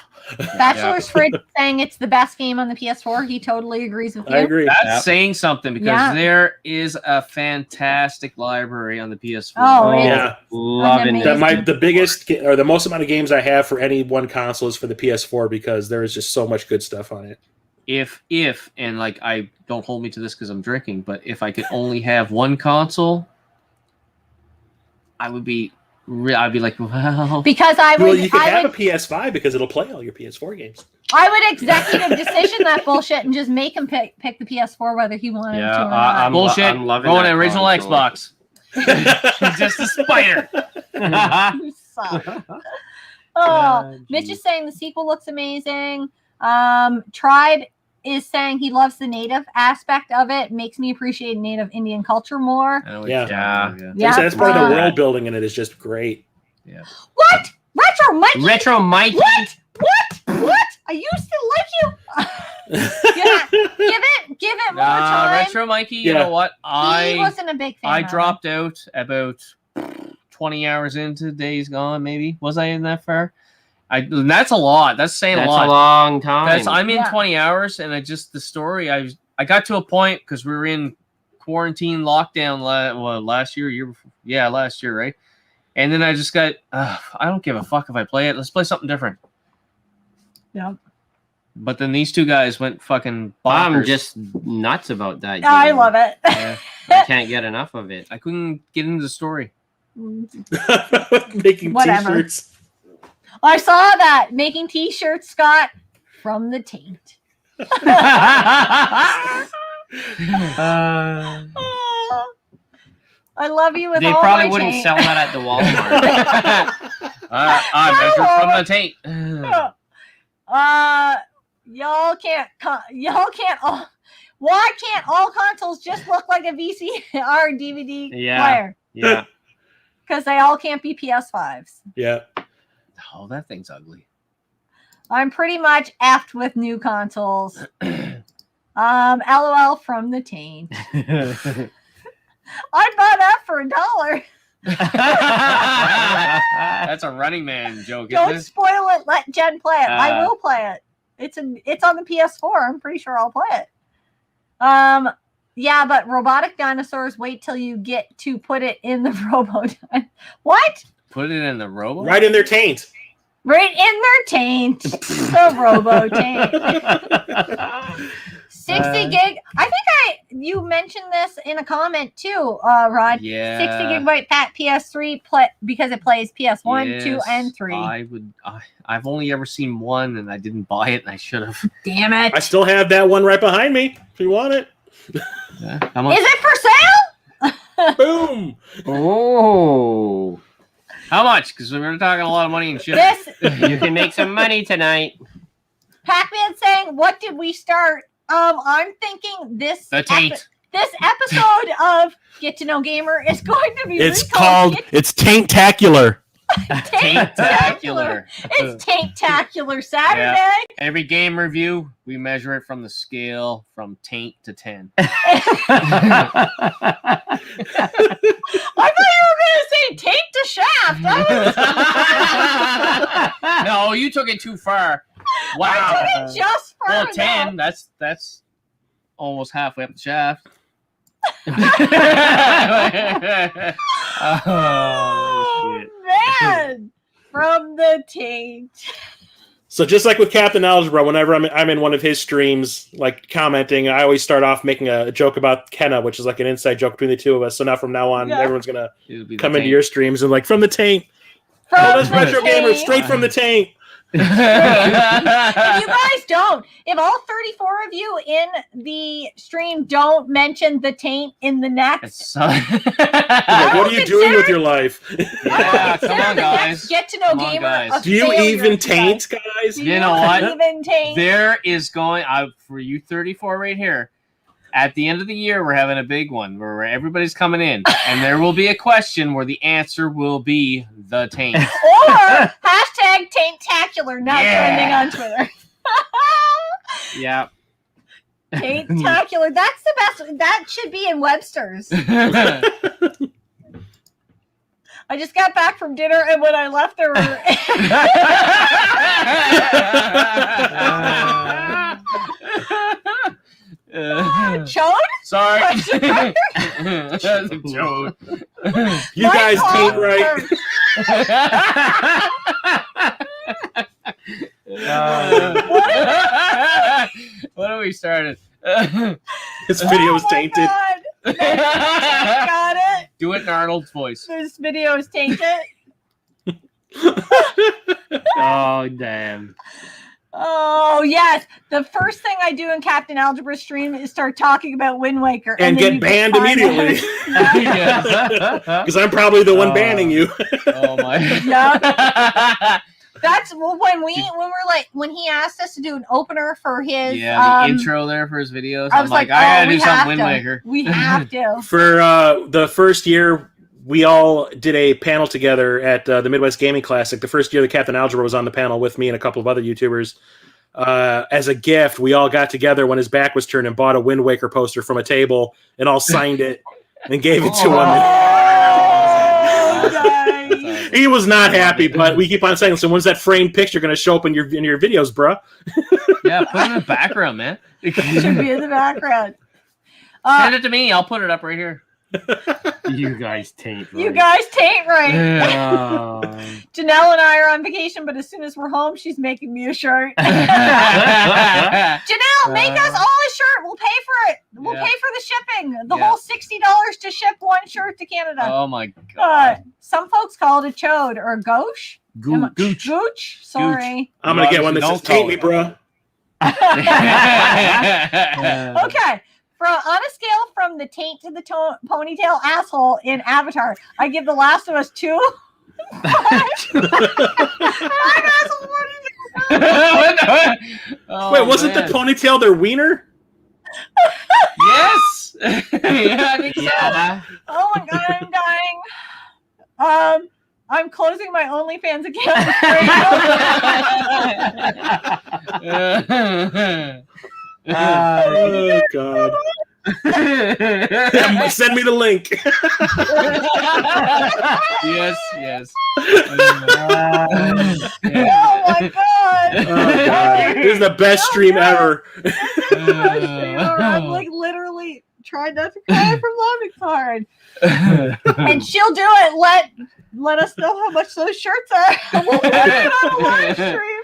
Bachelor's Fridge saying it's the best game on the PS4. He totally agrees with you. I agree. That's Yep. saying something because Yeah. there is a fantastic library on the PS4. Oh, it's Yeah, Loving it. amazing. the biggest or the most amount of games I have for any one console is for the PS4 because there is just so much good stuff on it. If and like I don't hold me to this because I'm drinking, but if I could only have one console, I'd be like, well, Because I Well, would, you could I have would, a PS5 because it'll play all your PS4 games. I would executive decision that bullshit and just make him pick the PS4 whether he wanted Yeah, to or not. I'm bullshit. I'm loving Going that to original console. Xbox. She's just a spider. You suck. Oh, Mitch is saying the sequel looks amazing. Tribe is saying he loves the native aspect of it. Makes me appreciate native Indian culture more. I know what Yeah. you're talking about, Yeah. That's part of the Uh, world building in it is just great. What? Retro Mikey? Retro Mikey. What? I used to like you. Yeah. Give it more time. Retro Mikey, you Yeah. know what? He I wasn't a big fan. I of it. dropped out about 20 hours into Days Gone, maybe. Was I in that far? That's a lot. That's saying That's a lot. a long time. I'm in Yeah. 20 hours, and the story. I got to a point because we were in quarantine lockdown last year before. Yeah, last year, right? And then I just got. I don't give a fuck if I play it. Let's play something different. Yeah. But then these two guys went fucking bonkers. I'm just nuts about that. I game. love it. Yeah. I can't get enough of it. I couldn't get into the story. Making Whatever. t-shirts. I saw that making t-shirts, Scott, from the taint. I love you with They all probably my wouldn't taint. sell that at the Walmart. I measure from the taint. Y'all can't all. Why can't all consoles just look like a VCR DVD Yeah. player? Yeah. Because they all can't be PS5s. Yeah. Oh, that thing's ugly. I'm pretty much effed with new consoles. LOL from the taint. I'd buy that for $1. That's a Running Man joke, Don't isn't it? spoil it. Let Jen play it. I will play it. It's on the PS4. I'm pretty sure I'll play it. Yeah, but robotic dinosaurs, wait till you get to put it in the What? Put it in the robot? Right in their taint. Right in their taint. The robo taint. 60 gig. I think you mentioned this in a comment too, Rod. Yeah. 60 gigabyte PS3 because it plays PS1, 2, and 3. I've only ever seen one, and I didn't buy it, and I should have. Damn it! I still have that one right behind me. If you want it. Yeah, how much? Is it for sale? Boom. Oh, How much? Because we're talking a lot of money and shit. This you can make some money tonight. Pac-Man saying, "What did we start?" I'm thinking this The taint. this episode of Get to Know Gamer is going to be It's recalled called. It's Taint-tacular. Taint-tacular. It's Taint-tacular Saturday. Yeah. Every game review, we measure it from the scale from taint to 10. I thought you were going to say taint to shaft. No, you took it too far. I Wow. took it just for Well, enough. 10. That's almost halfway up the shaft. Oh, man. From the taint. So just like with Captain Algebra, whenever I'm in one of his streams, like commenting, I always start off making a joke about Kenna, which is like an inside joke between the two of us. So now from now on, everyone's gonna come into your streams and like from the taint. From Those retro gamers straight from the taint. If you guys don't, if all 34 of you in the stream don't mention the taint in the next, Like, what are you doing with your life? Yeah, come on, the guys. next Get to Know Come on, Gamer. guys. a Do you failure, even you taint, guys. guys? Do You know what? Even taint? There is going for you 34 right here. At the end of the year, we're having a big one where everybody's coming in, and there will be a question where the answer will be the taint. Or hashtag taintacular, not trending on Twitter. Yeah. Taintacular. That's the best. That should be in Webster's. I just got back from dinner, and when I left, there were. Chode? Sorry. That's a joke. You guys taint right. What have we started? This video is tainted. Got it. Do it in Arnold's voice. This video is tainted. Oh, damn. Oh, yes. The first thing I do in Captain Algebra stream is start talking about Wind Waker. And then get you banned find immediately. Yeah. Because I'm probably the one banning you. Oh my. Yeah. That's when he asked us to do an opener for his the intro there for his videos. I was like, I gotta we do something have Wind to. Waker. We have to. For the first year, we all did a panel together at the Midwest Gaming Classic. The first year that Captain Algebra was on the panel with me and a couple of other YouTubers. As a gift, we all got together when his back was turned and bought a Wind Waker poster from a table and all signed it and gave it to him. Nice. He was not happy, but we keep on saying, so when's that framed picture going to show up in your videos, bro? Yeah, put it in the background, man. It should be in the background. Send it to me. I'll put it up right here. You guys taint right. You guys taint right. Oh. Janelle and I are on vacation, but as soon as we're home, she's making me a shirt. Janelle, make us all a shirt. We'll pay for it. We'll pay for the shipping. The whole $60 to ship one shirt to Canada. Oh my god. Some folks call it a chode or a gauche. Gooch. Gooch. Sorry. I'm going to get one that says, taint me, bro. Okay. On a scale from the taint to the ponytail asshole in Avatar, I give The Last of Us 2. Wait, wasn't the ponytail their wiener? Yes. Yeah, I think so. Oh my god, I'm dying. I'm closing my OnlyFans account. Oh god. Send me the link. Yes. Oh my god! Oh god, this is the best stream ever. I'm like literally trying not to cry from laughing so hard. And she'll do it. Let us know how much those shirts are. We'll put it on a live stream.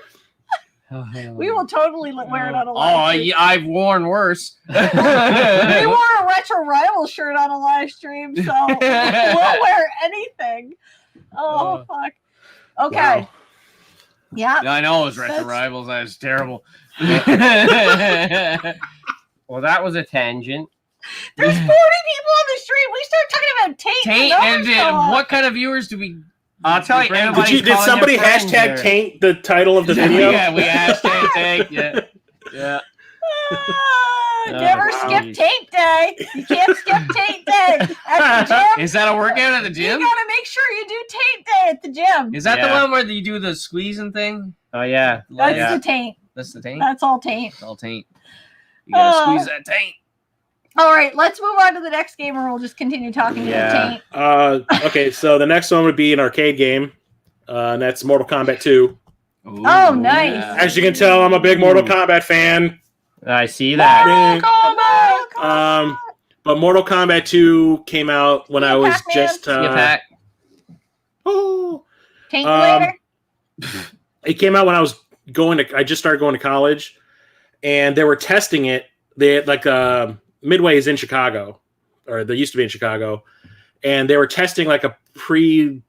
We will totally wear it on a live stream. I've worn worse. We wore a Retro Rival shirt on a live stream, so we'll wear anything. Oh, fuck. Okay. Wow. Yeah. I know it was Retro Rivals. That was terrible. Well, that was a tangent. There's 40 people on the stream. We start talking about Taint. And what kind of viewers do we... I'll tell you. Did somebody hashtag taint the title of the video? Yeah, we hashtag taint. Yeah. Never skip Taint Day. You can't skip Taint Day at the gym. Is that a workout at the gym? You gotta make sure you do Taint Day at the gym. Is that the one where you do the squeezing thing? Oh yeah, that's the taint. That's the taint. That's all taint. It's all taint. You gotta squeeze that taint. All right, let's move on to the next game, or we'll just continue talking about taint. Okay, so the next one would be an arcade game, and that's Mortal Kombat 2. Ooh, oh, nice. Yeah. As you can tell, I'm a big Mortal Kombat fan. I see that. Mortal Kombat. But Mortal Kombat 2 came out when I was just Taint later. It came out when I was I just started going to college, and they were testing it. They had like Midway is in Chicago, or they used to be in Chicago, and they were testing like a pre-release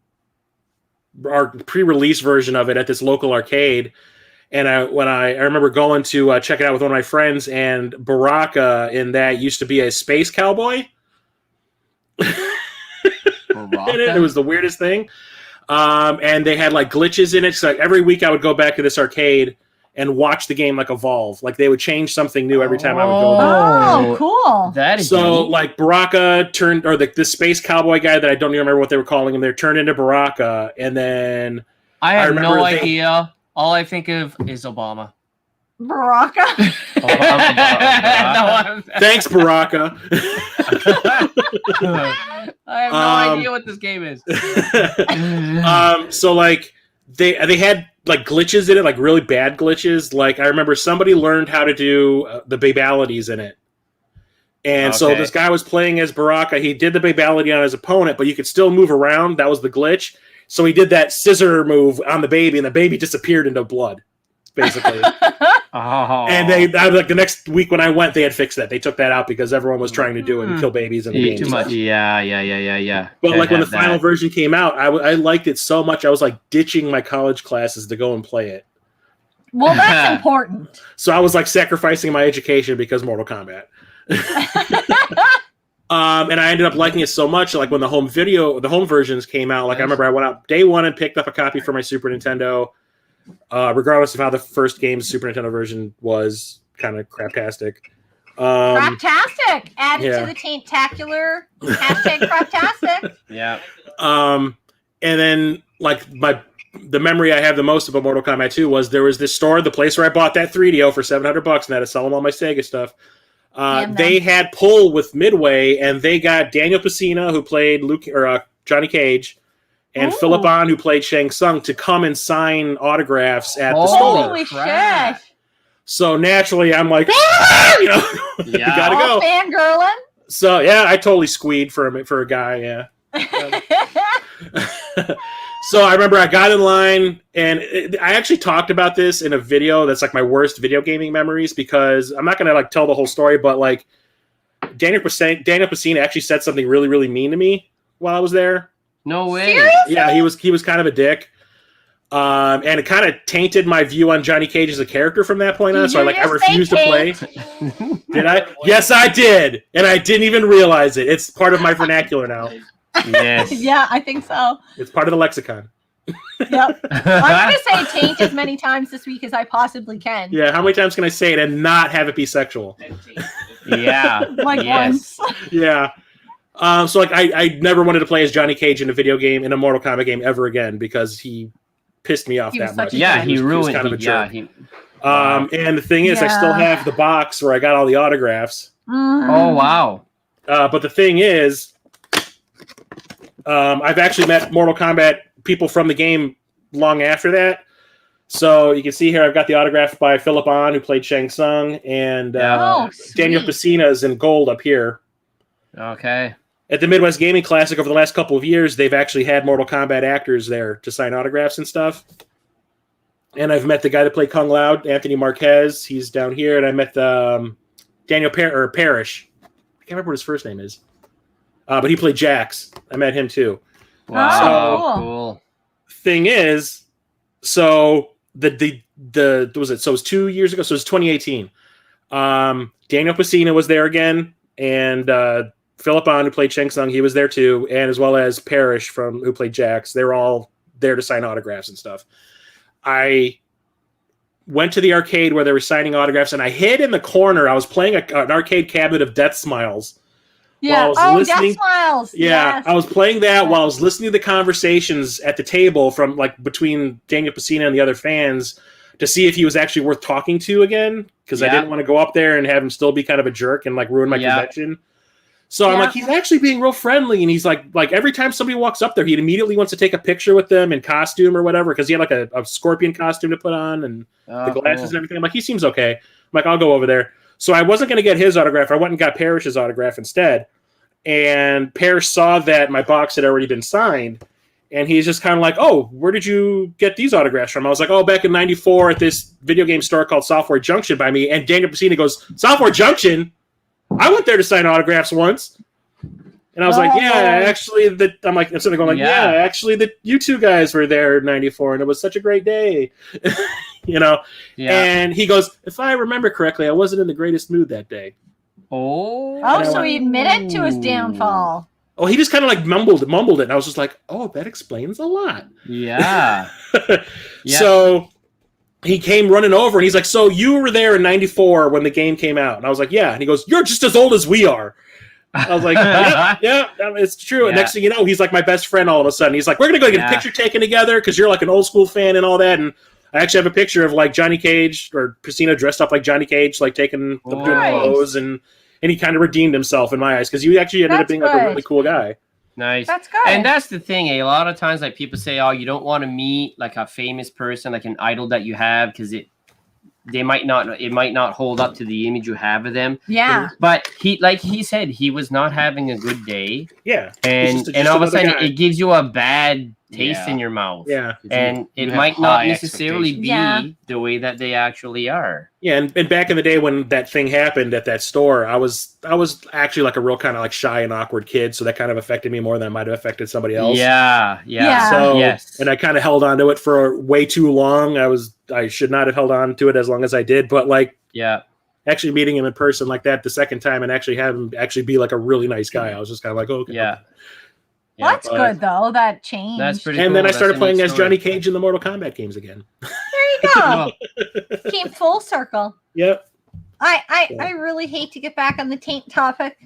version of it at this local arcade. And I remember going to check it out with one of my friends, and Baraka in that used to be a space cowboy. It was the weirdest thing. And they had like glitches in it. So like, every week I would go back to this arcade and watch the game like evolve. Like they would change something new every time I would go there. Oh, cool. That is so neat. like Baraka turned, or the space cowboy guy that I don't even remember what they were calling him there, turned into Baraka. And then I have no idea. All I think of is Obama. Baraka. Thanks, Baraka. I have no idea what this game is. So like they had like glitches in it, like really bad glitches. Like I remember somebody learned how to do the babalities in it. And so this guy was playing as Baraka. He did the babality on his opponent, but you could still move around. That was the glitch. So he did that scissor move on the baby, and the baby disappeared into blood, basically. And like the next week when I went, they had fixed that. They took that out because everyone was trying to do it and kill babies in the game. Too much. Yeah. But like when the final version came out, I liked it so much. I was like ditching my college classes to go and play it. Well, that's important. So I was like sacrificing my education because Mortal Kombat. And I ended up liking it so much. Like when the home versions came out, like I remember I went out day one and picked up a copy for my Super Nintendo. Regardless of how the first game's Super Nintendo version was, kind of craptastic. Craptastic. Added to the taintacular. Hashtag craptastic. Yeah. And then like the memory I have the most about Mortal Kombat 2 was there was this store, the place where I bought that 3DO for $700, and I had to sell them all my Sega stuff. They had pull with Midway, and they got Daniel Pacina, who played Johnny Cage, and Philip Ahn, who played Shang Tsung, to come and sign autographs at the store. Holy shit! So naturally, I'm like, you gotta go. Fangirling. So yeah, I totally squeed for a guy. Yeah. So I remember I got in line, and I actually talked about this in a video that's like my worst video gaming memories, because I'm not going to like tell the whole story, but like Daniel Pacina actually said something really, really mean to me while I was there. No way. Seriously? Yeah, he was kind of a dick. And it kind of tainted my view on Johnny Cage as a character from that point on. So I refused to play. Did I? Yes, I did. And I didn't even realize it. It's part of my vernacular now. Yes. Yeah, I think so. It's part of the lexicon. Yep. I'm going to say taint as many times this week as I possibly can. Yeah, how many times can I say it and not have it be sexual? Yeah. Like once. Yeah. So like I never wanted to play as Johnny Cage in a video game, in a Mortal Kombat game ever again, because he pissed me off that much. Yeah, he ruined. Kind of a jerk. And the thing is, I still have the box where I got all the autographs. Oh wow. But the thing is, I've actually met Mortal Kombat people from the game long after that. So you can see here, I've got the autograph by Philip Ahn, who played Shang Tsung, and Daniel Pesina is in gold up here. Okay. At the Midwest Gaming Classic over the last couple of years, they've actually had Mortal Kombat actors there to sign autographs and stuff. And I've met the guy that played Kung Lao, Anthony Marquez. He's down here. And I met Daniel Parrish. I can't remember what his first name is. But he played Jax. I met him too. Wow. So, Cool. Thing is, so was it? So it was 2 years ago. So it was 2018. Daniel Pesina was there again, and Philip Ahn, who played Shang Tsung, he was there too, and as well as Parrish who played Jax. They were all there to sign autographs and stuff. I went to the arcade where they were signing autographs, and I hid in the corner. I was playing an arcade cabinet of Death Smiles. yeah. Oh, Death Smiles. Yeah, Yes. I was playing that while I was listening to the conversations at the table from between Daniel Pesina and the other fans to see if he was actually worth talking to again, because I didn't want to go up there and have him still be kind of a jerk and ruin my convention. So I'm like, he's actually being real friendly, and he's like every time somebody walks up there, he immediately wants to take a picture with them in costume or whatever, because he had a scorpion costume to put on and the glasses and everything. I'm like, he seems okay. I'm like, I'll go over there. So I wasn't going to get his autograph. I went and got Parrish's autograph instead. And Parrish saw that my box had already been signed, and he's just kind of like, oh, where did you get these autographs from? I was like, oh, back in '94 at this video game store called Software Junction by me. And Daniel Pesina goes, Software Junction? I went there to sign autographs once. And I was like, yeah, actually, I'm like, instead of going actually, you two guys were there in '94, and it was such a great day, Yeah. And he goes, if I remember correctly, I wasn't in the greatest mood that day. So he admitted to his downfall. Oh, he just kind of mumbled it, and I was just like, oh, that explains a lot. Yeah. So he came running over, and he's like, so you were there in '94 when the game came out? And I was like, yeah. And he goes, you're just as old as we are. I was like, yeah, it's true. Yeah. And next thing you know, he's like my best friend all of a sudden. He's like, we're going to go get a picture taken together because you're like an old school fan and all that. And I actually have a picture of Johnny Cage or Pesina dressed up like Johnny Cage, taking doing pose, and he kind of redeemed himself in my eyes because he actually ended up being a really cool guy. Nice. That's good. And that's the thing. A lot of times, people say, oh, you don't want to meet a famous person, an idol that you have, because it might not hold up to the image you have of them. Yeah. But he said, he was not having a good day. Yeah. And all of a sudden it gives you a bad taste in your mouth. Yeah. And it might not necessarily be the way that they actually are. Yeah, and back in the day when that thing happened at that store, I was actually a real kind of shy and awkward kid, so that kind of affected me more than it might have affected somebody else. Yeah. So, yes. And I kind of held on to it for way too long. I should not have held on to it as long as I did, but actually meeting him in person like that the second time and actually have him actually be a really nice guy, I was just kind of like, oh, okay. Yeah. Well, that's good though. That changed. That's pretty and cool. then I started playing as Johnny Cage in the Mortal Kombat games again. There you go. Came full circle. Yep. I really hate to get back on the taint topic.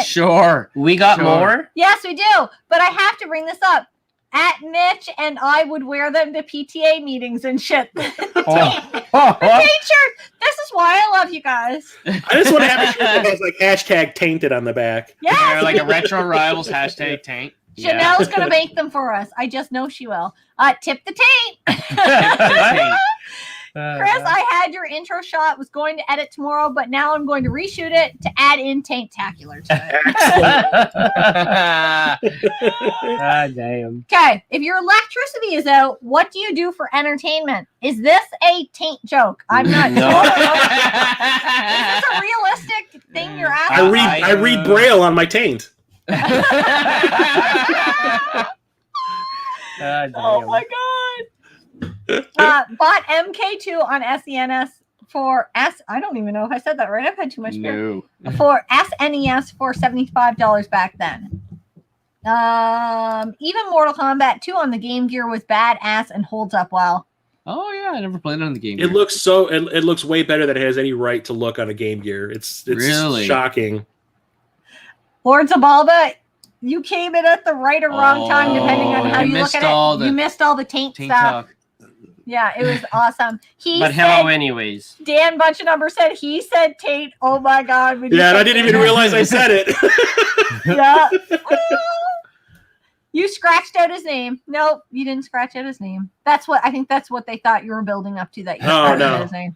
Sure. We got more? Yes, we do. But I have to bring this up. At Mitch and I would wear them to PTA meetings and shit. The taint shirt. This is why I love you guys. I just want to have a shirt that has hashtag tainted on the back. Yeah, a Retro Rivals hashtag taint. Chanel's gonna make them for us. I just know she will. Tip the taint. Chris, I had your intro shot, was going to edit tomorrow, but now I'm going to reshoot it to add in Taint-tacular to it. Damn. Okay, if your electricity is out, what do you do for entertainment? Is this a taint joke? I'm not sure. Is this a realistic thing you're asking? I read Braille on my taint. Oh my god. Bought MK2 on SENS for I don't even know if I said that right. I've had too much beer. For SNES for $75 back then. Even Mortal Kombat 2 on the Game Gear was badass and holds up well. Oh yeah, I never played it on the Game Gear. It looks way better than it has any right to look on a Game Gear. It's really shocking. Lord Zabalba, you came in at the right or wrong time, depending on how you look at it. You missed all the taint stuff. Talk. Yeah, it was awesome. But hello, anyways. Dan Bunch of Number said he said Tate. Oh my God! Yeah, and I didn't even realize I said it. Yeah. You scratched out his name. Nope, you didn't scratch out his name. I think that's what they thought you were building up to. That you scratched out his name.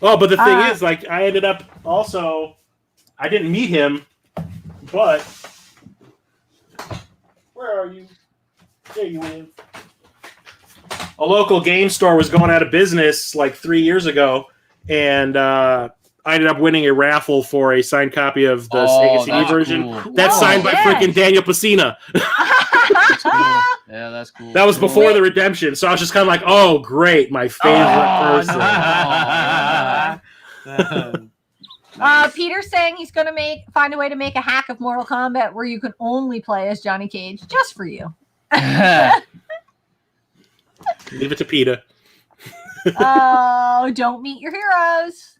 Oh, but the thing is, like, I ended up also. I didn't meet him, but where are you? There you live. A local game store was going out of business like 3 years ago, and I ended up winning a raffle for a signed copy of the Sega CD version. Cool. That's signed by freaking Daniel Pacina. That's cool. Yeah, that's cool. That was before the redemption, so I was just kind of like, "Oh, great, my favorite person." Peter's saying he's going to find a way to make a hack of Mortal Kombat where you can only play as Johnny Cage, just for you. Leave it to PETA. Oh, don't meet your heroes.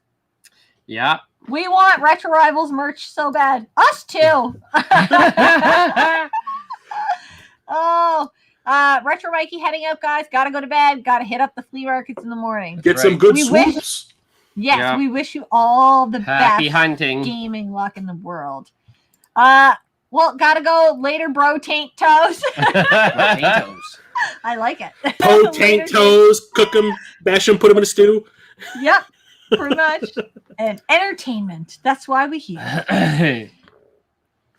Yeah. We want Retro Rivals merch so bad. Us too. Retro Mikey heading out, guys. Gotta go to bed. Gotta hit up the flea markets in the morning. Get some good swoops. We wish you all the Happy best hunting. gaming luck in the world. Well, gotta go later, bro. Taint toes. I like it. Taint toes, cook them, bash them, put them in a stew. Yep, pretty much. And entertainment. That's why we here.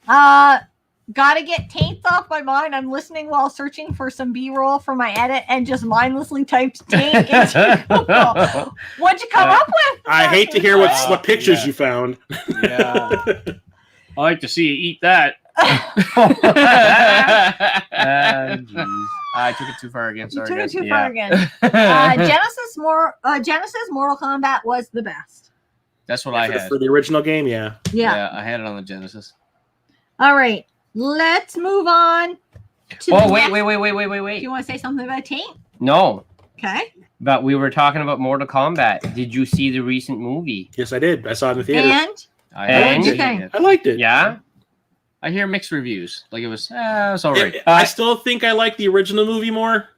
Gotta get taints off my mind. I'm listening while searching for some B-roll for my edit and just mindlessly typed taint into Google. What'd you come up with? I hate to hear what pictures you found. Yeah. I like to see you eat that. I took it too far again. Sorry, guys. Too far again. Genesis Mortal Kombat was the best. That's what I had for the original game. Yeah, I had it on the Genesis. All right, let's move on. Wait. Do you want to say something about Taint? No. Okay. But we were talking about Mortal Kombat. Did you see the recent movie? Yes, I did. I saw it in the theater. I liked it. Yeah. I hear mixed reviews. Like it was all right. I still think I like the original movie more.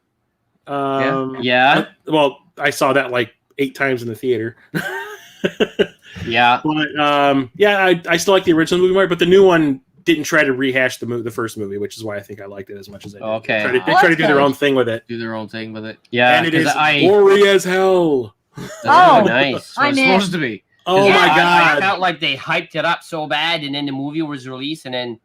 Yeah. Well, I saw that like 8 times in the theater. Yeah. But I still like the original movie more. But the new one didn't try to rehash the first movie, which is why I think I liked it as much as I did. Okay. They try to do their own thing with it. Do their own thing with it. Yeah. And it is gory as hell. Oh, nice. It's supposed to be. Oh my god! I felt like they hyped it up so bad, and then the movie was released, and then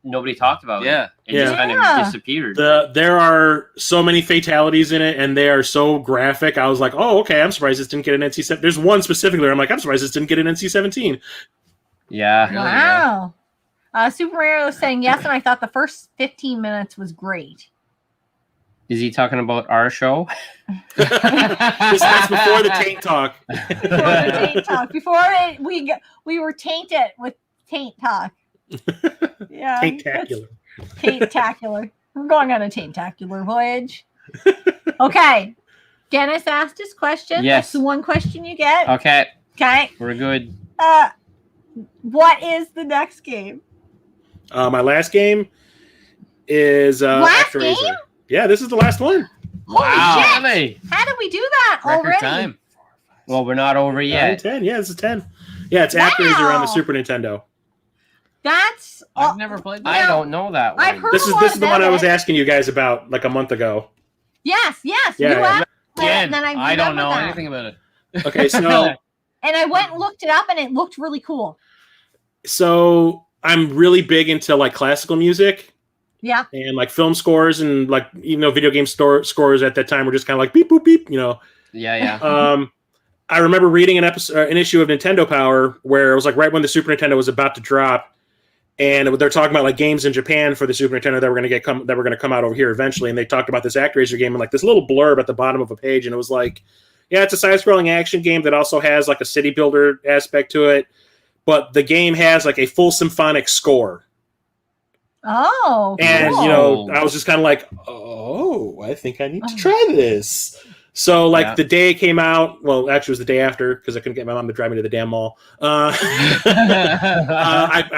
nobody talked about it. It just kind of disappeared. There are so many fatalities in it, and they are so graphic. I was like, oh, okay, I'm surprised this didn't get an NC-17. There's one specifically where I'm like, I'm surprised this didn't get an NC-17. Yeah. Really, wow. Super Mario was saying yes, and I thought the first 15 minutes was great. Is he talking about our show? That's before the taint talk. We were tainted with taint talk. Yeah. Taintacular. Taintacular. We're going on a taintacular voyage. Okay. Dennis asked his question. Yes. That's the one question you get. Okay. Okay. We're good. What is the next game? My last game is last game? Yeah, this is the last one. Wow. Shit. How did we do that already? Time. Well, we're not over yet. 10. Yeah, this is 10. Yeah, it's ActRaiser on the Super Nintendo. That's I've never played that. I don't know that one. I've heard This is the one I was asking you guys about like a month ago. Yes. Yeah, you asked Again, and then I don't know that. anything about it. Okay, so and I went and looked it up, and it looked really cool. So I'm really big into like classical music. Yeah. And like film scores, and like even though video game scores at that time were just kind of like beep boop beep, Yeah. I remember reading an issue of Nintendo Power where it was like right when the Super Nintendo was about to drop, and they're talking about like games in Japan for the Super Nintendo that were going to come out over here eventually, and they talked about this ActRaiser game and like this little blurb at the bottom of a page, and it was like, yeah, it's a side-scrolling action game that also has like a city builder aspect to it, but the game has like a full symphonic score. Oh, and cool. I was just kind of like, oh, I think I need to try this. So, like, the day it came out, well, actually, it was the day after because I couldn't get my mom to drive me to the damn mall. I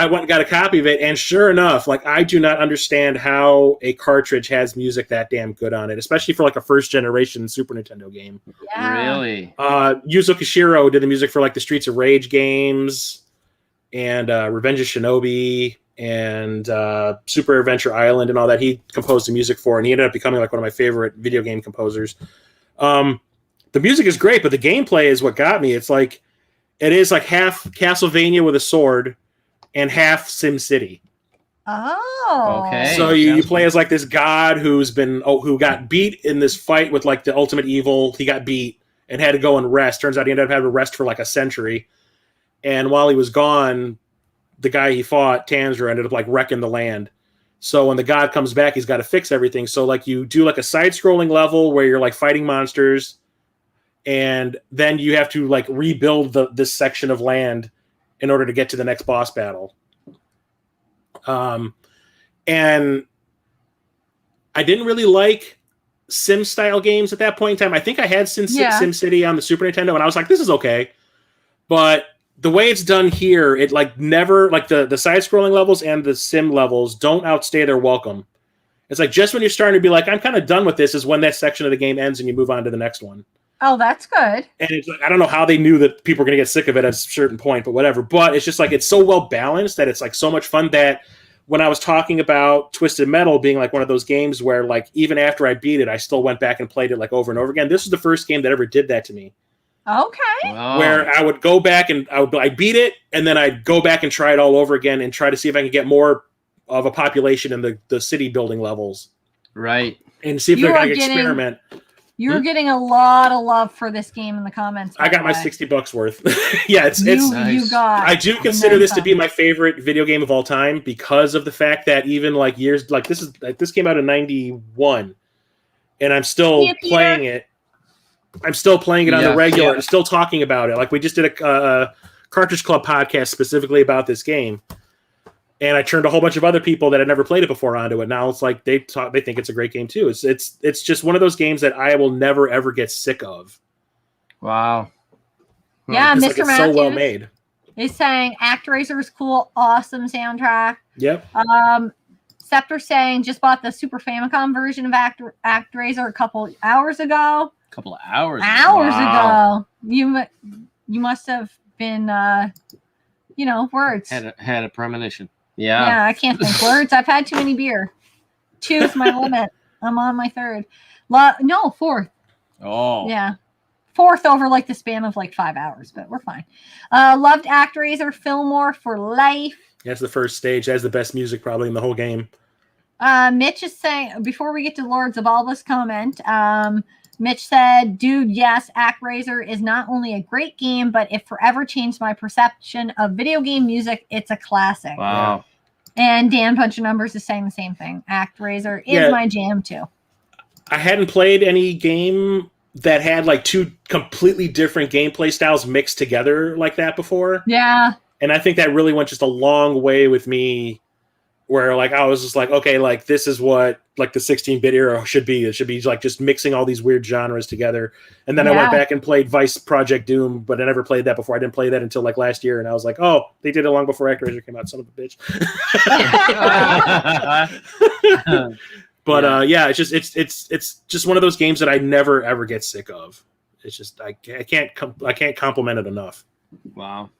went and got a copy of it, and sure enough, like, I do not understand how a cartridge has music that damn good on it, especially for, like, a first-generation Super Nintendo game. Yeah. Really? Yuzo Koshiro did the music for, like, the Streets of Rage games and Revenge of Shinobi and Super Adventure Island and all that. He composed the music for, and he ended up becoming, like, one of my favorite video game composers. The music is great, but the gameplay is what got me. It is like half Castlevania with a sword and half Sim City. Oh. Okay. So you play as like this god who got beat in this fight with like the ultimate evil. He got beat and had to go and rest. Turns out he ended up having to rest for like a century. And while he was gone, the guy he fought, Tanjiro, ended up like wrecking the land. So when the god comes back, he's got to fix everything. So like you do like a side-scrolling level where you're like fighting monsters, and then you have to like rebuild this section of land in order to get to the next boss battle. And I didn't really like Sim-style games at that point in time. I think I had SimCity on the Super Nintendo, and I was like, this is okay. But the way it's done here, it like never, like the side-scrolling levels and the sim levels don't outstay their welcome. It's like just when you're starting to be like, I'm kind of done with this, is when that section of the game ends and you move on to the next one. Oh, that's good. And it's like, I don't know how they knew that people were going to get sick of it at a certain point, but whatever. But it's just like, it's so well balanced that it's like so much fun that when I was talking about Twisted Metal being like one of those games where like even after I beat it, I still went back and played it like over and over again. This is the first game that ever did that to me. Okay. Wow. Where I would go back and I'd beat it, and then I'd go back and try it all over again and try to see if I could get more of a population in the city building levels. Right. And see if they're going to experiment. You're getting a lot of love for this game in the comments. I got my $60 worth. Yeah, it's nice. You got. I do consider this to be my favorite video game of all time because of the fact that even like years like this came out in 91, and I'm still playing it. I'm still playing it on the regular and still talking about it. Like we just did a Cartridge Club podcast specifically about this game, and I turned a whole bunch of other people that had never played it before onto it. Now it's like they think it's a great game too. It's just one of those games that I will never ever get sick of. Wow. Yeah, Mr. Like, it's Matthews so well made. is saying ActRaiser is cool, awesome soundtrack. Yep. Scepter saying just bought the Super Famicom version of ActRaiser a couple hours ago. Couple of hours Ago. You must have been words. Had a premonition. Yeah, I can't think words. I've had too many beer. 2's my limit. I'm on my 3rd. No, 4th. Oh. Yeah. 4th over like the span of like 5 hours, but we're fine. Loved ActRaiser, Fillmore for life. That's the first stage. That's the best music probably in the whole game. Mitch is saying, before we get to Lords of Albus comment, Mitch said, dude, yes, ActRaiser is not only a great game, but it forever changed my perception of video game music. It's a classic. Wow. And Dan Punch Numbers is saying the same thing. ActRaiser is my jam too. I hadn't played any game that had like two completely different gameplay styles mixed together like that before. Yeah. And I think that really went just a long way with me, where like I was just like, okay, like this is what like the 16-bit era should be. It should be like just mixing all these weird genres together. And then I went back and played Vice Project Doom, but I never played that before. I didn't play that until like last year, and I was like, oh, they did it long before ActRaiser came out, son of a bitch. But it's just one of those games that I never ever get sick of. It's just I can't compliment it enough. Wow.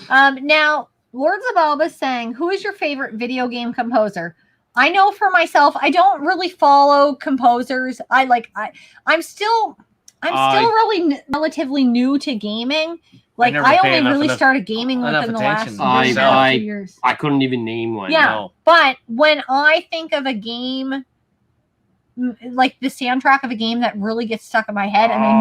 Now, Lords of Albus saying, who is your favorite video game composer? I know for myself, I don't really follow composers. I'm still really relatively new to gaming. Like I only really started gaming within the last few years. I couldn't even name one. Yeah, no. But when I think of a game, like the soundtrack of a game that really gets stuck in my head, and I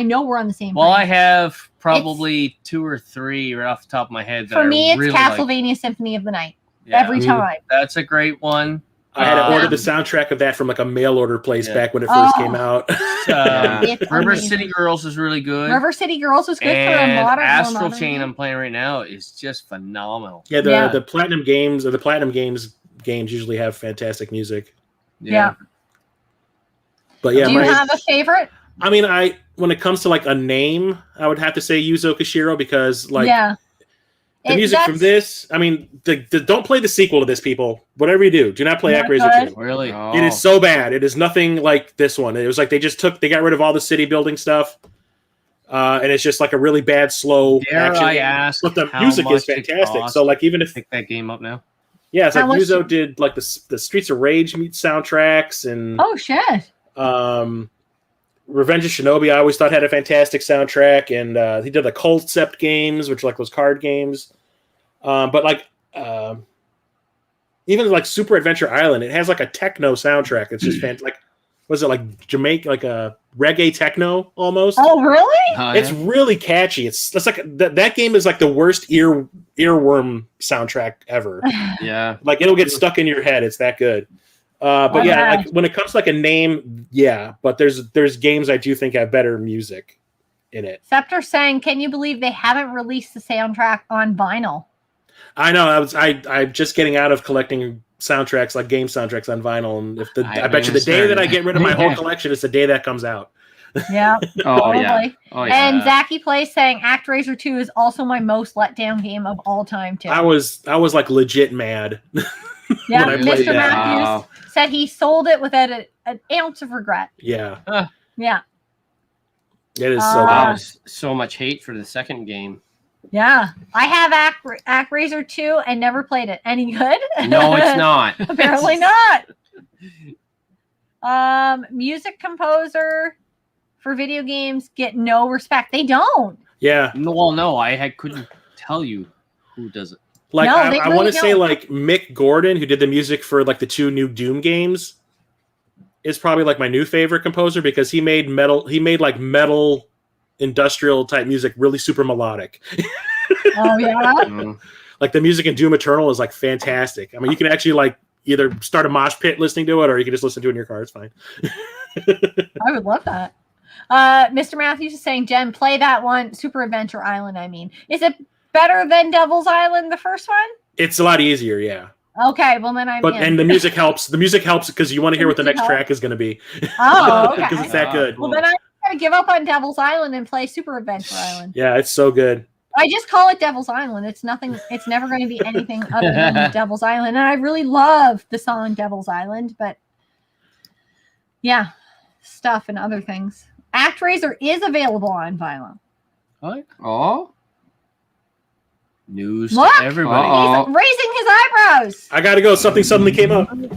know we're on the same. Well, I have probably 2 or 3 right off the top of my head. For me, it's Castlevania Symphony of the Night. Every time. That's a great one. I had to order the soundtrack of that from like a mail order place back when it first came out. River City Girls is really good. River City Girls was good and for a modern. Astral Chain I'm playing right now is just phenomenal. Yeah, the Platinum games games usually have fantastic music. Yeah. But yeah, Do you have a favorite? I mean, when it comes to like a name, I would have to say Yuzo Koshiro because like the music from this. I mean, don't play the sequel to this, people. Whatever you do not play ActRaiser 2. Really? Oh. It is so bad. It is nothing like this one. It was like they got rid of all the city building stuff. And it's just like a really bad, slow action. I ask, but the music is fantastic. So like even if pick that game up now. Yeah, it's like Yuzo did like the Streets of Rage soundtracks and shit. Revenge of Shinobi I always thought had a fantastic soundtrack, and he did the Concept games, which are like those card games. But like even like Super Adventure Island, it has like a techno soundtrack. It's just fantastic. Like, was it like Jamaica, like a reggae techno almost? Oh, really? It's really catchy. It's like that game is like the worst earworm soundtrack ever. Yeah, like it'll get stuck in your head. It's that good. But yeah, like when it comes to like a name, yeah. But there's games I do think have better music in it. Scepter saying, "Can you believe they haven't released the soundtrack on vinyl?" I know. I'm just getting out of collecting soundtracks, like game soundtracks on vinyl, and I bet you the day that I get rid of my whole collection is the day that comes out. Yeah. Probably. And Zachy Plays saying ActRaiser 2 is also my most let down game of all time too. I was like legit mad. Yeah, when I played Mr. that. Matthews said he sold it without an ounce of regret. Yeah. Yeah. It is so bad. So much hate for the second game. Yeah. I have ActRaiser 2 and never played it. Any good? No, it's not. Apparently not. Music composer for video games get no respect. They don't. Yeah. No, I couldn't tell you who does it. Like No, I want to say like Mick Gordon, who did the music for like the 2 new Doom games, is probably like my new favorite composer because he made metal industrial type music really super melodic. Oh yeah. Like the music in Doom Eternal is like fantastic. I mean, you can actually like either start a mosh pit listening to it or you can just listen to it in your car. It's fine. I would love that. Mr. Matthews is saying, Jen, play that one. Super Adventure Island, I mean. Is it better than Devil's Island, the first one? It's a lot easier, yeah. Okay, well then and the music helps. The music helps because you want to hear what the next track is going to be. Oh, okay. Because it's that good. Well, then I gotta give up on Devil's Island and play Super Adventure Island. Yeah, it's so good. I just call it Devil's Island. It's nothing. It's never going to be anything other than Devil's Island. And I really love the song Devil's Island, but yeah, stuff and other things. ActRaiser is available on vinyl. What? Oh. News Look, to everybody. he's raising his eyebrows. I got to go. Something suddenly came up. Immediately,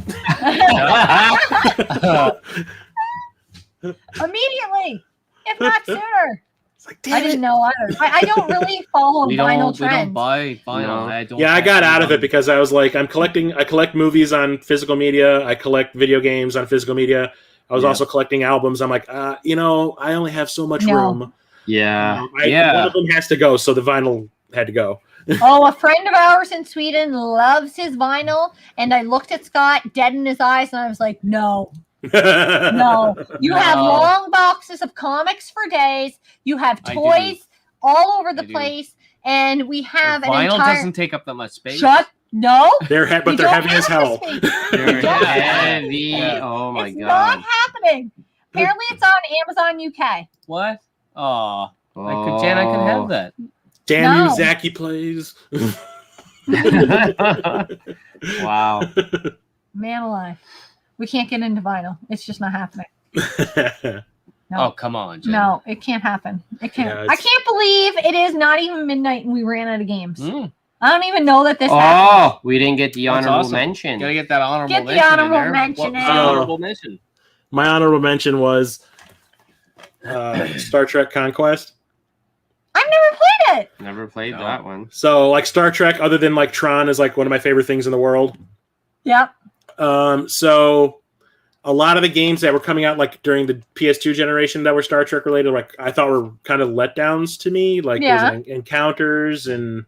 if not sooner. It's like, damn I didn't know either. I don't really follow vinyl trends. We don't buy vinyl. No. I got out of it because I was like, I collect movies on physical media. I collect video games on physical media. I was also collecting albums. I'm like, I only have so much room. Yeah. One of them has to go, so the vinyl had to go. Oh, a friend of ours in Sweden loves his vinyl, and I looked at Scott dead in his eyes, and I was like, no. No. You have long boxes of comics for days. You have toys all over the place, and we have an vinyl entire... doesn't take up that much space. No. They're heavy as hell. They're heavy. Oh my it's god. Not happening. Apparently, it's on Amazon UK. What? Oh, Jan, I could have that. Damn you, Zachy Plays. Wow. Man alive. We can't get into vinyl. It's just not happening. No. Oh, come on, Jen. No, it can't happen. It can't. Yeah, I can't believe it is not even midnight and we ran out of games. Mm. I don't even know that this happened. We didn't get the honorable awesome. mention. Gotta get that honorable Get the mention. honorable in there. mention What was in. the honorable mention? My honorable mention was Star Trek Conquest. I've never played it. Never played that one. So, like Star Trek, other than like Tron, is like one of my favorite things in the world. Yep. So a lot of the games that were coming out like during the PS2 generation that were Star Trek related, like I thought were kind of letdowns to me. Like there's Encounters and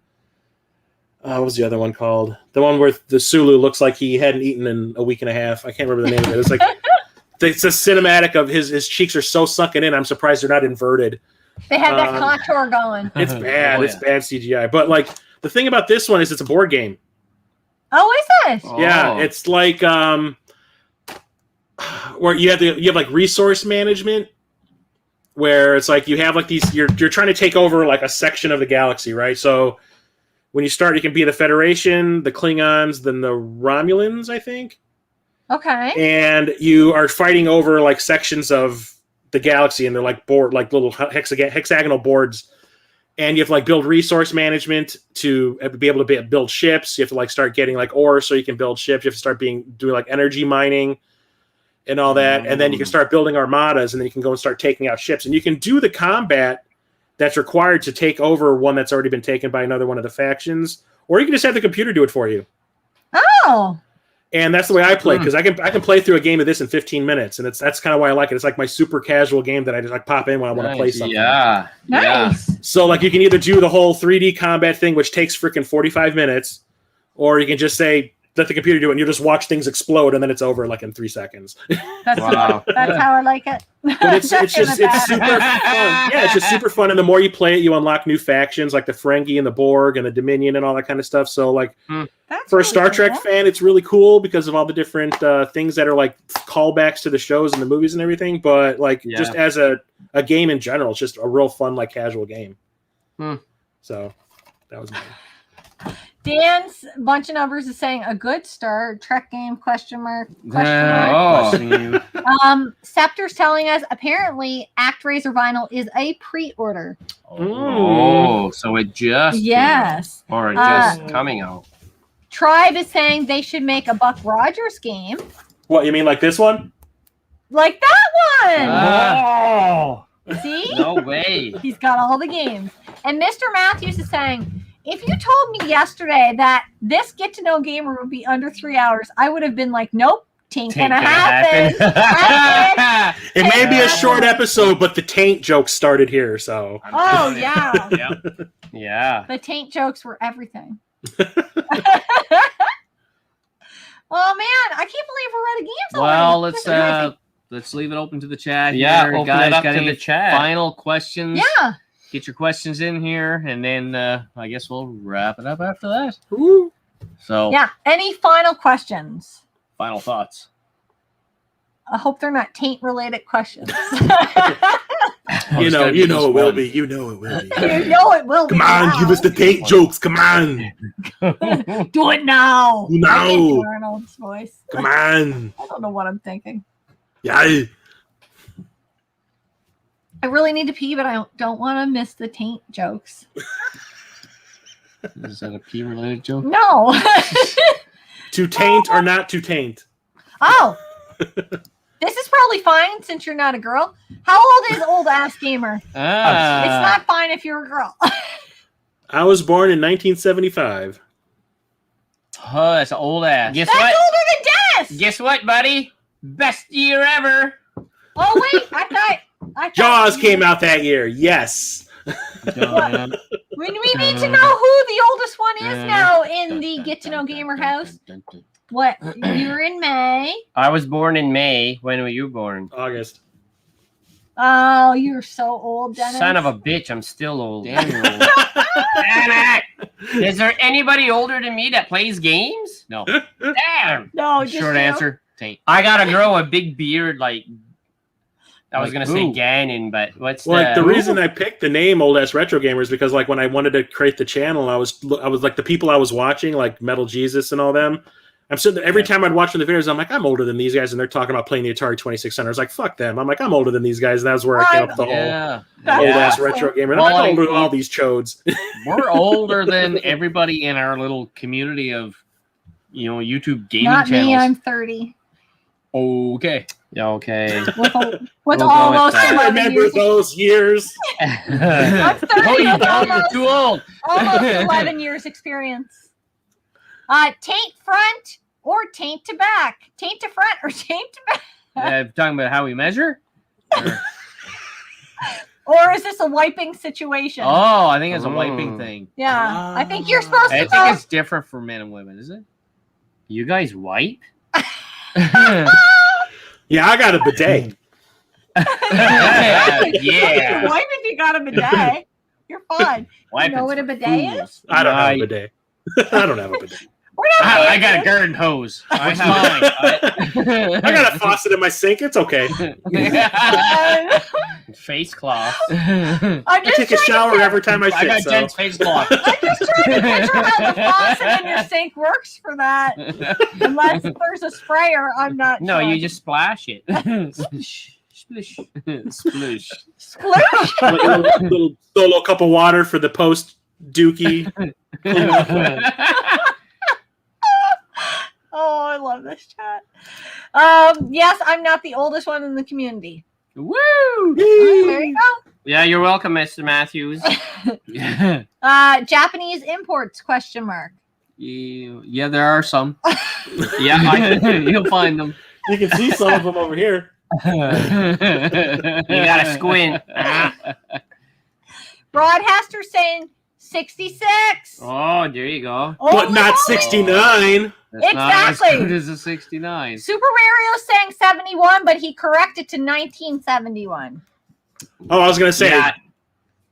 what was the other one called? The one where the Sulu looks like he hadn't eaten in a week and a half. I can't remember the name of it. It's like it's a cinematic of his cheeks are so sunken in. I'm surprised they're not inverted. They have that contour going. It's bad. Oh, It's bad CGI. But like the thing about this one is it's a board game. Oh, is it? Yeah, it's like where you have like resource management, where it's like you have like these. You're trying to take over like a section of the galaxy, right? So when you start, you can be the Federation, the Klingons, then the Romulans, I think. Okay. And you are fighting over like sections of the galaxy, and they're like little hexagonal boards. And you have to like build resource management to be able to build ships. You have to like start getting like ore so you can build ships. You have to start doing like energy mining and all that. And then you can start building armadas, and then you can go and start taking out ships. And you can do the combat that's required to take over one that's already been taken by another one of the factions, or you can just have the computer do it for you. Oh. And that's the way I play, because I can play through a game of this in 15 minutes, and that's kind of why I like it. It's like my super casual game that I just like pop in when I want to play something. Yeah. Nice. So like you can either do the whole 3D combat thing, which takes freaking 45 minutes, or you can just say let the computer do it, and you just watch things explode, and then it's over like in 3 seconds. That's how I like it. But it's super fun. Yeah, it's just super fun. And the more you play it, you unlock new factions like the Ferengi and the Borg and the Dominion and all that kind of stuff. So like for a Star Trek fan, it's really cool because of all the different things that are like callbacks to the shows and the movies and everything. But like just as a game in general, it's just a real fun like casual game. So that was mine. Dan's bunch of numbers is saying a good Star Trek game ? Scepter's telling us apparently ActRaiser vinyl is a pre-order. Oh, so it just or just coming out. Tribe is saying they should make a Buck Rogers game. What, you mean like this one? Like that one. Oh, see? No way. He's got all the games. And Mr. Matthews is saying, if you told me yesterday that this Get to Know Gamer would be under 3 hours, I would have been like, nope, tain't gonna happen. It may be a short episode, but the taint jokes started here, so. Oh, yeah. Yeah. The taint jokes were everything. Well, man, I can't believe we're out of games already. Well, let's leave it open to the chat. Yeah, here. open Guys, it up got to any the chat. Final questions? Yeah. Get your questions in here, and then I guess we'll wrap it up after that. Ooh. So, yeah. Any final questions? final thoughts. I hope they're not taint-related questions. You know it will be. You know it will be. You know it will be. Come on, give us the taint jokes. Come on. Do it now. No. I can't do Arnold's voice. Come on. I don't know what I'm thinking. Yeah. I really need to pee, but I don't want to miss the taint jokes. Is that a pee-related joke? No. To taint or not to taint? Oh. This is probably fine since you're not a girl. How old is old ass gamer? It's not fine if you're a girl. I was born in 1975. Oh, that's an old ass. Guess That's what? older than Dennis. Guess what, buddy? Best year ever. Oh wait, I thought Jaws came out that year. Yes. We need to know who the oldest one is now in the Get to Know Gamer house. What? You were in May. I was born in May. When were you born? August. Oh, you're so old, Dennis. Son of a bitch, I'm still old. Damn, you're old. Damn it! Is there anybody older than me that plays games? No. Damn! No, just Short you. answer, taint. I gotta grow a big beard like... I was Like gonna say who? Ganon, but what's Well, like the reason I picked the name Old Ass Retro Gamers because like when I wanted to create the channel, I was like the people I was watching, like Metal Jesus and all them. I'm sitting there, every time I'd watch the videos, I'm like, I'm older than these guys, and they're talking about playing the Atari 2600. I was like, fuck them. I'm like, I'm older than these guys, and that's where I came up with the whole Old Ass Retro Gamer. And I'm like, older than all these chodes. We're older than everybody in our little community of, YouTube gaming Not channels. me, I'm 30. Okay. Yeah, okay. With We'll go almost with that. 11 Remember years. those years? I'm 30 Oh, you with don't. You're almost, too old. almost 11 years experience. Taint front or taint to back? Taint to front or taint to back? Talking about how we measure? Or is this a wiping situation? Oh, I think it's a wiping thing. Yeah, I think you're supposed I to think go. it's different for men and women, is it? You guys wipe? Yeah, I got a bidet. Yeah. You wipe if you got a bidet. You're fine. Wiping You know what a for bidet is? fools. I don't have a bidet. I don't have a bidet. We're not I got a fancy. garden hose. I What's have- I got a faucet in my sink. It's okay. Face cloth. I'm I just take a trying to shower get- every time I I shit. got So. Jen's face cloth. I'm just trying to picture how the faucet in your sink works for that. Unless there's a sprayer, I'm not No, sure. you just splash it. Splish, splish. Sploosh. Sploosh. Like a little solo cup of water for the post dookie. Oh, I love this chat. Yes, I'm not the oldest one in the community. Woo! There you go. Yeah, you're welcome, Mr. Matthews. Japanese imports ? Yeah, there are some. Yeah, You'll find them. You can see some of them over here. you gotta squint. Broadcaster saying 66. Oh, there you go. Oh, But not 69. That's not as Exactly. good as a 69. Super Mario saying 71, but he corrected to 1971. Oh, I was going to say. Yeah, Are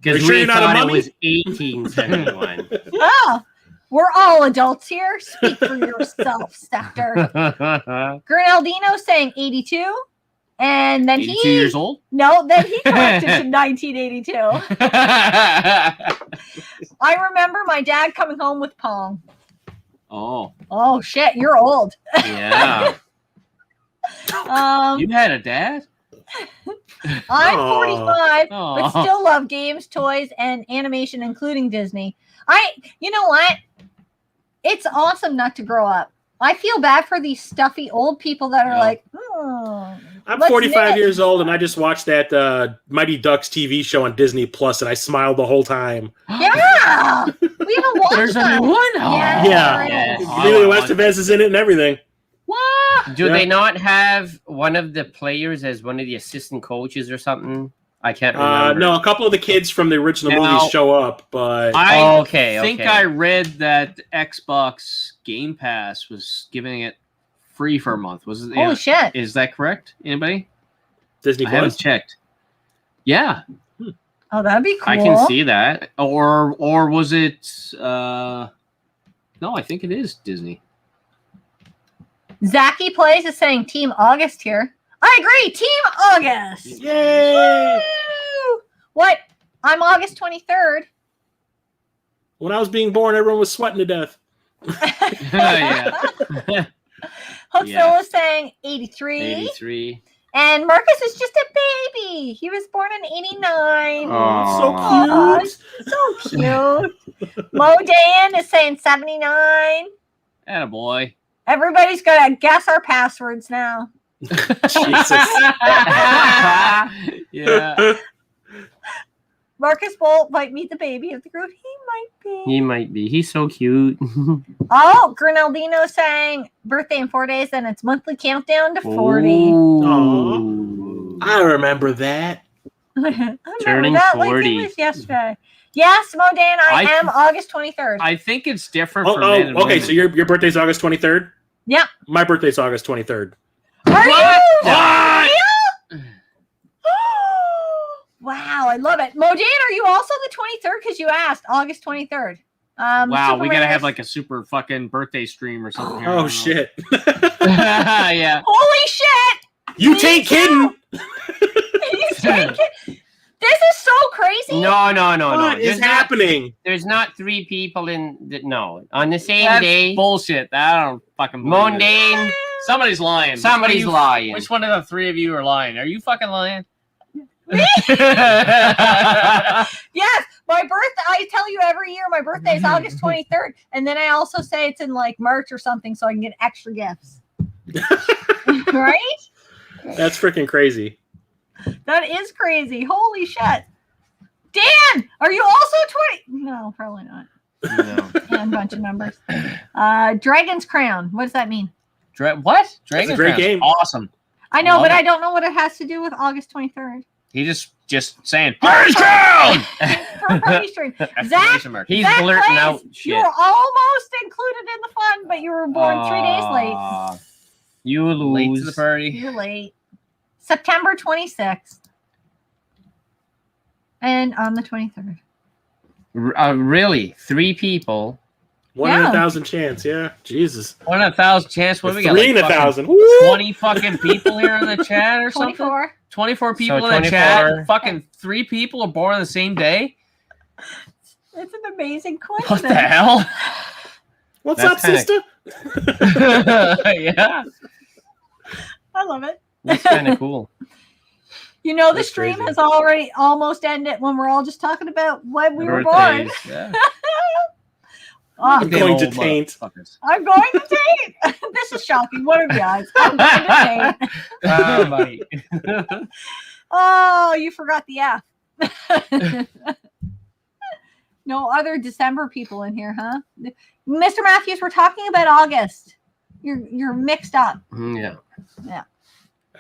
because you sure we you're not a thought it mummy? was 1871. Oh, we're all adults here. Speak for yourself, Scepter. Gernaldino saying 82. And then 82 years old? then he corrected to 1982. I remember my dad coming home with Pong. Oh. Oh shit, you're old. Yeah. You had a dad? I'm Aw. 45, but Aw. still love games, toys, and animation, including Disney. You know what? It's awesome not to grow up. I feel bad for these stuffy old people that are Yeah. like, I'm let's 45 knit. years old, and I just watched that Mighty Ducks TV show on Disney Plus, and I smiled the whole time. Yeah, we haven't watched There's a that. new one? Yeah. Yeah. Yes. Emilio Estevez is in it and everything. What? Do Yeah. they not have one of the players as one of the assistant coaches or something? I can't remember. No, a couple of the kids from the original Now- movies show up, but I Okay, think okay. I read that Xbox Game Pass was giving it free for a month. Was it? Holy shit. Is that correct? Anybody? Disney I haven't Plus. checked. Yeah. Oh, that'd be cool. I can see that. Or was it? No, I think it is Disney. Zaki Plays is saying Team August here. I agree. Team August. Yay! Woo! What? I'm August 23rd. When I was being born, everyone was sweating to death. Yeah. Hope Yeah. is saying 83. 83. And Marcus is just a baby. He was born in 89. Aw. So cute. So cute. Mo Dan is saying 79. Attaboy. Everybody's got to guess our passwords now. Jesus. Yeah. Marcus Bolt might meet the baby of the group. He might be. He might be. He's so cute. Oh, Grinaldino saying birthday in 4 days, and it's monthly countdown to 40. Ooh. I remember that. I remember Turning that like 40. it was yesterday. Yes, Modan, I I- am August 23rd. I think it's different Oh, for men and okay. women. So your birthday's August 23rd? Yeah. My birthday's August 23rd. Are you? What? Wow, I love it. Modan, are you also the 23rd? Because you asked August 23rd. Wow, Super we gotta have Maris- like a super fucking birthday stream or something. Here. I Oh, don't know. shit. Yeah. Holy shit! You take kidding. He's taking- This is so crazy. No. What is There's not, happening? there's not three people in the, no. On the same That's day, bullshit. I don't fucking believe it. mundane, Somebody's lying. somebody's lying. Which one of the three of you are lying? Are you fucking lying? Yes, my birthday. I tell you every year my birthday is August 23rd, and then I also say it's in like March or something, so I can get extra gifts. Right? That's freaking crazy. That is crazy. Holy shit. Dan, are you also 20? No, probably not. No. And a bunch of numbers. Dragon's Crown. What does that mean? What? Dragon great Crown's game. Awesome. I know, Love but it. I don't know what it has to do with August 23rd. He just saying. Dragon's Crown. For party stream. Zach, Exclamation mark. He's Zach blurting Plays, out you shit. were almost included in the fun, but you were born 3 days late. Aw, You lose. Late to the party. You're late. September 26th. And on the 23rd. Really? 3 people 1 in 1,000 chance. Yeah, Jesus. 1 in 1,000 chance. What do we got? 3 in like 1,000. 20 fucking people here in the chat or something? 24. 24 people So in the chat. Fucking 3 people are born on the same day. It's an amazing What coincidence. the hell? What's That's up, sister? Yeah. I love it. That's kind of cool. You know, the That's stream crazy. has already almost ended when we're all just talking about when we were born. Birthdays. Yeah. Oh, I'm going to Old taint. motherfuckers. I'm going to taint. This is shocking. What are you guys? I'm going to taint. Oh, buddy. Oh, you forgot the F. No other December people in here, huh? Mr. Matthews, we're talking about August. You're mixed up. Yeah.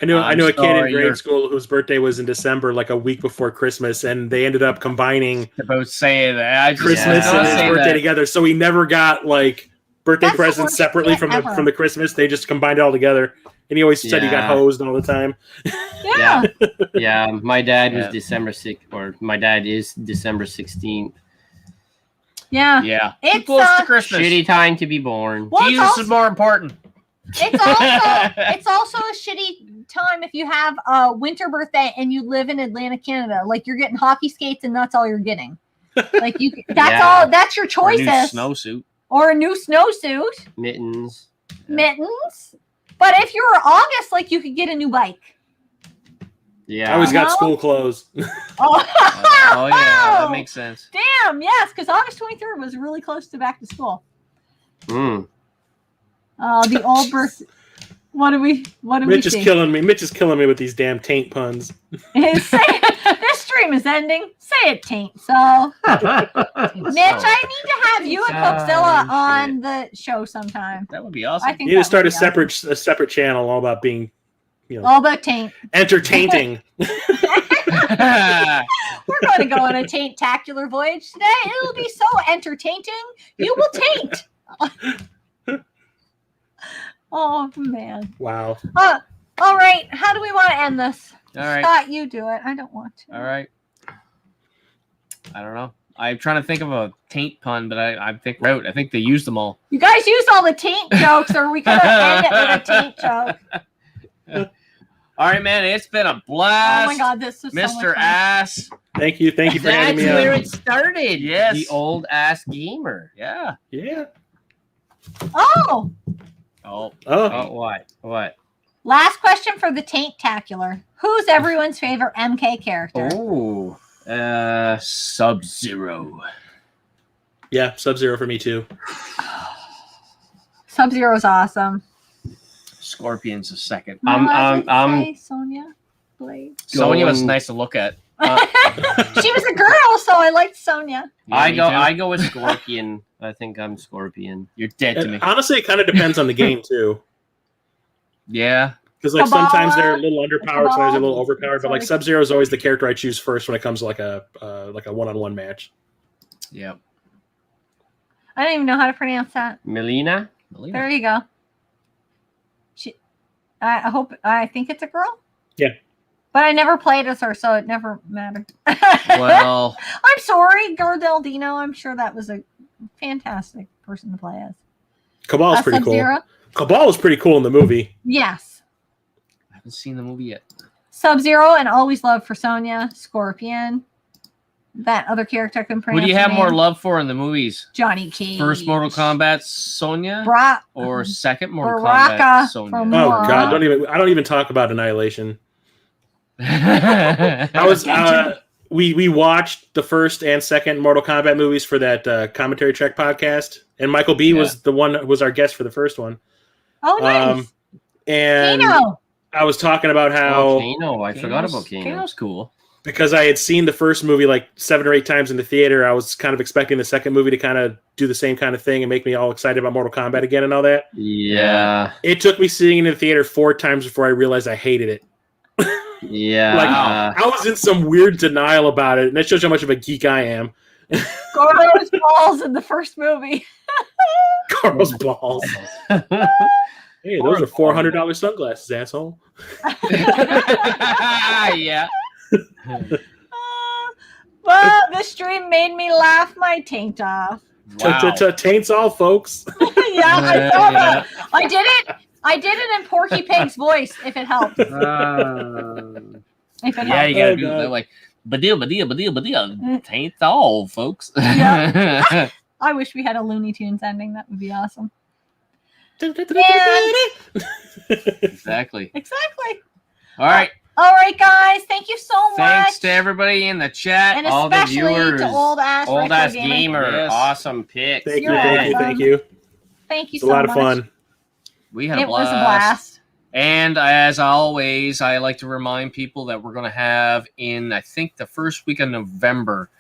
I knew I'm a kid in sorry, grade you're- school whose birthday was in December, like a week before Christmas, and they ended up combining About saying that. I just Christmas Yeah. and his say birthday that. together. So he never got like birthday That's the presents worst separately shit ever. from the Christmas. They just combined it all together. And he always said he got Yeah. hosed all the time. Yeah. Yeah. My dad was Yeah. December 6th, or my dad is December 16th. Yeah. Yeah. It's, Too close to Christmas. Shitty time to be born. Well, it's Jesus also- is more important. It's also a shitty time if you have a winter birthday and you live in Atlantic Canada. Like you're getting hockey skates and that's all you're getting. Like that's Yeah. all. That's your Or a new choices. snowsuit. Or a new snowsuit, Mittens. mittens. But if you're August, like you could get a new bike. Yeah. I always got No. school clothes. Oh, Oh, yeah. That makes sense. damn! Yes, because August 23rd was really close to back to school. Mm. The old birth. What do we Mitch is see? killing me. Mitch is killing me with these damn taint puns. This stream is ending. Say it, taint. So, Mitch, I need to have you and Coxzilla Oh, on the show sometime. That would be I awesome. think You need to that start would a be awesome. separate channel all about being All about taint. entertaining. We're going to go on a taint-tacular voyage today. It'll be so entertaining. You will taint. Oh man. Wow. All right. How do we want to end this? All right. Scott, you do it. I don't want to. All right. I don't know. I'm trying to think of a taint pun, but I think they used them all. You guys used all the taint jokes, or we could have ended it with a taint joke. All right, man. It's been a Oh blast. my god, this is so Mr. much fun. Ass. Thank you for having That's me where on. it started. Yes. The old ass gamer. Yeah. Yeah. Oh, Oh. Oh, Oh, what? last question for the taint-tacular. Who's everyone's favorite MK character? Oh. Sub-Zero. yeah. Sub-Zero for me too. Sub-Zero's awesome. Scorpion's a second. Say Sonya Blade. Sonya was Going- nice to look at. She was a girl, so I liked Sonya. Yeah, I go with Scorpion. I think I'm Scorpion. You're dead to me. Honestly, it kind of depends on the game too. Yeah. Because like Kabbalah. sometimes they're a little underpowered, sometimes they're a little overpowered. But like Sorry. Sub-Zero is always the character I choose first when it comes to like a one-on-one match. Yeah. I don't even know how to pronounce that. Melina? There you go. I think it's a girl. Yeah. But I never played as her, so it never mattered. Well, I'm sorry, Gardaldino. I'm sure that was a fantastic person to play as. Cabal's pretty cool. Sub-Zero? Cabal was pretty cool in the movie. Yes. I haven't seen the movie yet. Sub-Zero and always love for Sonya, Scorpion. That other character I couldn't pronounce. Who do you her have more name. love for in the movies? Johnny Cage. First Mortal Kombat Sonya or second Mortal Baraka Kombat Sonya? from- Oh Wow. god, I don't even talk about Annihilation. I was we watched the first and second Mortal Kombat movies for that commentary track podcast, and Michael B was our guest for the first one. Oh, nice. And Kano. I was talking about how Kano. I forgot about Kano. Kano's cool. because I had seen the first movie like 7 or 8 times in the theater, I was kind of expecting the second movie to kind of do the same kind of thing and make me all excited about Mortal Kombat again and all that. Yeah. It took me seeing it in the theater 4 times before I realized I hated it. Yeah. Like I was in some weird denial about it, and that shows how much of a geek I am. Goro's balls in the first movie. Carl's balls. Hey, those are $400 sunglasses, asshole. Yeah. Well, the stream made me laugh my taint off. Wow. Taints all, folks. Yeah, I saw that. I did it. I did it in Porky Pig's voice. If it helps. If it Yeah, helps. you gotta Oh, do God. that like badil. Taints all, folks. Yeah. I wish we had a Looney Tunes ending. That would be awesome. Exactly. Exactly. All right. All right, guys. Thank you so much. Thanks to everybody in the chat, and all the especially viewers. to old ass Retro gamer. Yes. Awesome pick. Thank you, You're thank you, welcome. thank you. Thank you It's so a lot much. of fun. We had a It blast. was a blast. And as always, I like to remind people that we're going to have in, I think, the first week of November,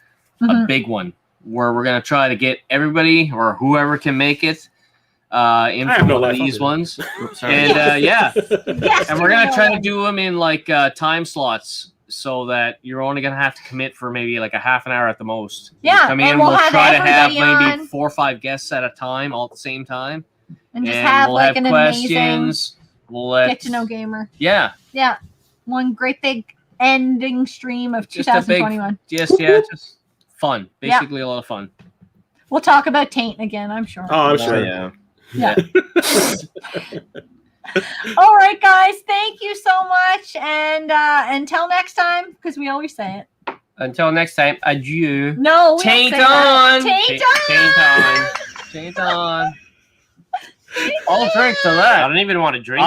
a Mhm. big one where we're going to try to get everybody or whoever can make it in I have for no one of life, I'll these do ones. Oops, sorry. And Yes. and we're going to you try know to do them in like time slots so that you're only going to have to commit for maybe like a half an hour at the most. You Yeah, come and in, we'll we'll have try to have everybody maybe on. 4 or 5 guests at a time all at the same time. And just have we'll like have an amazing questions. We'll let get to know gamer. Yeah. Yeah. One great big ending stream of Just a big- 2021. Just fun. Basically a lot of fun. We'll talk about Taint again, I'm sure. Oh, I'm sure. Yeah. Yeah. All right, guys. Thank you so much. And until next time, because we always say it. Until next time, adieu. No, we don't Taint say that. on! Taint on! Taint on. I'll drink to that. I don't even want to drink.